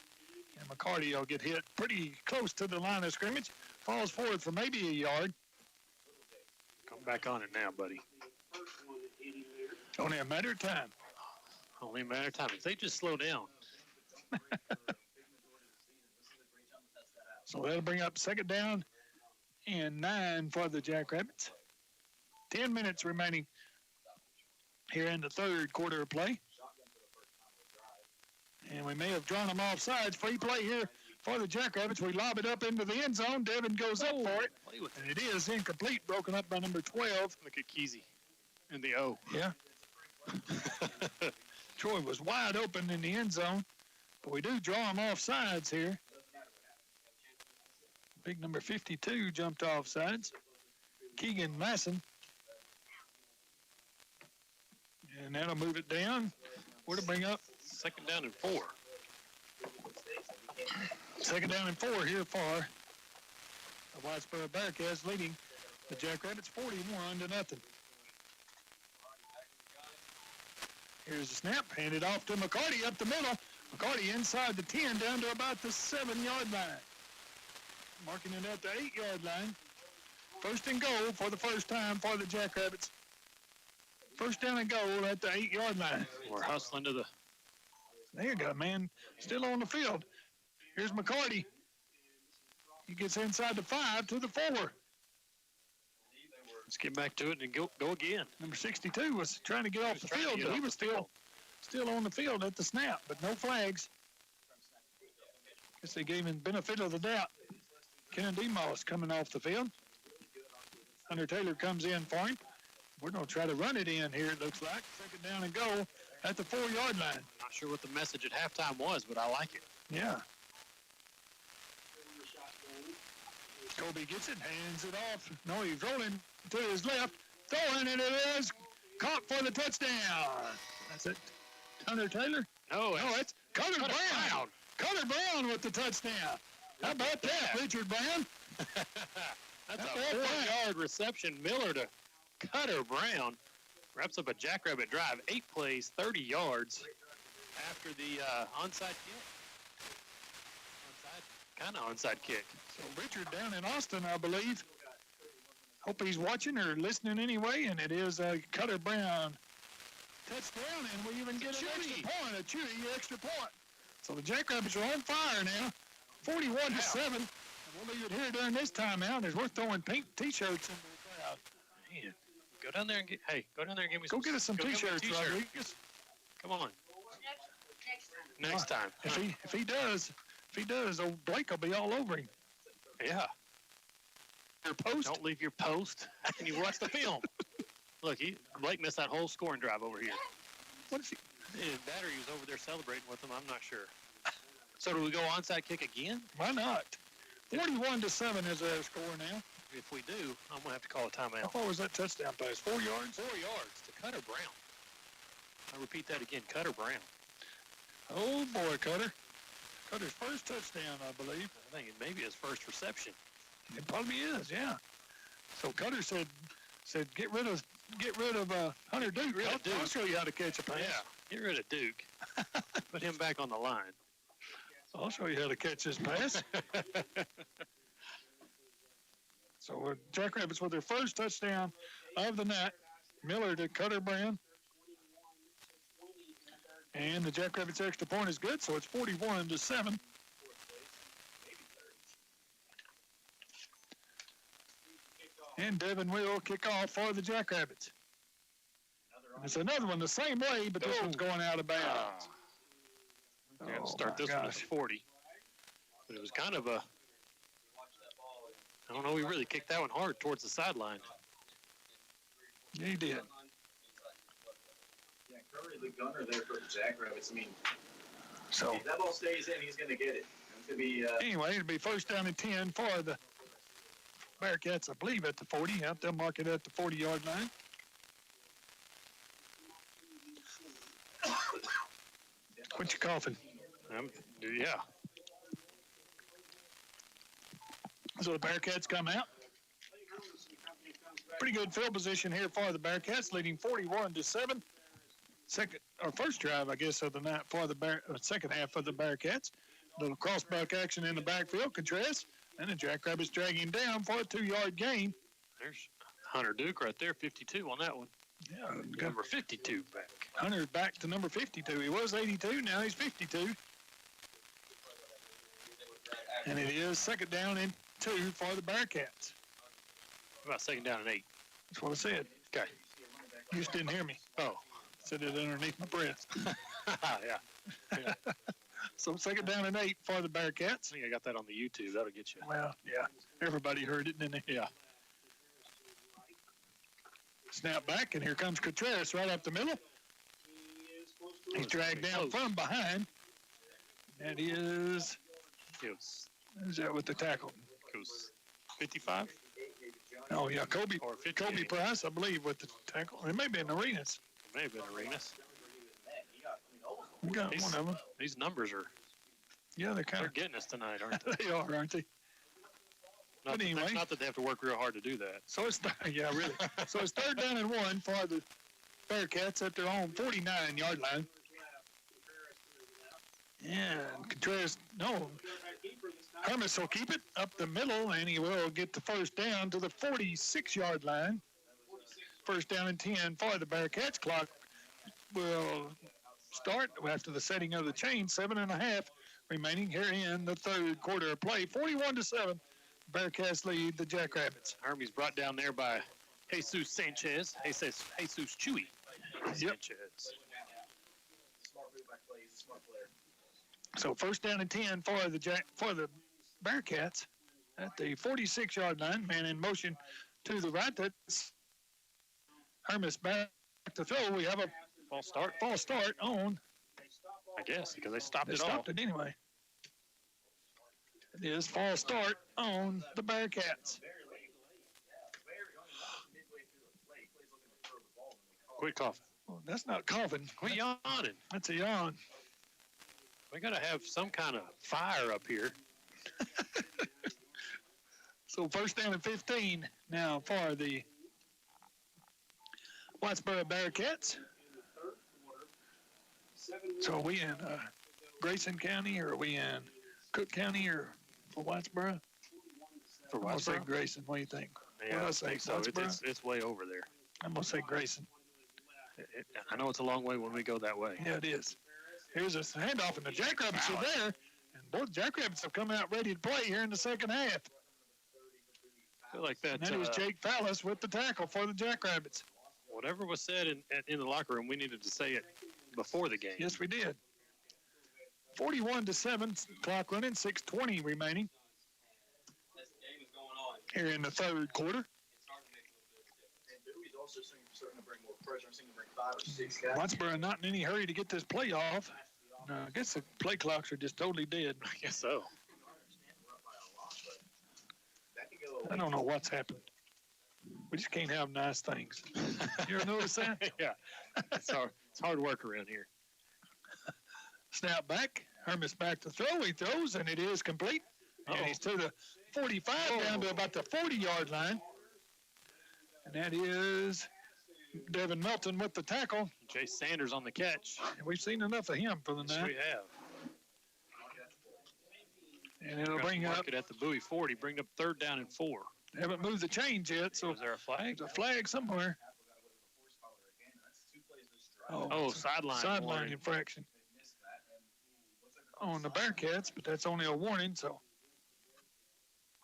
And McCarty will get hit pretty close to the line of scrimmage. Falls forward for maybe a yard. Come back on it now, buddy. Only a matter of time. Only a matter of time. If they just slow down. So that'll bring up second down and 9 for the Jackrabbits. 10 minutes remaining here in the third quarter of play. And we may have drawn them off sides. Free play here for the Jackrabbits. We lob it up into the end zone. Devin goes up for it. And it is incomplete, broken up by number 12. Look at Kesey and the O. Yeah. Troy was wide open in the end zone. But we do draw them off sides here. Big number 52 jumped off sides. Keegan Masson. And that'll move it down. Where to bring up? Second down and 4. Second down and 4 here for the Whitesboro Bearcats, leading the Jackrabbits 41-0. Here's the snap, handed off to McCarty up the middle. McCarty inside the 10 down to about the 7-yard line. Marking it at the 8-yard line. First and goal for the first time for the Jackrabbits. First down and goal at the 8-yard line. We're hustling to the... There you go, man. Still on the field. Here's McCarty. He gets inside the 5 to the 4. Let's get back to it and go again. Number 62 was trying to get off the field, but he was still on the field at the snap, but no flags. Guess they gave him benefit of the doubt. Kenan DeMoss coming off the field. Hunter Taylor comes in for him. We're going to try to run it in here, it looks like. Second down and goal at the 4-yard line. Not sure what the message at halftime was, but I like it. Yeah. Kobe gets it, hands it off. No, he's rolling to his left. Throwing, and it is caught for the touchdown. That's it. Hunter Taylor? No, it's Cutter Brown. Cutter Brown with the touchdown. How about that, Richard Brown? That's a 4-yard reception. Miller to Cutter Brown. Wraps up a Jackrabbit drive. 8 plays, 30 yards after the onside kick. Kind of onside kick. So Richard down in Austin, I believe. Hope he's watching or listening anyway, and it is Cutter Brown. Touchdown, and we even get an extra point, a Chewy extra point. So the Jackrabbits are on fire now, 41-7. And we'll leave it here during this timeout as we're throwing pink T-shirts into the crowd. Man, go down there and give me Go get us some T-shirts, Rodriguez. Come on. Next time. If he does, old Blake will be all over him. Yeah. Your post? Don't leave your post. How can you watch the film? Look, Blake missed that whole scoring drive over here. What is he? His battery was over there celebrating with him. I'm not sure. So do we go onside kick again? Why not? 41-7 is our score now. If we do, I'm going to have to call a timeout. How far was that touchdown pass? 4 yards? 4 yards to Cutter Brown. I'll repeat that again, Cutter Brown. Oh, boy, Cutter. Cutter's first touchdown, I believe. I think it may be his first reception. It probably is, yeah. So Cutter said get rid of Hunter Duke. I'll show you how to catch a pass. Yeah, get rid of Duke. Put him back on the line. I'll show you how to catch this pass. So Jackrabbits with their first touchdown of the night. Miller to Cutter Brown. And the Jackrabbits extra point is good, so it's 41-7. And Devin will kick off for the Jackrabbits. It's another one the same way, but this one's going out of bounds. Start this one at the 40. But it was kind of a, I don't know, we really kicked that one hard towards the sideline. Yeah, he did. Yeah, Curry, the gunner there for the Jackrabbits. I mean, so if that ball stays in, he's going to get it. It's going to be. Anyway, it'll be first down and 10 for the Bearcats, I believe, at the 40. Yep, they'll mark it at the 40-yard line. Quit your coughing. Yeah. So the Bearcats come out. Pretty good field position here for the Bearcats, leading 41-7. First drive, I guess, of the night for the second half of the Bearcats. Little crossbuck action in the backfield. Contreras, and the Jackrabbits dragging down for a 2-yard gain. There's Hunter Duke right there, 52 on that one. Yeah, number 52 back. Hunter's back to number 52. He was 82, now he's 52. And it is second down and 2 for the Bearcats. What about second down and 8? That's what I said. Okay. You just didn't hear me. Oh. Said it underneath my breath. Yeah. So second down and 8 for the Bearcats. I think I got that on the YouTube. That'll get you. Well, yeah. Everybody heard it, didn't they? Yeah. Snap back, and here comes Contreras right up the middle. He's dragged down from behind. That is... Is that with the tackle? Goes 55? Oh, yeah, Kobe Price, I believe, with the tackle. It may be in Arenas. It may have been Arenas. We got one of them. These numbers are... Yeah, they're getting us tonight, aren't they? They are, aren't they? But anyway. Not that they have to work real hard to do that. So it's, yeah, really. So it's third down and 1 for the Bearcats at their own 49-yard line. And Contreras, Hermes will keep it up the middle, and he will get the first down to the 46-yard line. First down and 10 for the Bearcats. Clock will start after the setting of the chain. 7.5 remaining here in the third quarter of play. 41-7. Bearcats lead the Jackrabbits. Hermes brought down there by Jesus Sanchez. Jesus Chewy. Sanchez. So first down and 10 for the Bearcats at the 46-yard line. Man in motion to the right. That's Hermes back to throw. We have a false start on. I guess because they stopped it all. They stopped it anyway. It is false start on the Bearcats. Quit coughing. Well, that's not coughing. Quit yawning. That's a yawn. We got to have some kind of fire up here. So first down and 15 now for the Whitesboro Bearcats. So are we in Grayson County, or are we in Cook County, or for Whitesboro? For I'm going to say Whitesboro? Grayson. What do you think? Yeah, What I I say, think so. Whitesboro? It's way over there. I'm going to say Grayson. I know it's a long way when we go that way. Yeah, it is. Here's a handoff, and the Jackrabbits are there. And both Jackrabbits have come out ready to play here in the second half. I feel like that. And that was Jake Fallis with the tackle for the Jackrabbits. Whatever was said in the locker room, we needed to say it before the game. Yes, we did. 41-7, clock running, 6:20 remaining. Here in the third quarter. Whitesboro not in any hurry to get this play off. I guess the play clocks are just totally dead. I guess so. I don't know what's happened. We just can't have nice things. You ever notice that? Yeah. It's hard work around here. Snap back. Hermes back to throw. He throws, and it is complete. And he's to the 45, down to about the 40-yard line. And that is Devin Melton with the tackle. Chase Sanders on the catch. And we've seen enough of him for the Yes, night. we have. And it'll bring up. Mark it at the Bowie 40. Bring up third down and 4. They haven't moved the chains yet, so. Is there a flag? There's a flag somewhere. Sideline. Sideline infraction on the Bearcats, but that's only a warning, so.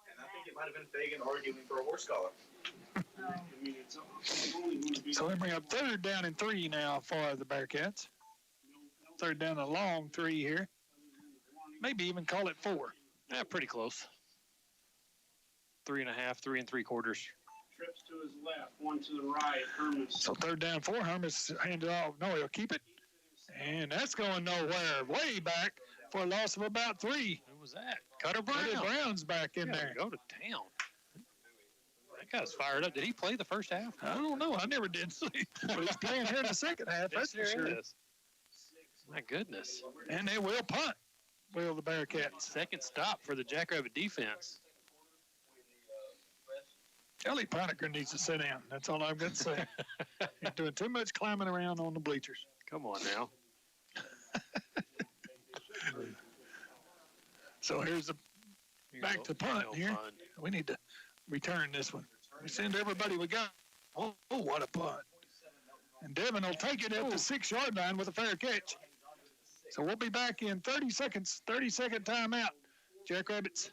And I think it might have been Fagan arguing for a horse collar. So they bring up third down and 3 now for the Bearcats. Third down, a long 3 here. Maybe even call it 4. Yeah, pretty close. 3.5, 3 3/4. Trips to his left, one to the right. Hermes. So third down 4. Hermes handed off. No, he'll keep it. And that's going nowhere. Way back for a loss of about 3. Who was that? Cutter Brown. Cutter Brown's back in there. Go to town. That guy's fired up. Did he play the first half? I don't know. I never did see. But he's playing here in the second half. That's for sure. Is. My goodness. And they will punt. Will the Bearcats. Second stop for the Jackrabbit defense. Kelly Poniker needs to sit down. That's all I've got to say. He's doing too much climbing around on the bleachers. Come on now. So here's the back to punt here. We need to return this one. We send everybody we got. Oh, what a punt. And Devin will take it at the 6-yard line with a fair catch. So we'll be back in 30 seconds, 30-second timeout. Jackrabbits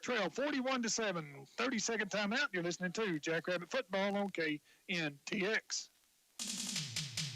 trail 41-7, 30-second timeout. You're listening to Jackrabbit Football on KNTX.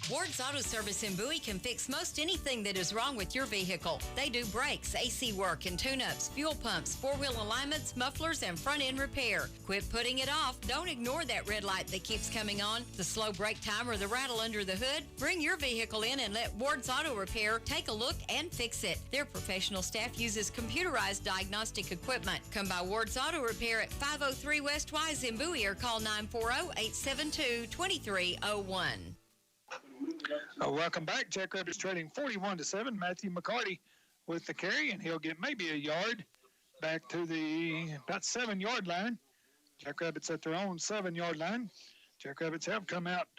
Ward's Auto Service in Bowie can fix most anything that is wrong with your vehicle. They do brakes, AC work, and tune-ups, fuel pumps, four-wheel alignments, mufflers, and front-end repair. Quit putting it off. Don't ignore that red light that keeps coming on, the slow brake time, or the rattle under the hood. Bring your vehicle in and let Ward's Auto Repair take a look and fix it. Their professional staff uses computerized diagnostic equipment. Come by Ward's Auto Repair at 503 West Wise in Bowie or call 940-872-2301. Welcome back. Jackrabbits trading 41-7. Matthew McCarty with the carry, and he'll get maybe a yard back to the about 7-yard line. Jackrabbits at their own 7-yard line. Jackrabbits have come out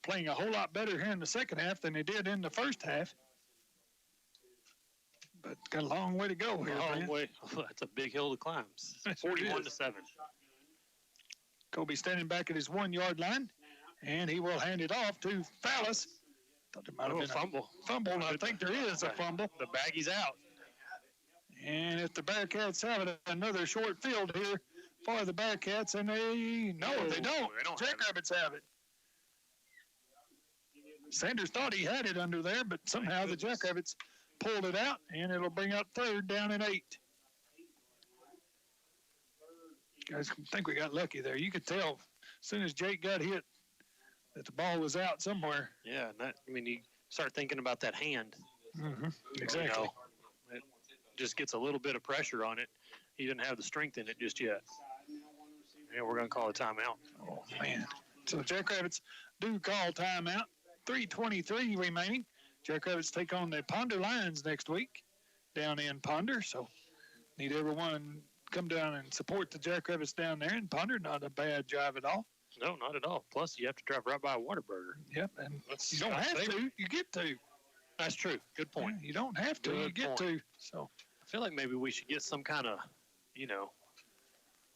playing a whole lot better here in the second half than they did in the first half. But got a long way to go here. Long way. That's a big hill to climb. 41-7. Kobe standing back at his 1-yard line, and he will hand it off to Fallis. Thought there might have been fumble. And I think there is a fumble. The baggie's out. And if the Bearcats have it, another short field here for the Bearcats, and they don't. They don't Jackrabbits have it. Sanders thought he had it under there, but somehow the Jackrabbits pulled it out, and it'll bring up third down and 8. Guys, I think we got lucky there. You could tell as soon as Jake got hit that the ball was out somewhere. Yeah, you start thinking about that hand. Mm-hmm. Exactly. It just gets a little bit of pressure on it. He didn't have the strength in it just yet. Yeah, we're going to call a timeout. Oh, man. So Jackrabbits do call timeout. 3:23 remaining. Jackrabbits take on the Ponder Lions next week down in Ponder. So need everyone come down and support the Jackrabbits down there in Ponder. Not a bad drive at all. No, not at all. Plus, you have to drive right by a Whataburger. Yep, and you don't have to. You get to. That's true. Good point. Yeah, you don't have to. You get to. So I feel like maybe we should get some kind of,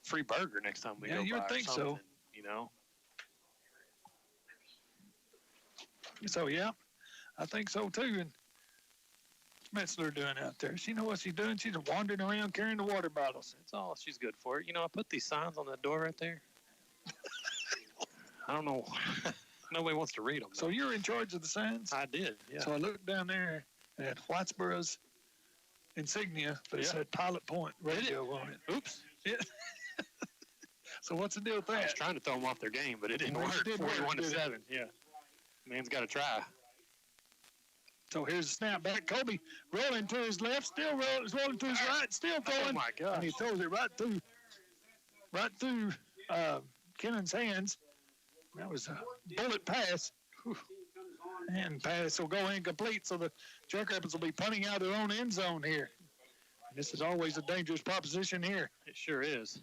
free burger next time we go by. You would think so. So, yeah, I think so, too. And what's Metzler doing out there? She know what she's doing. She's wandering around carrying the water bottles. That's all she's good for. I put these signs on that door right there. I don't know. Nobody wants to read them. So you're in charge of the signs? I did, yeah. So I looked down there at Whitesboro's insignia, but it said Pilot Point Radio on it. Oops. Yeah. So what's the deal with that? I was trying to throw them off their game, but it didn't work. 41-7. Yeah. Man's got to try. So here's a snap back. Kobe rolling to his left, still rolling to his right, still throwing. Oh, my gosh. And he throws it right through Kennan's hands. That was a bullet pass. Whew. And pass will go incomplete, so the Jackrabbits will be punting out their own end zone here. And this is always a dangerous proposition here. It sure is.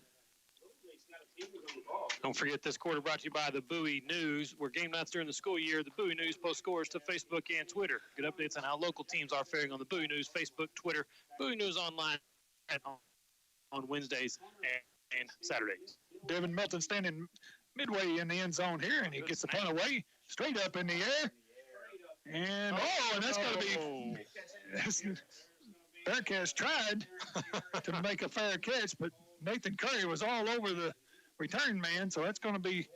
Don't forget this quarter brought to you by the Bowie News. Where game nights during the school year, the Bowie News posts scores to Facebook and Twitter. Good updates on how local teams are faring on the Bowie News Facebook, Twitter, Bowie News online on Wednesdays and Saturdays. Devin Melton standing midway in the end zone here, and he gets the punt away, straight up in the air. And, and that's got to be – Bearcats tried to make a fair catch, but Nathan Curry was all over the return man, so that's going to be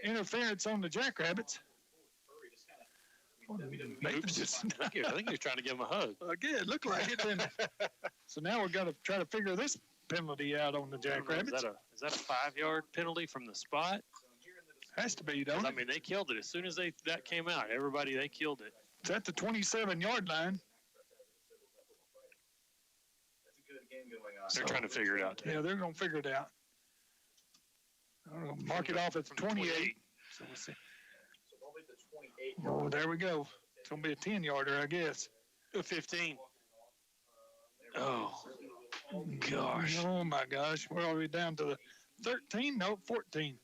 interference on the Jackrabbits. I think he was trying to give him a hug. Again, it looked like it. So now we've got to try to figure this penalty out on the Jackrabbits. Is that a 5-yard penalty from the spot? Has to be, don't it? I mean, they killed it. As soon as that came out, they killed it. It's at the 27-yard line. They're trying to figure it out. Yeah, they're going to figure it out. I'm going to mark it off at 28. So we'll see. Oh, there we go. It's going to be a 10-yarder, I guess. 15. Oh, gosh. Oh, my gosh. We're already down to the 13? No, 14.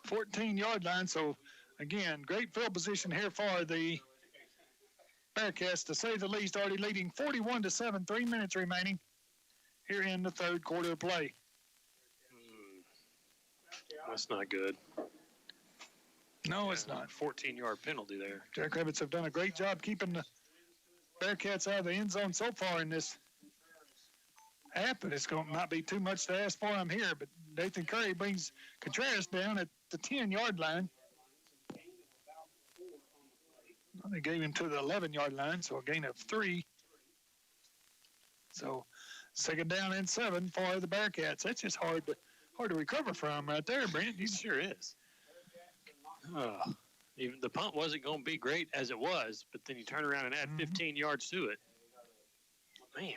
14-yard line. So, again, great field position here for the Bearcats, to say the least, already leading 41-7, 3 minutes remaining here in the third quarter of play. That's not good. No, it's not. 14-yard penalty there. Jackrabbits have done a great job keeping the Bearcats out of the end zone so far in this half, but it's going to not be too much to ask for them here. But Nathan Curry brings Contreras down at the 10-yard line. They gave him to the 11-yard line, so a gain of 3. So second down and 7 for the Bearcats. That's just hard to recover from right there, Brent. It sure is. Even the punt wasn't going to be great as it was, but then you turn around and add 15 yards to it. Man.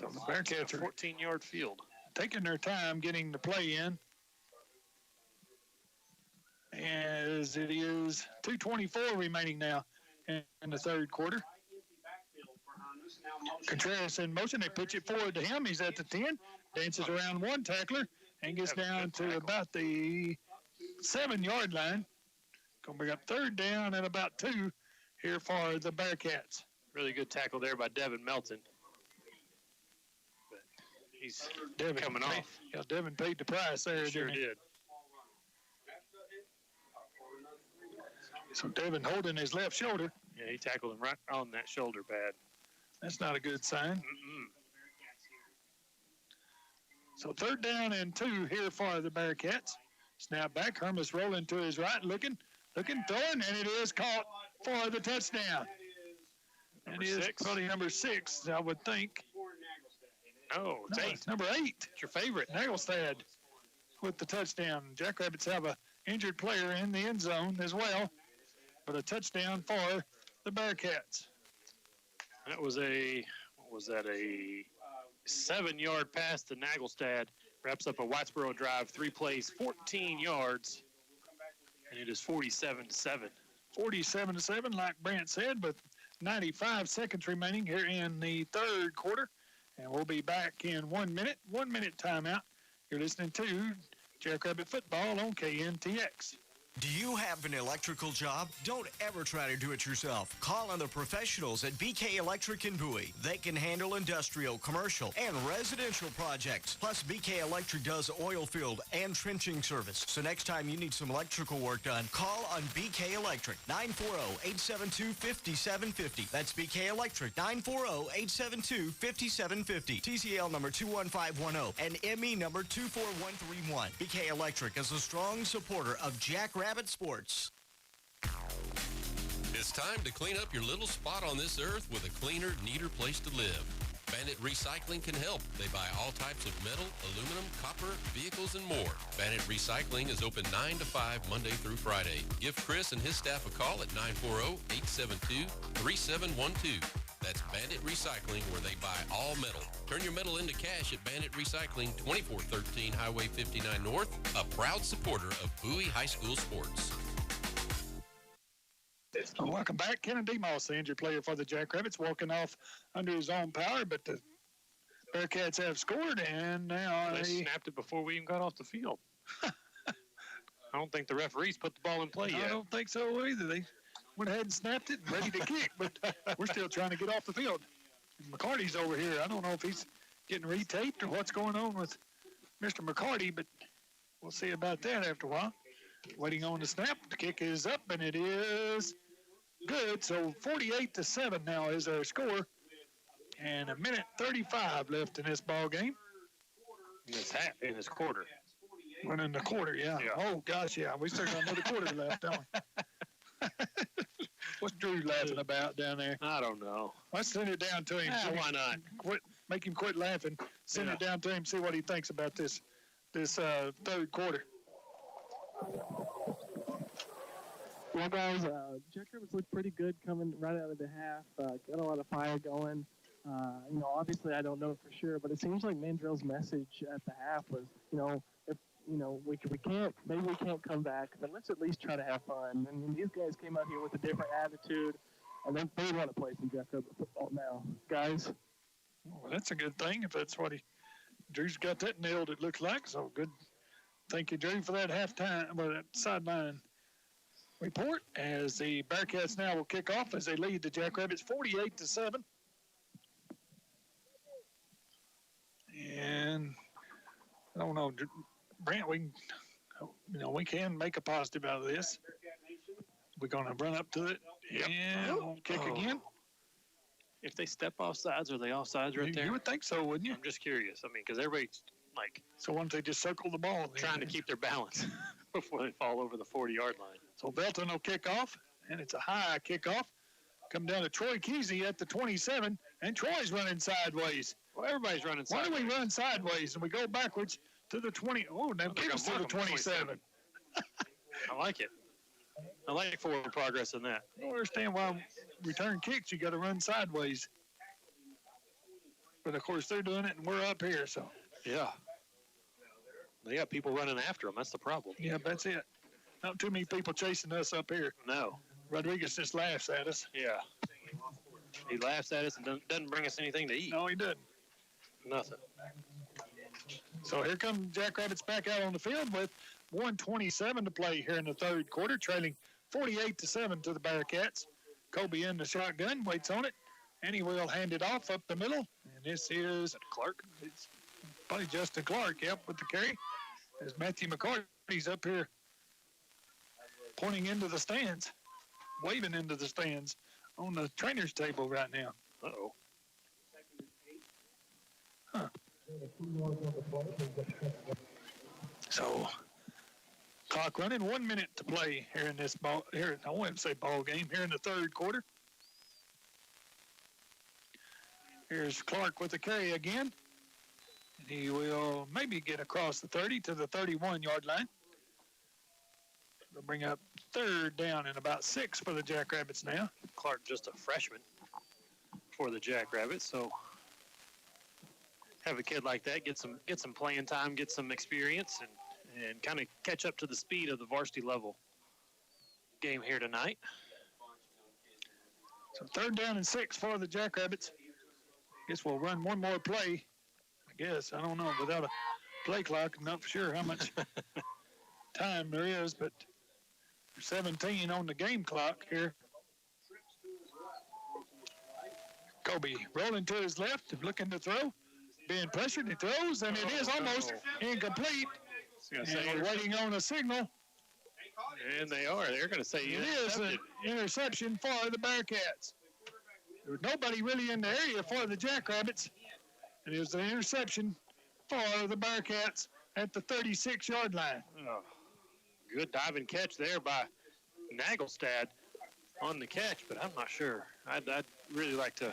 So the Bearcats are 14-yard field. Taking their time getting the play in. As it is 2:24 remaining now in the third quarter. Contreras in motion. They pitch it forward to him. He's at the 10. Dances around one tackler and gets down to about the 7-yard line. Going to bring up third down and about 2 here for the Bearcats. Really good tackle there by Devin Melton. But he's coming off. Yeah, Devin paid the price there. Sure did. So Devin holding his left shoulder. Yeah, he tackled him right on that shoulder pad. That's not a good sign. So third down and 2 here for the Bearcats. Snap back. Hermas rolling to his right, looking, throwing, and it is caught for the touchdown. It is probably number 6, I would think. No, it's 8. It's number 8. It's your favorite. Nagelstad with the touchdown. Jackrabbits have a injured player in the end zone as well, but a touchdown for the Bearcats. That was a 7-yard pass to Nagelstad. Wraps up a Whitesboro drive, 3 plays, 14 yards, and it is 47-7. 47-7, like Brent said, with 95 seconds remaining here in the third quarter. And we'll be back in 1 minute. 1 minute timeout. You're listening to Jackrabbit Football on KNTX. Do you have an electrical job? Don't ever try to do it yourself. Call on the professionals at BK Electric in Bowie. They can handle industrial, commercial, and residential projects. Plus, BK Electric does oil field and trenching service. So next time you need some electrical work done, call on BK Electric, 940-872-5750. That's BK Electric, 940-872-5750. TCL number 21510 and ME number 24131. BK Electric is a strong supporter of Jackrabbit Sports. It's time to clean up your little spot on this earth with a cleaner, neater place to live. Bandit Recycling can help. They buy all types of metal, aluminum, copper, vehicles, and more. Bandit Recycling is open 9 to 5 Monday through Friday. Give Chris and his staff a call at 940-872-3712. That's Bandit Recycling, where they buy all metal. Turn your metal into cash at Bandit Recycling, 2413 Highway 59 North, a proud supporter of Bowie High School sports. Welcome back. Kenan Demos, the injured player for the Jackrabbits, walking off under his own power, but the Bearcats have scored, and now they snapped it before we even got off the field. I don't think the referees put the ball in play yet. I don't think so either. They went ahead and snapped it, ready to kick, but we're still trying to get off the field. And McCarty's over here. I don't know if he's getting retaped or what's going on with Mr. McCarty, but we'll see about that after a while. Waiting on the snap. The kick is up, and it is good. So 48-7 now is our score, and 1:35 left in this ball game. In this quarter. One in the quarter, yeah. Oh gosh, yeah. We still got another quarter left, don't we? What's Drew laughing about down there? I don't know. Let's send it down to him. Why not? Make him quit laughing. Send it down to him. See what he thinks about this third quarter. Well, guys, Jackrabbits look pretty good coming right out of the half. Got a lot of fire going. Obviously I don't know for sure, but it seems like Mandrell's message at the half was, if we can't come back, then let's at least try to have fun. And these guys came out here with a different attitude, and they want to play some Jackrabbit football now, guys. Well, that's a good thing if that's what Drew's got that nailed, it looks like. So good. Thank you, Drew, for that that sideline report, as the Bearcats now will kick off as they lead the Jackrabbits 48-7. And I don't know, Brent, we can make a positive out of this. We're going to run up to it and we'll kick again. If they step off sides, are they off sides right there? You would think so, wouldn't you? I'm just curious. I mean, because everybody's so why don't they just circle the ball? Trying to keep their balance before they fall over the 40-yard line. So Belton will kick off, and it's a high kickoff. Come down to Troy Kesey at the 27, and Troy's running sideways. Well, everybody's running sideways. Why do we run sideways and we go backwards to the 20? Oh, now give us to the 27. I like it. I like forward progress in that. I don't understand why return kicks you got to run sideways. But, of course, they're doing it, and we're up here, so. Yeah. They got people running after them. That's the problem. Yeah, that's it. Not too many people chasing us up here. No. Rodriguez just laughs at us. Yeah. He laughs at us and doesn't bring us anything to eat. No, he doesn't. Nothing. So here come Jackrabbits back out on the field with 1:27 to play here in the third quarter, trailing 48-7 to the Bearcats. Kobe in the shotgun, waits on it, and he will hand it off up the middle. And this is Clark. It's probably Justin Clark, with the carry. As Matthew McCarty's up here pointing into the stands, waving into the stands on the trainer's table right now. Uh-oh. Huh. So, clock running, 1 minute to play here in this ball game here in the third quarter. Here's Clark with the carry again. And he will maybe get across the 30 to the 31-yard line. They'll bring up third down and about 6 for the Jackrabbits now. Clark just a freshman for the Jackrabbits, so have a kid like that get some playing time, get some experience, and kind of catch up to the speed of the varsity level game here tonight. So third down and 6 for the Jackrabbits. Guess we'll run one more play. I guess. I don't know. Without a play clock, I'm not for sure how much time there is, but there's 17 on the game clock here. Kobe rolling to his left, looking to throw. Being pressured, he throws, and it is almost incomplete. And we're waiting on a signal. And they are. They're going to say it is an interception for the Bearcats. There was nobody really in the area for the Jackrabbits. And it was an interception for the Bearcats at the 36-yard line. Oh, good diving catch there by Nagelstad on the catch, but I'm not sure. I'd really like to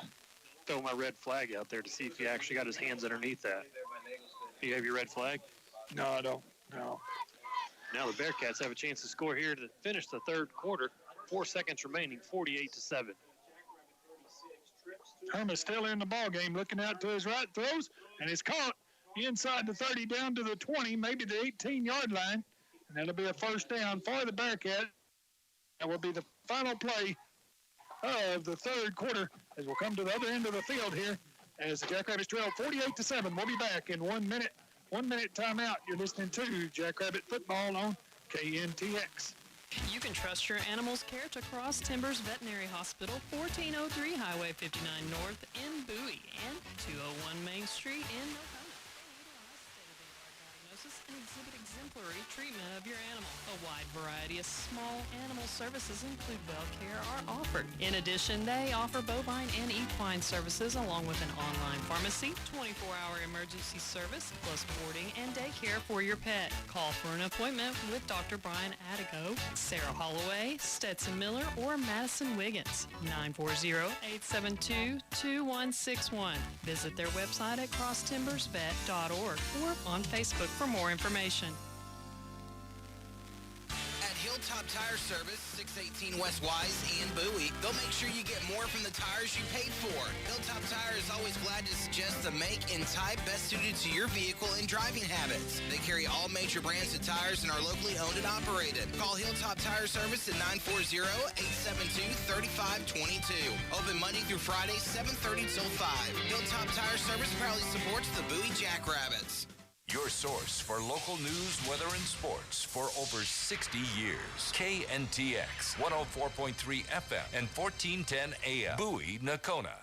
throw my red flag out there to see if he actually got his hands underneath that. Do you have your red flag? No, I don't. No. Now the Bearcats have a chance to score here to finish the third quarter. 4 seconds remaining, 48-7. Herman's still in the ball game, looking out to his right, throws, and it's caught inside the 30 down to the 20, maybe the 18-yard line. And that'll be a first down for the Bearcats. That will be the final play of the third quarter as we'll come to the other end of the field here as the Jackrabbits trail 48-7. We'll be back in 1 minute. 1 minute timeout. You're listening to Jackrabbit Football on KNTX. You can trust your animal's care to Cross Timbers Veterinary Hospital, 1403 Highway 59 North in Bowie and 201 Main Street in Nocona. And exhibit exemplary treatment of your animal. A wide variety of small animal services, include well care, are offered. In addition, they offer bovine and equine services along with an online pharmacy, 24-hour emergency service, plus boarding and daycare for your pet. Call for an appointment with Dr. Brian Adigo, Sarah Holloway, Stetson Miller, or Madison Wiggins. 940-872-2161. Visit their website at crosstimbersvet.org or on Facebook for more information. At Hilltop Tire Service, 618 West Wise and Bowie, they'll make sure you get more from the tires you paid for. Hilltop Tire is always glad to suggest the make and type best suited to your vehicle and driving habits. They carry all major brands of tires and are locally owned and operated. Call Hilltop Tire Service at 940-872-3522. Open Monday through Friday, 7:30 till 5. Hilltop Tire Service proudly supports the Bowie Jackrabbits. Your source for local news, weather, and sports for over 60 years. KNTX, 104.3 FM and 1410 AM. Bowie, Nocona.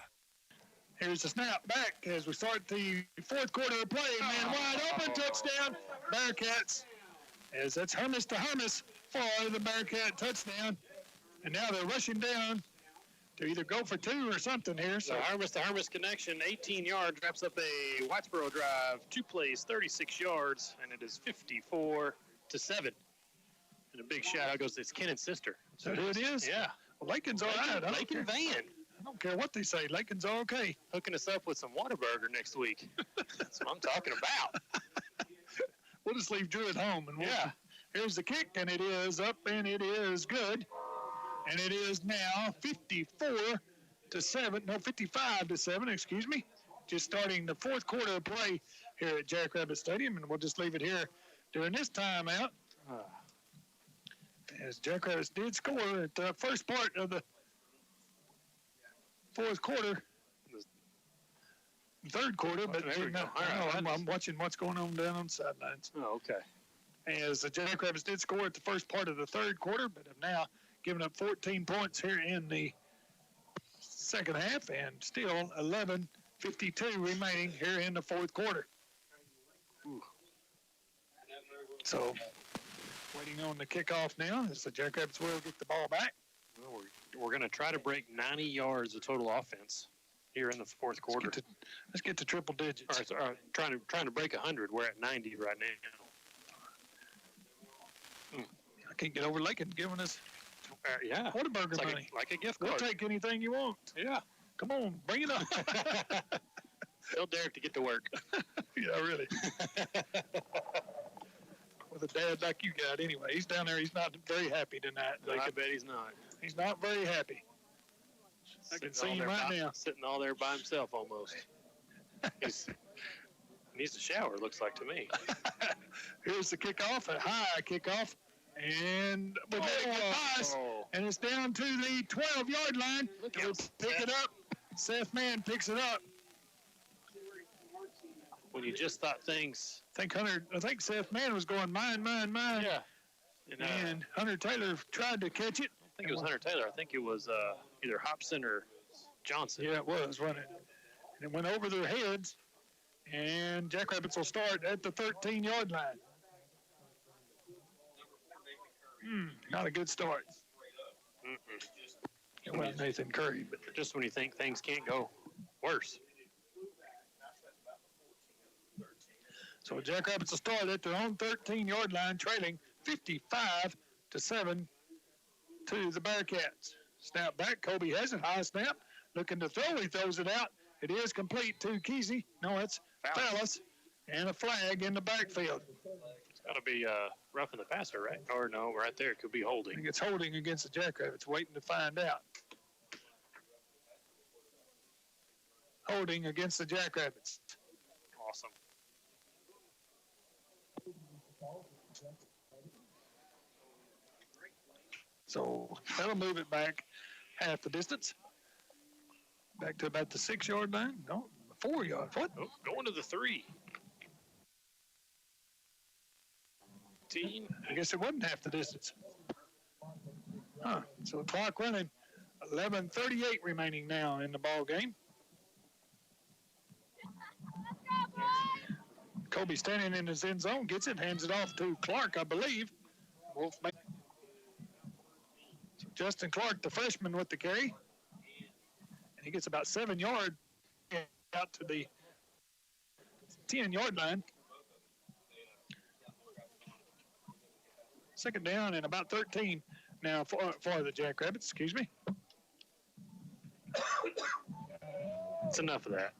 Here's the snap back as we start the fourth quarter of play. Man wide open, touchdown, Bearcats. As that's Hermes to Hermes for the Bearcat touchdown. And now they're rushing down to either go for two or something here. So the Hermes to Hermes connection, 18 yards, wraps up a Whitesboro drive, 2 plays, 36 yards, and it is 54-7. And a big shout out goes to its Kenneth's sister. So who it is? Yeah. Well, Lakin's all right. Lakin Van. I don't care what they say. Lakin's all okay. Hooking us up with some Whataburger next week. That's what I'm talking about. We'll just leave Drew at home. And here's the kick, and it is up, and it is good. And it is now 55-7, excuse me. Just starting the fourth quarter of play here at Jackrabbit Stadium, and we'll just leave it here during this timeout. As Jackrabbits did score at the first part of the fourth quarter, third quarter, but I'm watching what's going on down on the sidelines. Oh, okay. As the Jackrabbits did score at the first part of the third quarter, but have now giving up 14 points here in the second half, and still 11:52 remaining here in the fourth quarter. Ooh. So, waiting on the kickoff now as the Jackrabbits will get the ball back. Well, we're going to try to break 90 yards of total offense here in the fourth quarter. Let's get to triple digits. All right, trying to break 100. We're at 90 right now. I can't get over Lakin giving us Whataburger money. Like a gift card. We'll take anything you want. Yeah. Come on, bring it up. Tell Derek to get to work. Yeah, really. With a dad like you got anyway. He's down there. He's not very happy tonight. I bet he's not. He's not very happy. I can see him right now. Sitting all there by himself almost. He needs a shower, looks like to me. Here's the kickoff, a high kickoff. And and it's down to the 12-yard line. He'll pick it up. Seth Mann picks it up. when you just thought things. I think Seth Mann was going mine. Yeah. And Hunter Taylor tried to catch it. I think it was Hunter Taylor. I think it was either Hobson or Johnson. Yeah, it was, wasn't it? And it went over their heads. And Jackrabbits will start at the 13-yard line. Not a good start. It wasn't Nathan Curry, but just when you think things can't go worse. So Jackrabbits will start at their own 13-yard line, trailing 55-7 to the Bearcats. Snap back. Kobe has it. High snap. Looking to throw. He throws it out. It is complete to Kesey. No, it's Fallis. And a flag in the backfield. It's got to be roughing the passer, right? Or no, right there. It could be holding. I think it's holding against the Jackrabbits. Waiting to find out. Holding against the Jackrabbits. Awesome. So that'll move it back half the distance. Back to about the 6-yard line. No, 4-yard. What? Oh, going to the 3. I guess it wasn't half the distance. So the clock running. 11:38 remaining now in the ball game. Kobe standing in his end zone, gets it, hands it off to Clark, I believe. So Justin Clark, the freshman, with the carry. And he gets about 7 yards out to the 10-yard line. Second down and about 13 now for the Jackrabbits, excuse me. It's enough of that.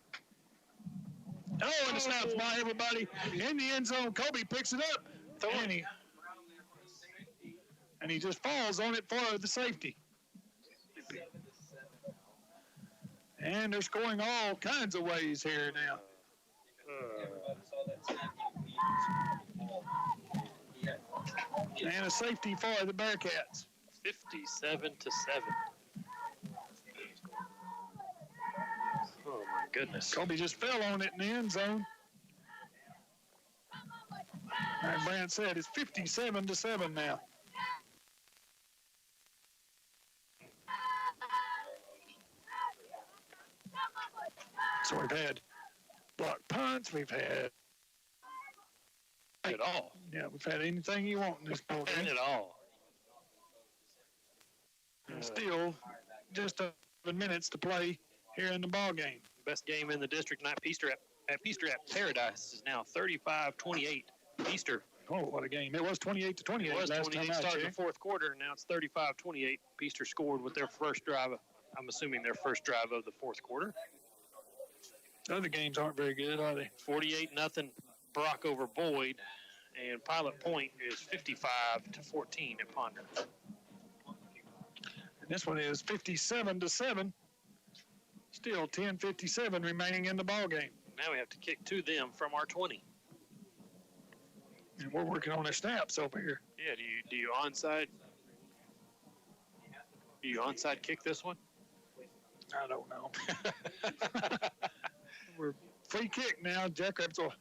Oh, and the snap's by everybody in the end zone. Kobe picks it up. And he just falls on it for the safety. And they're scoring all kinds of ways here now. And a safety for the Bearcats. 57-7. Oh, my goodness. Kobe just fell on it in the end zone. Like Brant said, it's 57-7 now. So we've had block punts, we've had it all. Yeah, we've had anything you want in this ball game. It all. Still, just 7 minutes to play here in the ball game. Best game in the district tonight. Peaster at Paradise is now 35-28. Peaster. Oh, what a game. It was 28-28 It was last 28 time started the fourth quarter, and now it's 35-28. Peaster scored with their first drive. I'm assuming their first drive of the fourth quarter. Other games aren't very good, are they? 48-0 Brock over Boyd, and Pilot Point is 55-14 at Ponder. And this one is 57-7. Still 10:57 remaining in the ball game. Now we have to kick to them from our 20. And we're working on their snaps over here. Yeah, do you onside? Do you onside kick this one? I don't know. We're free kick now. Jackrabbits will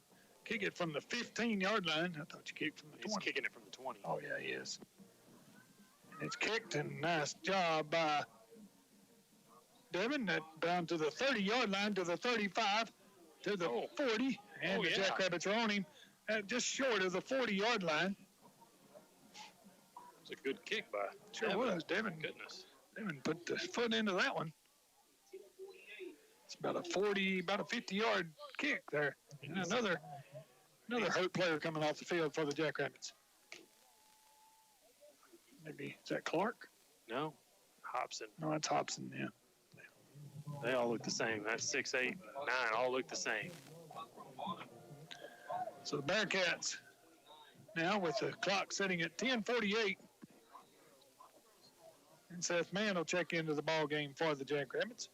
kick it from the 15-yard line. I thought you kicked from the 20. He's kicking it from the 20. Oh, yeah, he is. And it's kicked, and nice job by Devin. That down to the 30-yard line, to the 35, to the 40. And the Jackrabbits are on him just short of the 40-yard line. It's a good kick by Devin. Was, Devin. Goodness. Devin put the foot into that one. It's about a 50-yard kick there. And another hurt player coming off the field for the Jackrabbits. Maybe, is that Clark? No, Hobson. No, that's Hobson, yeah. They all look the same. That's 6'8", 9, all look the same. So the Bearcats now with the clock sitting at 10:48. And Seth Mann will check into the ball game for the Jackrabbits.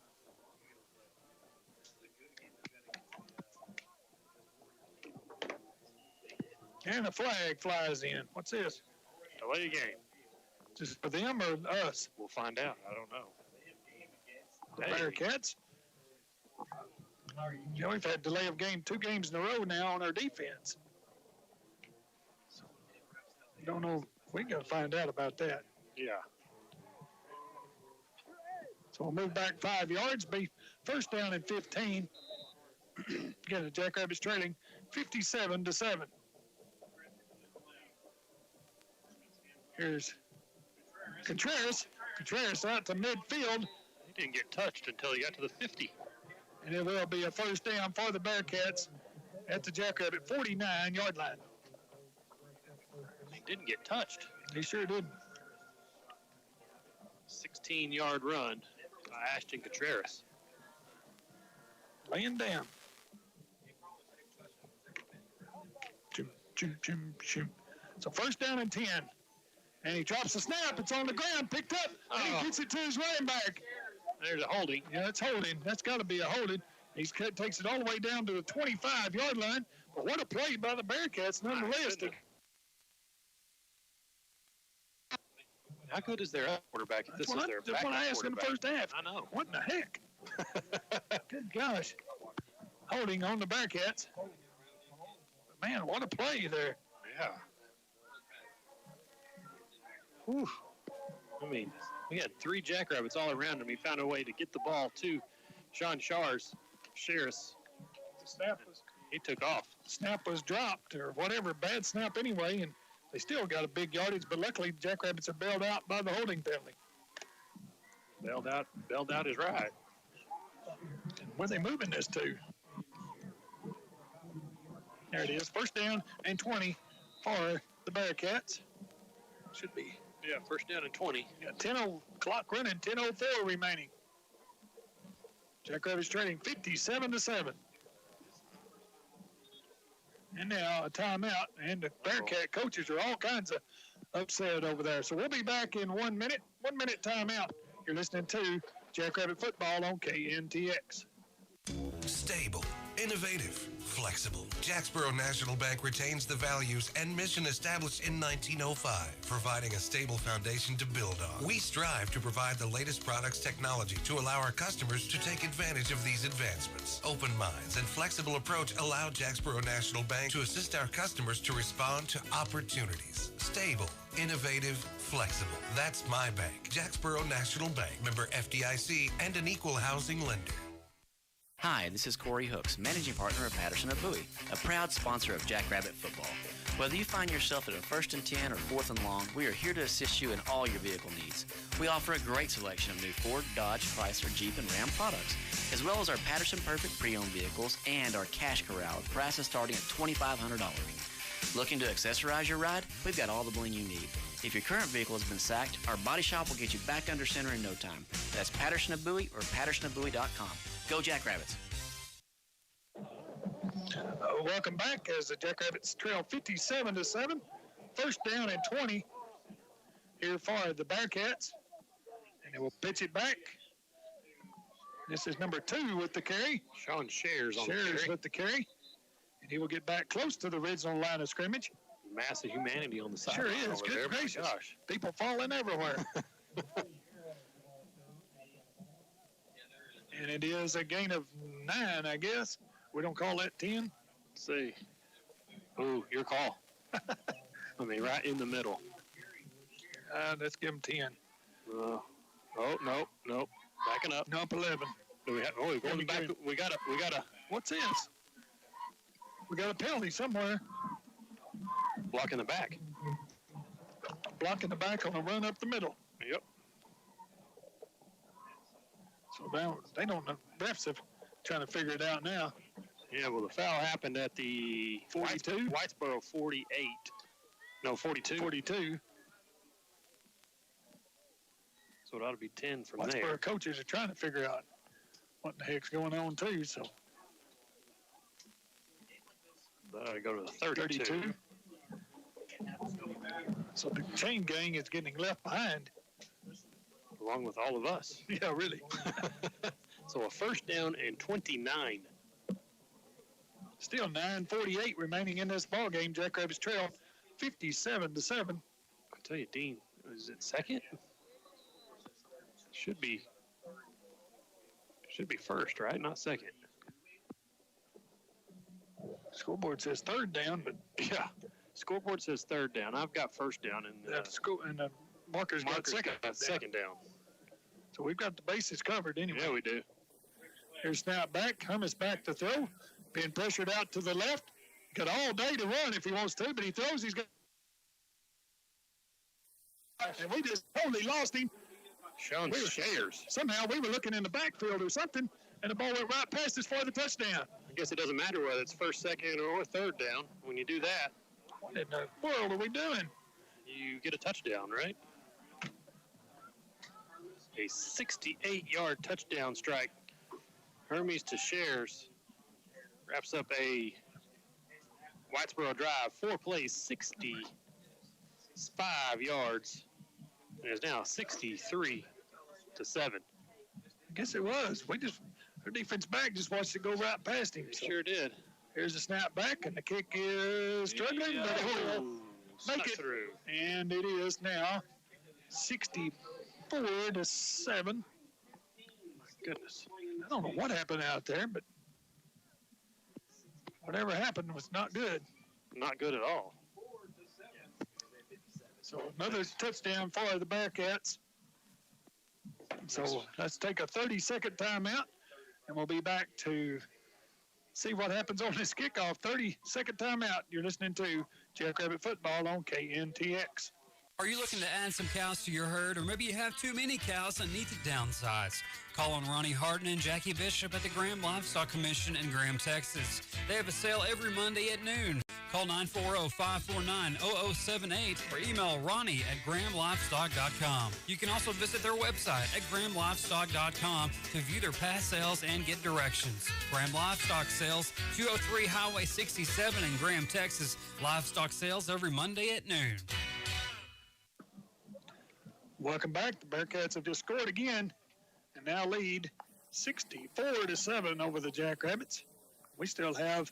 And a flag flies in. What's this? Delay game. Just for them or us? We'll find out. I don't know. The Bearcats. You know, we've had delay of game 2 games in a row now on our defense. So, don't know. We got to find out about that. Yeah. So we'll move back 5 yards, be first down and 15. Again, the Jackrabbits trailing 57-7. Here's Contreras. Contreras out to midfield. He didn't get touched until he got to the 50. And it will be a first down for the Bearcats at the Jackrabbit 49-yard line. He didn't get touched. He sure did. 16-yard run by Ashton Contreras. Laying down. So first down and 10. And he drops the snap. It's on the ground, picked up, and he gets it to his running back. There's a holding. Yeah, it's holding. That's got to be a holding. He takes it all the way down to the 25-yard line. But what a play by the Bearcats, nonetheless. How good is their quarterback if this is their backup That's what I asked in the first half. I know. What in the heck? Good gosh. Holding on the Bearcats. But man, what a play there. Yeah. Whew. I mean, we had 3 Jackrabbits all around him. He found a way to get the ball to Sean Sharis. He took off. Snap was dropped or whatever, bad snap anyway, and they still got a big yardage, but luckily Jackrabbits are bailed out by the holding penalty. Bailed out is right. Where are they moving this to? There it is, first down and 20 for the Bearcats. Should be. Yeah, first down and 20. Got 10 clock running, 10:04 remaining. Jackrabbits trailing 57-7. And now a timeout, and the Bearcat coaches are all kinds of upset over there. So we'll be back in 1 minute. 1 minute timeout. You're listening to Jackrabbit Football on KNTX. Stable, innovative, flexible. Jacksboro National Bank retains the values and mission established in 1905, providing a stable foundation to build on. We strive to provide the latest products technology to allow our customers to take advantage of these advancements. Open minds and flexible approach allow Jacksboro National Bank to assist our customers to respond to opportunities. Stable, innovative, flexible. That's my bank. Jacksboro National Bank, member FDIC, and an equal housing lender. Hi, this is Corey Hooks, managing partner of Patterson of Bowie, a proud sponsor of Jackrabbit Football. Whether you find yourself at a 1st and 10 or 4th and long, we are here to assist you in all your vehicle needs. We offer a great selection of new Ford, Dodge, Chrysler, Jeep, and Ram products, as well as our Patterson Perfect pre-owned vehicles and our Cash Corral with prices starting at $2,500. Looking to accessorize your ride? We've got all the bling you need. If your current vehicle has been sacked, our body shop will get you back under center in no time. That's Patterson of Bowie or pattersonofbowie.com. Go Jackrabbits. Welcome back as the Jackrabbits trail 57-7. First down and 20 here for the Bearcats. And they will pitch it back. This is number 2 with the carry. Sean Shares on the Shares carry. with the carry. And he will get back close to the original line of scrimmage. Massive humanity on the side. Sure is. Good gracious. Gosh. People falling everywhere. And it is a gain of 9, I guess. We don't call that 10. Let's see. Ooh, your call. I mean, right in the middle. Let's give them 10. Oh, nope. Backing up. Nope, 11. Do we have? Oh, we're going back. We got a. What's this? We got a penalty somewhere. Block in the back. Block in the back on a run up the middle. Yep. So now they don't know. Refs are trying to figure it out now. Yeah, well, the foul happened at the 42? Whitesboro 48. No, 42. 42. So it ought to be 10 from Whitesboro there. coaches are trying to figure out what the heck's going on too. So That ought to go to the 32. So the chain gang is getting left behind. Along with all of us. Yeah, really. So a first down and 29. Still 9:48 remaining in this ball game. Jackrabbits trail 57-7. I tell you, Dean, is it second? Should be first, right? Not second. Scoreboard says third down, but yeah, scoreboard says third down. I've got first down, and the marker's got second down. So we've got the bases covered anyway. Yeah, we do. Here's snap back. Herman's back to throw. Being pressured out to the left. Got all day to run if he wants to, but he throws. He's got. And we just totally lost him. Showing shares. Somehow we were looking in the backfield or something, and the ball went right past us for the touchdown. I guess it doesn't matter whether it's first, second, or third down. When you do that, what in the world are we doing? You get a touchdown, right? A 68-yard touchdown strike. Hermes to Shares wraps up a Whitesboro drive. 4 plays, 65 yards. And it's now 63-7. I guess it was. Our defense back just watched it go right past him. So sure did. Here's the snap back, and the kick is struggling, but it will make it through. And it is now 64-7. My goodness. I don't know what happened out there, but whatever happened was not good. Not good at all. So another touchdown for the Bearcats. So let's take a 30-second timeout, and we'll be back to see what happens on this kickoff. 30-second timeout. You're listening to Jackrabbit Football on KNTX. Are you looking to add some cows to your herd, or maybe you have too many cows and need to downsize? Call on Ronnie Harden and Jackie Bishop at the Graham Livestock Commission in Graham, Texas. They have a sale every Monday at noon. Call 940-549-0078 or email ronnie@grahamlivestock.com. You can also visit their website at grahamlivestock.com to view their past sales and get directions. Graham Livestock Sales, 203 Highway 67 in Graham, Texas. Livestock sales every Monday at noon. Welcome back. The Bearcats have just scored again and now lead 64-7 over the Jackrabbits. We still have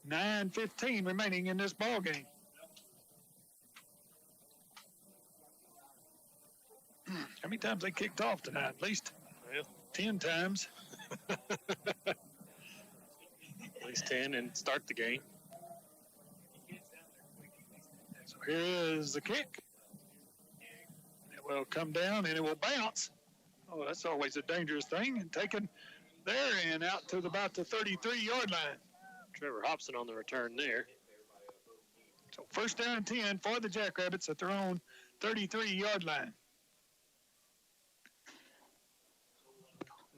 9:15 remaining in this ball game. How many times they kicked off tonight? At least 10 times. At least 10 and start the game. So here is the kick. It will come down and it will bounce. Oh, that's always a dangerous thing. And taken there and out to about the 33-yard line. Trevor Hobson on the return there. So first down and 10 for the Jackrabbits at their own 33-yard line.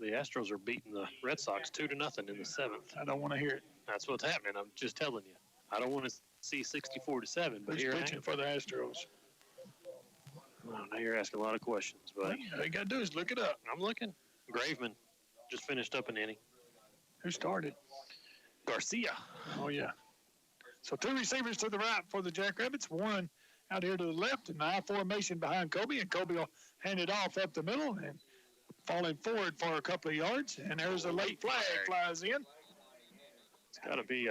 The Astros are beating the Red Sox 2-0 in the 7th. I don't want to hear it. That's what's happening. I'm just telling you. I don't want to see 64-7, but Who's here pitching for the Astros? Well, now you're asking a lot of questions, but all you got to do is look it up. I'm looking. Graveman just finished up an inning. Who started? Garcia. Oh, yeah. So 2 receivers to the right for the Jackrabbits, 1 out here to the left, and I formation behind Kobe, and Kobe will hand it off up the middle and falling forward for a couple of yards, and there's a late flag flies in. It's got to be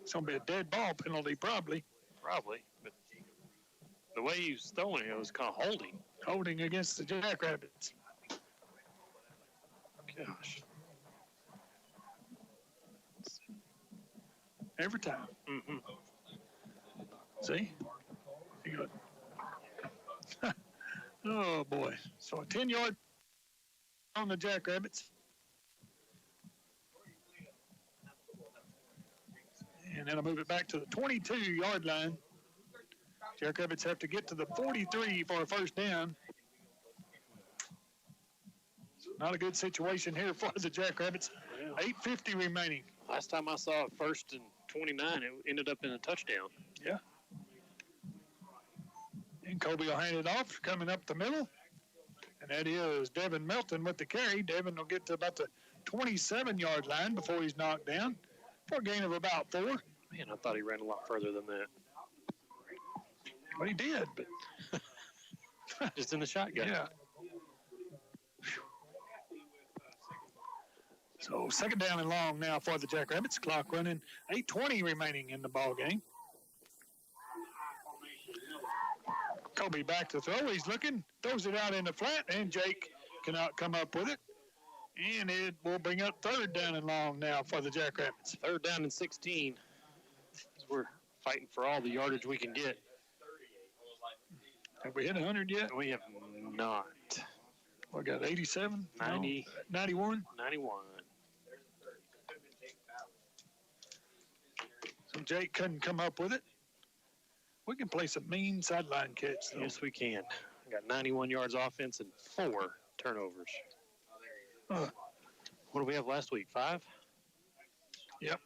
it's going to be a dead ball penalty probably. Probably, but the way he was throwing it was kind of holding. Holding against the Jackrabbits. Gosh. Every time. Mm-hmm. See? You got oh, boy. So a 10-yard on the Jackrabbits. And then I'll move it back to the 22-yard line. Jackrabbits have to get to the 43 for a first down. Not a good situation here for the Jackrabbits. 8:50 remaining. Last time I saw it, first and 29, it ended up in a touchdown. Yeah. And Kobe will hand it off, coming up the middle. And that is Devin Melton with the carry. Devin will get to about the 27-yard line before he's knocked down for a gain of about 4. Man, I thought he ran a lot further than that. Well, he did, but just in the shotgun. Yeah. So second down and long now for the Jackrabbits. Clock running. 8:20 remaining in the ball game. Kobe back to throw. He's looking, throws it out in the flat, and Jake cannot come up with it. And it will bring up third down and long now for the Jackrabbits. Third down and 16. We're fighting for all the yardage we can get. Have we hit 100 yet? We have not. We got 87? 90. No, 91? 91. So Jake couldn't come up with it. We can play some mean sideline catch, though. Yes, we can. We got 91 yards offense and 4 turnovers. What did we have last week? 5? Yep.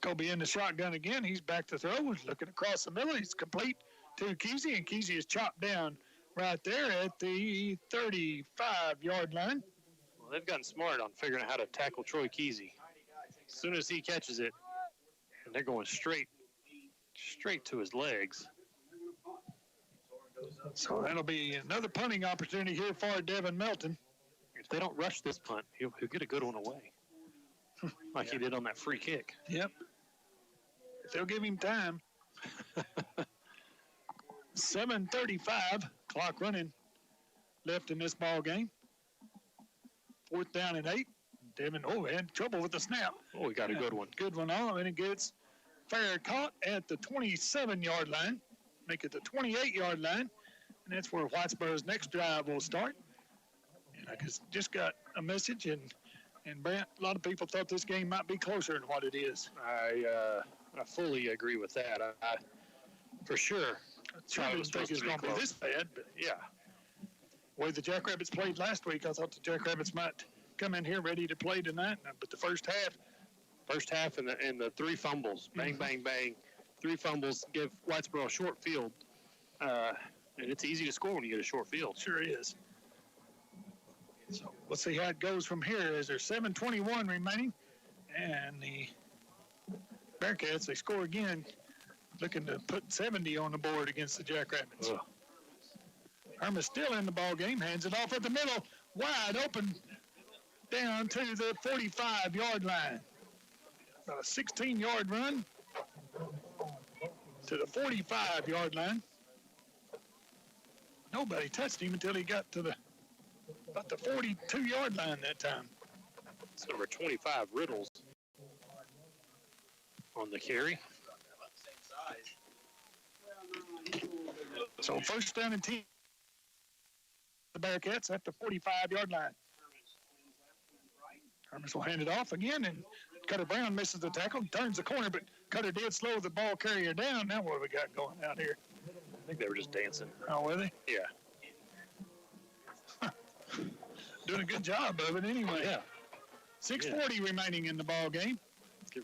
Kobe in the shotgun again. He's back to throw. He's looking across the middle. He's complete to Kesey, and Kesey is chopped down right there at the 35-yard line. Well, they've gotten smart on figuring out how to tackle Troy Kesey. As soon as he catches it, and they're going straight to his legs. So that'll be another punting opportunity here for Devin Melton. If they don't rush this punt, he'll get a good one away. Like he did on that free kick. Yep. If they'll give him time. 7:35, clock running left in this ball game. 4th down and 8. Devin, had trouble with the snap. Oh, we got a good one. Good one on, and it gets fair caught at the 27-yard line. Make it the 28-yard line, and that's where Whitesboro's next drive will start. And I just got a message, and Brent, a lot of people thought this game might be closer than what it is. I fully agree with that. I for sure. I didn't think it was going to be this bad, but yeah. The way the Jackrabbits played last week, I thought the Jackrabbits might come in here ready to play tonight. But the first half and the 3 fumbles, bang, bang, bang, 3 fumbles give Whitesboro a short field. And it's easy to score when you get a short field. Sure is. So we'll see how it goes from here. As there's 7:21 remaining, and the Bearcats, they score again, looking to put 70 on the board against the Jackrabbits. Herman's still in the ball game, hands it off at the middle, wide open, down to the 45-yard line. About a 16-yard run to the 45-yard line. Nobody touched him until he got to about the 42-yard line that time. It's number 25, Riddles, on the carry. So 1st down and 10. The Bearcats at the 45-yard line. Hermes will hand it off again, and Cutter Brown misses the tackle, turns the corner, but Cutter did slow the ball carrier down. Now what have we got going out here? I think they were just dancing. Oh, were they? Yeah. Doing a good job of it anyway. Yeah. 6:40 remaining in the ball game.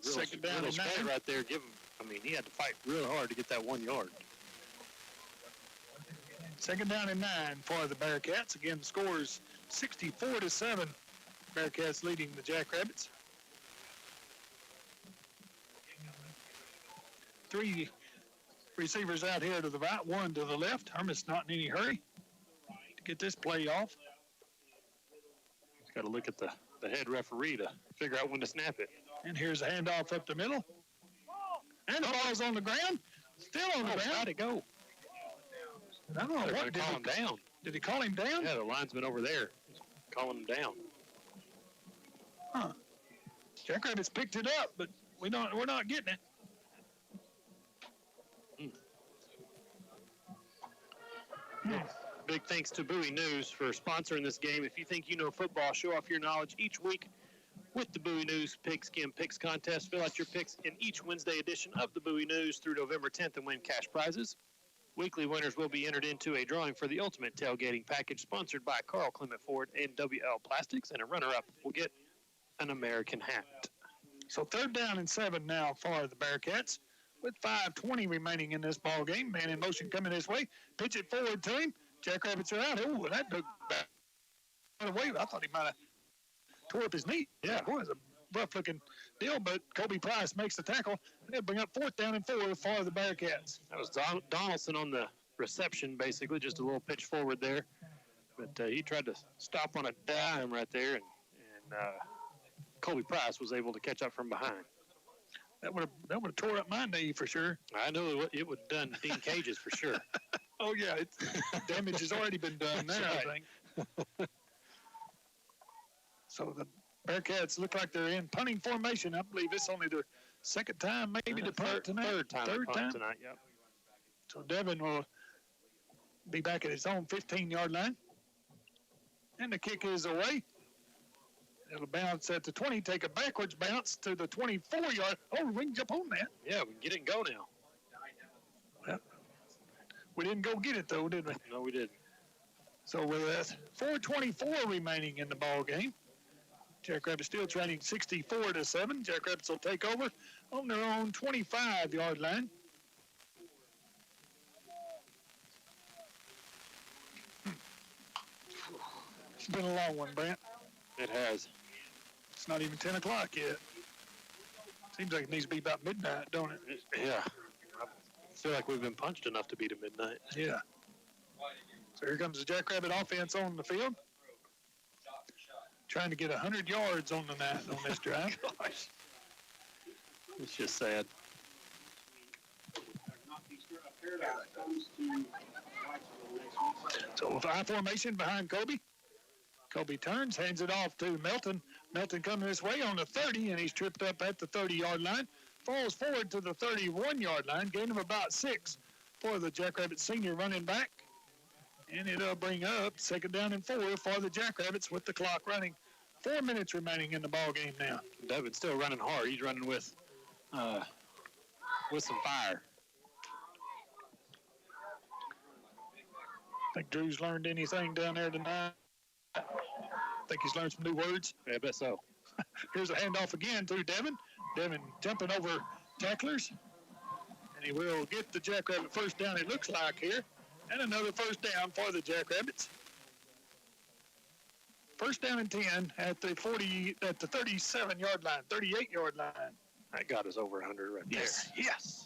Second down and 9. Right there. He had to fight real hard to get that 1 yard. Second down and 9 for the Bearcats. Again, the score is 64-7. Bearcats leading the Jackrabbits. 3 receivers out here to the right, 1 to the left. Herman's not in any hurry to get this play off. He's got to look at the head referee to figure out when to snap it. And here's a handoff up the middle. And the ball's on the ground. Still on the ground. How'd it go? I don't know what. Did he call him down? Did he call him down? Yeah, the linesman over there calling him down. Huh. Jackrabbits picked it up, but we're not getting it. Big thanks to Bowie News for sponsoring this game. If you think you know football, show off your knowledge each week with the Bowie News Pigskin Picks Contest. Fill out your picks in each Wednesday edition of the Bowie News through November 10th and win cash prizes. Weekly winners will be entered into a drawing for the Ultimate Tailgating Package sponsored by Carl Clement Ford and WL Plastics, and a runner-up will get an American hat. So 3rd down and 7 now for the Bearcats with 5:20 remaining in this ball game. Man in motion coming this way. Pitch it forward to him. Jackrabbits are out. Oh, that took back away. I thought he might have tore up his knee. Yeah, boy, it's a rough-looking deal, but Kobe Price makes the tackle, and they'll bring up 4th down and 4 for the Bearcats. That was Donaldson on the reception, basically, just a little pitch forward there. But he tried to stop on a dime right there, and Kobe Price was able to catch up from behind. That would have tore up my knee for sure. I know it would have done Dean Cage's for sure. Oh, yeah. Damage has already been done there, right. I think. So the Bearcats look like they're in punting formation. I believe it's only their second time maybe to punt tonight. Third time tonight, yep. So Devin will be back at his own 15-yard line. And the kick is away. It'll bounce at the 20, take a backwards bounce to the 24-yard. Oh, we can jump on that. Yeah, we can get it and go now. Well, we didn't go get it, though, did we? No, we didn't. So with 4:24 remaining in the ball game, Jackrabbits still trailing 64-7. Jackrabbits will take over on their own 25-yard line. It's been a long one, Brent. It has. It's not even 10 o'clock yet. Seems like it needs to be about midnight, don't it? Yeah. I feel like we've been punched enough to beat at midnight. Yeah. So here comes the Jackrabbit offense on the field. Trying to get 100 yards on the night on this drive. Gosh. It's just sad. So I formation behind Kobe. Kobe turns, hands it off to Melton. Melton coming this way on the 30, and he's tripped up at the 30-yard line. Falls forward to the 31-yard line, gain of about 6 for the Jackrabbits senior running back. And it'll bring up 2nd down and 4 for the Jackrabbits with the clock running. 4 minutes remaining in the ball game now. Devin's still running hard. He's running with some fire. Think Drew's learned anything down there tonight? Think he's learned some new words? Yeah, I bet so. Here's a handoff again to Devin. Devin jumping over tacklers. And he will get the Jackrabbit first down, it looks like here. And another first down for the Jackrabbits. First down and 10 at the 37-yard line, 38-yard line. That got us over 100 right there. Yes.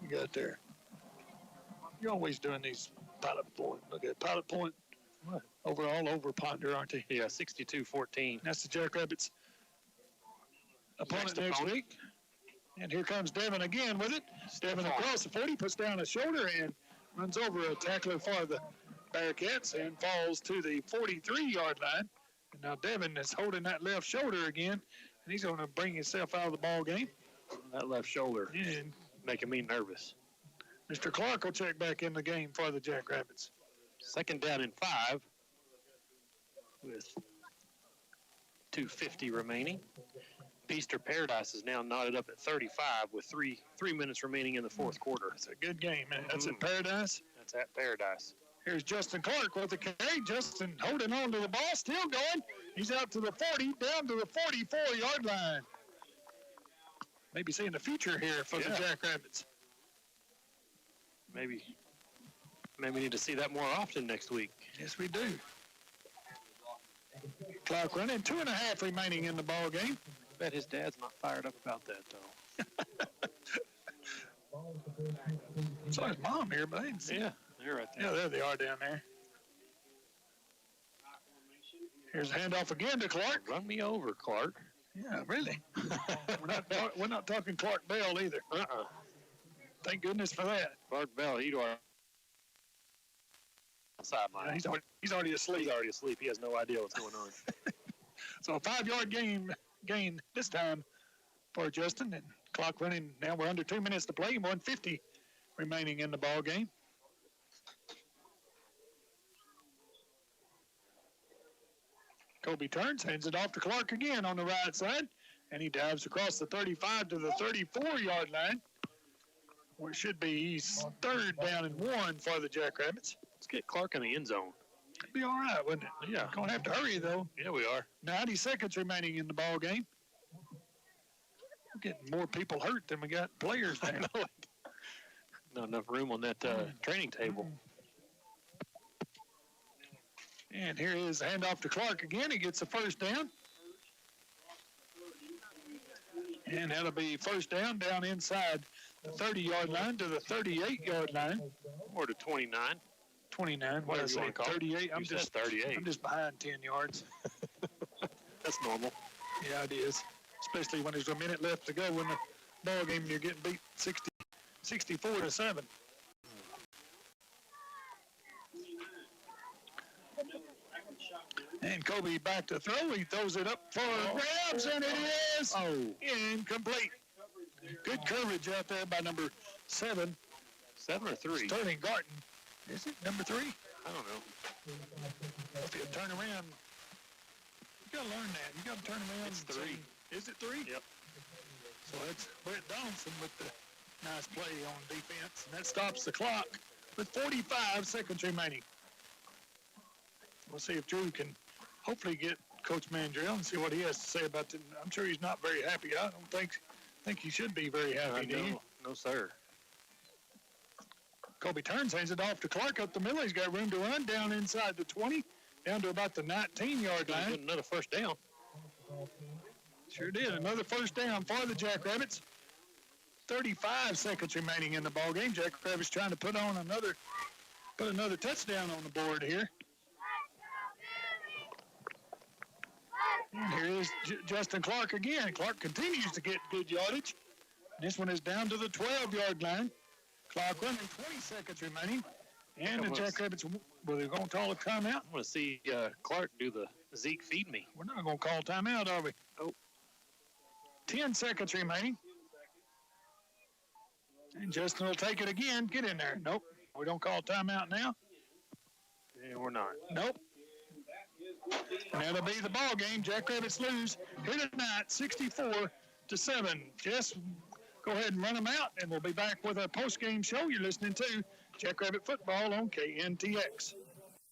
You got there. You're always doing these pilot point. Look at pilot point. What? All over Ponder, aren't they? Yeah, 62-14. That's the Jackrabbits' opponent next week. And here comes Devin again with it. Devin across the 40, puts down a shoulder and runs over a tackler for the Bearcats and falls to the 43-yard line. And now Devin is holding that left shoulder again, and he's going to bring himself out of the ball game. That left shoulder and making me nervous. Mr. Clark will check back in the game for the Jackrabbits. 2nd down and 5 with 2:50 remaining. Peaster Paradise is now knotted up at 35 with three minutes remaining in the 4th quarter. It's a good game, man. That's at Paradise. That's at Paradise. Here's Justin Clark with the carry. Justin holding on to the ball, still going. He's out to the 40, down to the 44-yard line. Maybe seeing the future here for the Jackrabbits. Maybe we need to see that more often next week. Yes, we do. Clock running, 2.5 remaining in the ball game. I bet his dad's not fired up about that, though. Saw his mom here, but I didn't see. Yeah, they're right there. Yeah, there they are down there. Here's a handoff again to Clark. Run me over, Clark. Yeah, really. we're not talking Clark Bell either. Thank goodness for that. Clark Bell, he'd our sideline. Yeah, he's already asleep. He's already asleep. He has no idea what's going on. So a 5-yard gain this time for Justin. And clock running. Now we're under 2 minutes to play. 1:50 remaining in the ball game. Kobe turns, hands it off to Clark again on the right side, and he dives across the 35 to the 34-yard line, where it should be 3rd down and 1 for the Jackrabbits. Let's get Clark in the end zone. It'd be all right, wouldn't it? Yeah. Gonna have to hurry, though. Yeah, we are. 90 seconds remaining in the ball game. We're getting more people hurt than we got players now. Not enough room on that training table. And here is a handoff to Clark again. He gets the first down. And that'll be first down inside the 30-yard line to the 38-yard line. Or to 29. 29, what did I say, 38? I'm just 38. I'm just behind 10 yards. That's normal. Yeah, it is. Especially when there's a minute left to go in the ball game and you're getting beat 64-7. And Kobe back to throw. He throws it up for grabs, and it is incomplete. Good coverage out there by number 7. 7 or 3? Sterling Garten. Is it number 3? I don't know. If you turn around, you got to learn that. You got to turn around. It's 3. Is it 3? Yep. So it's Brett Donaldson with the nice play on defense. And that stops the clock with 45 seconds remaining. We'll see if Drew can hopefully get Coach Mandrell and see what he has to say about it. I'm sure he's not very happy. I don't think he should be very happy, do you? No, sir. Kobe turns, hands it off to Clark up the middle. He's got room to run down inside the 20, down to about the 19-yard line. Get another first down. Sure did. Another first down for the Jackrabbits. 35 seconds remaining in the ball game. Jackrabbits trying to put another touchdown on the board here. And here is Justin Clark again. Clark continues to get good yardage. This one is down to the 12-yard line. Clark running, 20 seconds remaining. And the Jackrabbits, were they going to call a timeout? I want to see Clark do the Zeke feed me. We're not going to call timeout, are we? Oh. 10 seconds remaining. And Justin will take it again. Get in there. Nope. We don't call timeout now. Yeah, we're not. Nope. And that'll be the ball game. Jackrabbits lose here tonight, 64-7. Jess, go ahead and run them out, and we'll be back with a post-game show. You're listening to Jackrabbit Football on KNTX.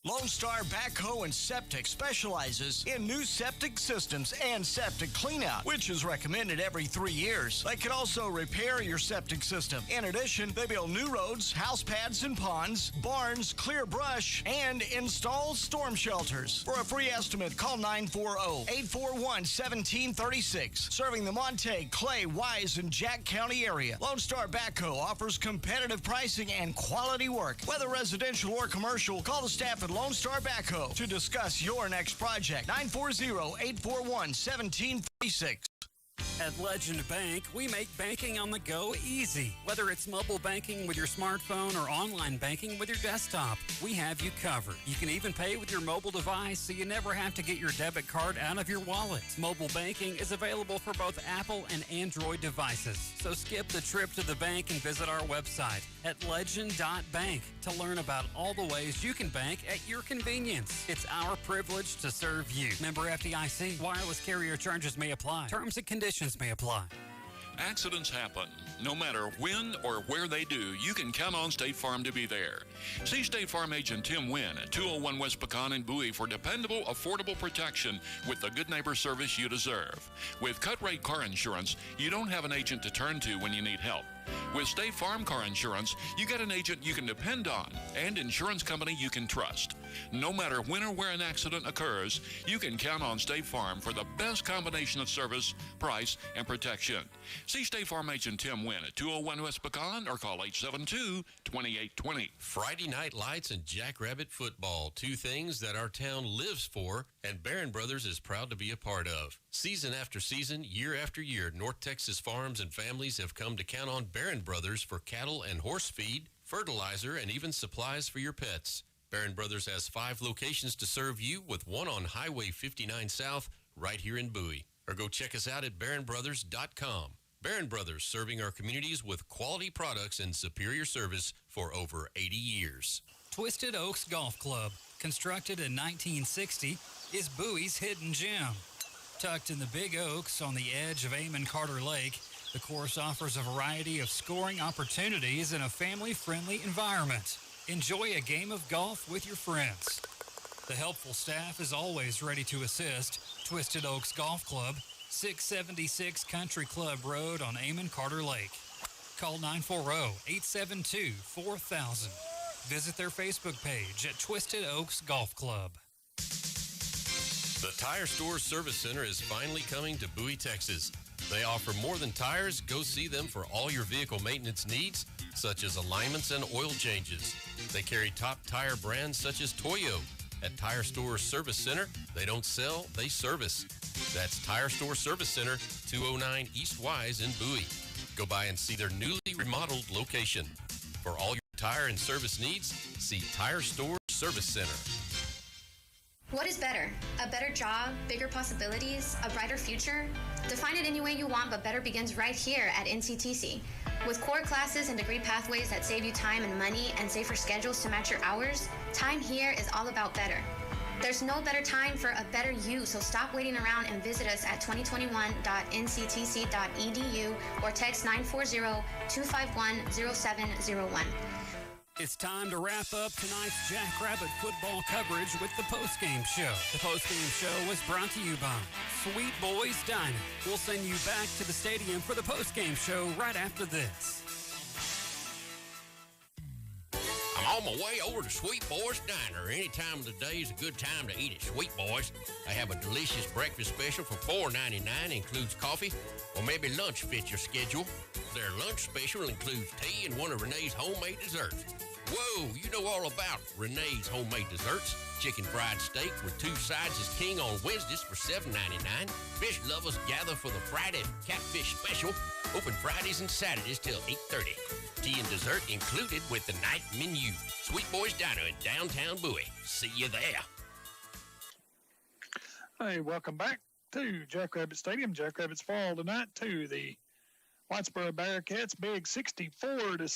Lone Star Backhoe and Septic specializes in new septic systems and septic cleanout, which is recommended every 3 years. They can also repair your septic system. In addition, they build new roads, house pads and ponds, barns, clear brush, and install storm shelters. For a free estimate, call 940-841-1736. Serving the Montague, Clay, Wise, and Jack County area, Lone Star Backhoe offers competitive pricing and quality work. Whether residential or commercial, call the staff at Lone Star Backhoe to discuss your next project. 940-841-1736. At Legend Bank, we make banking on the go easy. Whether it's mobile banking with your smartphone or online banking with your desktop, we have you covered. You can even pay with your mobile device so you never have to get your debit card out of your wallet. Mobile banking is available for both Apple and Android devices. So skip the trip to the bank and visit our website at legend.bank to learn about all the ways you can bank at your convenience. It's our privilege to serve you. Member FDIC. Wireless carrier charges may apply. Terms and conditions may apply. Accidents happen. No matter when or where they do, you can count on State Farm to be there. See State Farm agent Tim Wynn at 201 West Pecan in Bowie for dependable, affordable protection with the good neighbor service you deserve. With cut-rate car insurance, you don't have an agent to turn to when you need help. With State Farm car insurance, you get an agent you can depend on and insurance company you can trust. No matter when or where an accident occurs, you can count on State Farm for the best combination of service, price, and protection. See State Farm agent Tim Wynn at 201 West Pecan or call 872-2820. Friday Night Lights and Jackrabbit Football, two things that our town lives for and Barron Brothers is proud to be a part of. Season after season, year after year, North Texas farms and families have come to count on Barron Brothers for cattle and horse feed, fertilizer, and even supplies for your pets. Barron Brothers has 5 locations to serve you, with one on Highway 59 South right here in Bowie. Or go check us out at barronbrothers.com. Barron Brothers, serving our communities with quality products and superior service for over 80 years. Twisted Oaks Golf Club, constructed in 1960, is Bowie's hidden gem. Tucked in the Big Oaks on the edge of Amon Carter Lake, the course offers a variety of scoring opportunities in a family-friendly environment. Enjoy a game of golf with your friends. The helpful staff is always ready to assist. Twisted Oaks Golf Club, 676 Country Club Road on Amon Carter Lake. Call 940-872-4000. Visit their Facebook page at Twisted Oaks Golf Club. The Tire Store Service Center is finally coming to Bowie, Texas. They offer more than tires. Go see them for all your vehicle maintenance needs, such as alignments and oil changes. They carry top tire brands such as Toyo. At Tire Store Service Center, they don't sell, they service. That's Tire Store Service Center, 209 East Wise in Bowie. Go by and see their newly remodeled location. For all your tire and service needs, see Tire Store Service Center. What is better? A better job, bigger possibilities, a brighter future? Define it any way you want, but better begins right here at NCTC. With core classes and degree pathways that save you time and money and safer schedules to match your hours, time here is all about better. There's no better time for a better you, so stop waiting around and visit us at 2021.nctc.edu or text 940-251-0701. It's time to wrap up tonight's Jackrabbit football coverage with the postgame show. The postgame show was brought to you by Sweet Boys Diner. We'll send you back to the stadium for the postgame show right after this. I'm on my way over to Sweet Boys Diner. Any time of the day is a good time to eat at Sweet Boys. They have a delicious breakfast special for $4.99, includes coffee, or maybe lunch fits your schedule. Their lunch special includes tea and one of Renee's homemade desserts. Whoa, you know all about Renee's homemade desserts. Chicken fried steak with 2 sides is king on Wednesdays for $7.99. Fish lovers gather for the Friday catfish special. Open Fridays and Saturdays till 8:30. Tea and dessert included with the night menu. Sweet Boys Diner in downtown Bowie. See you there. Hey, welcome back to Jackrabbit Stadium. Jackrabbits fall tonight to the Whitesboro Bearcats, big 64-7.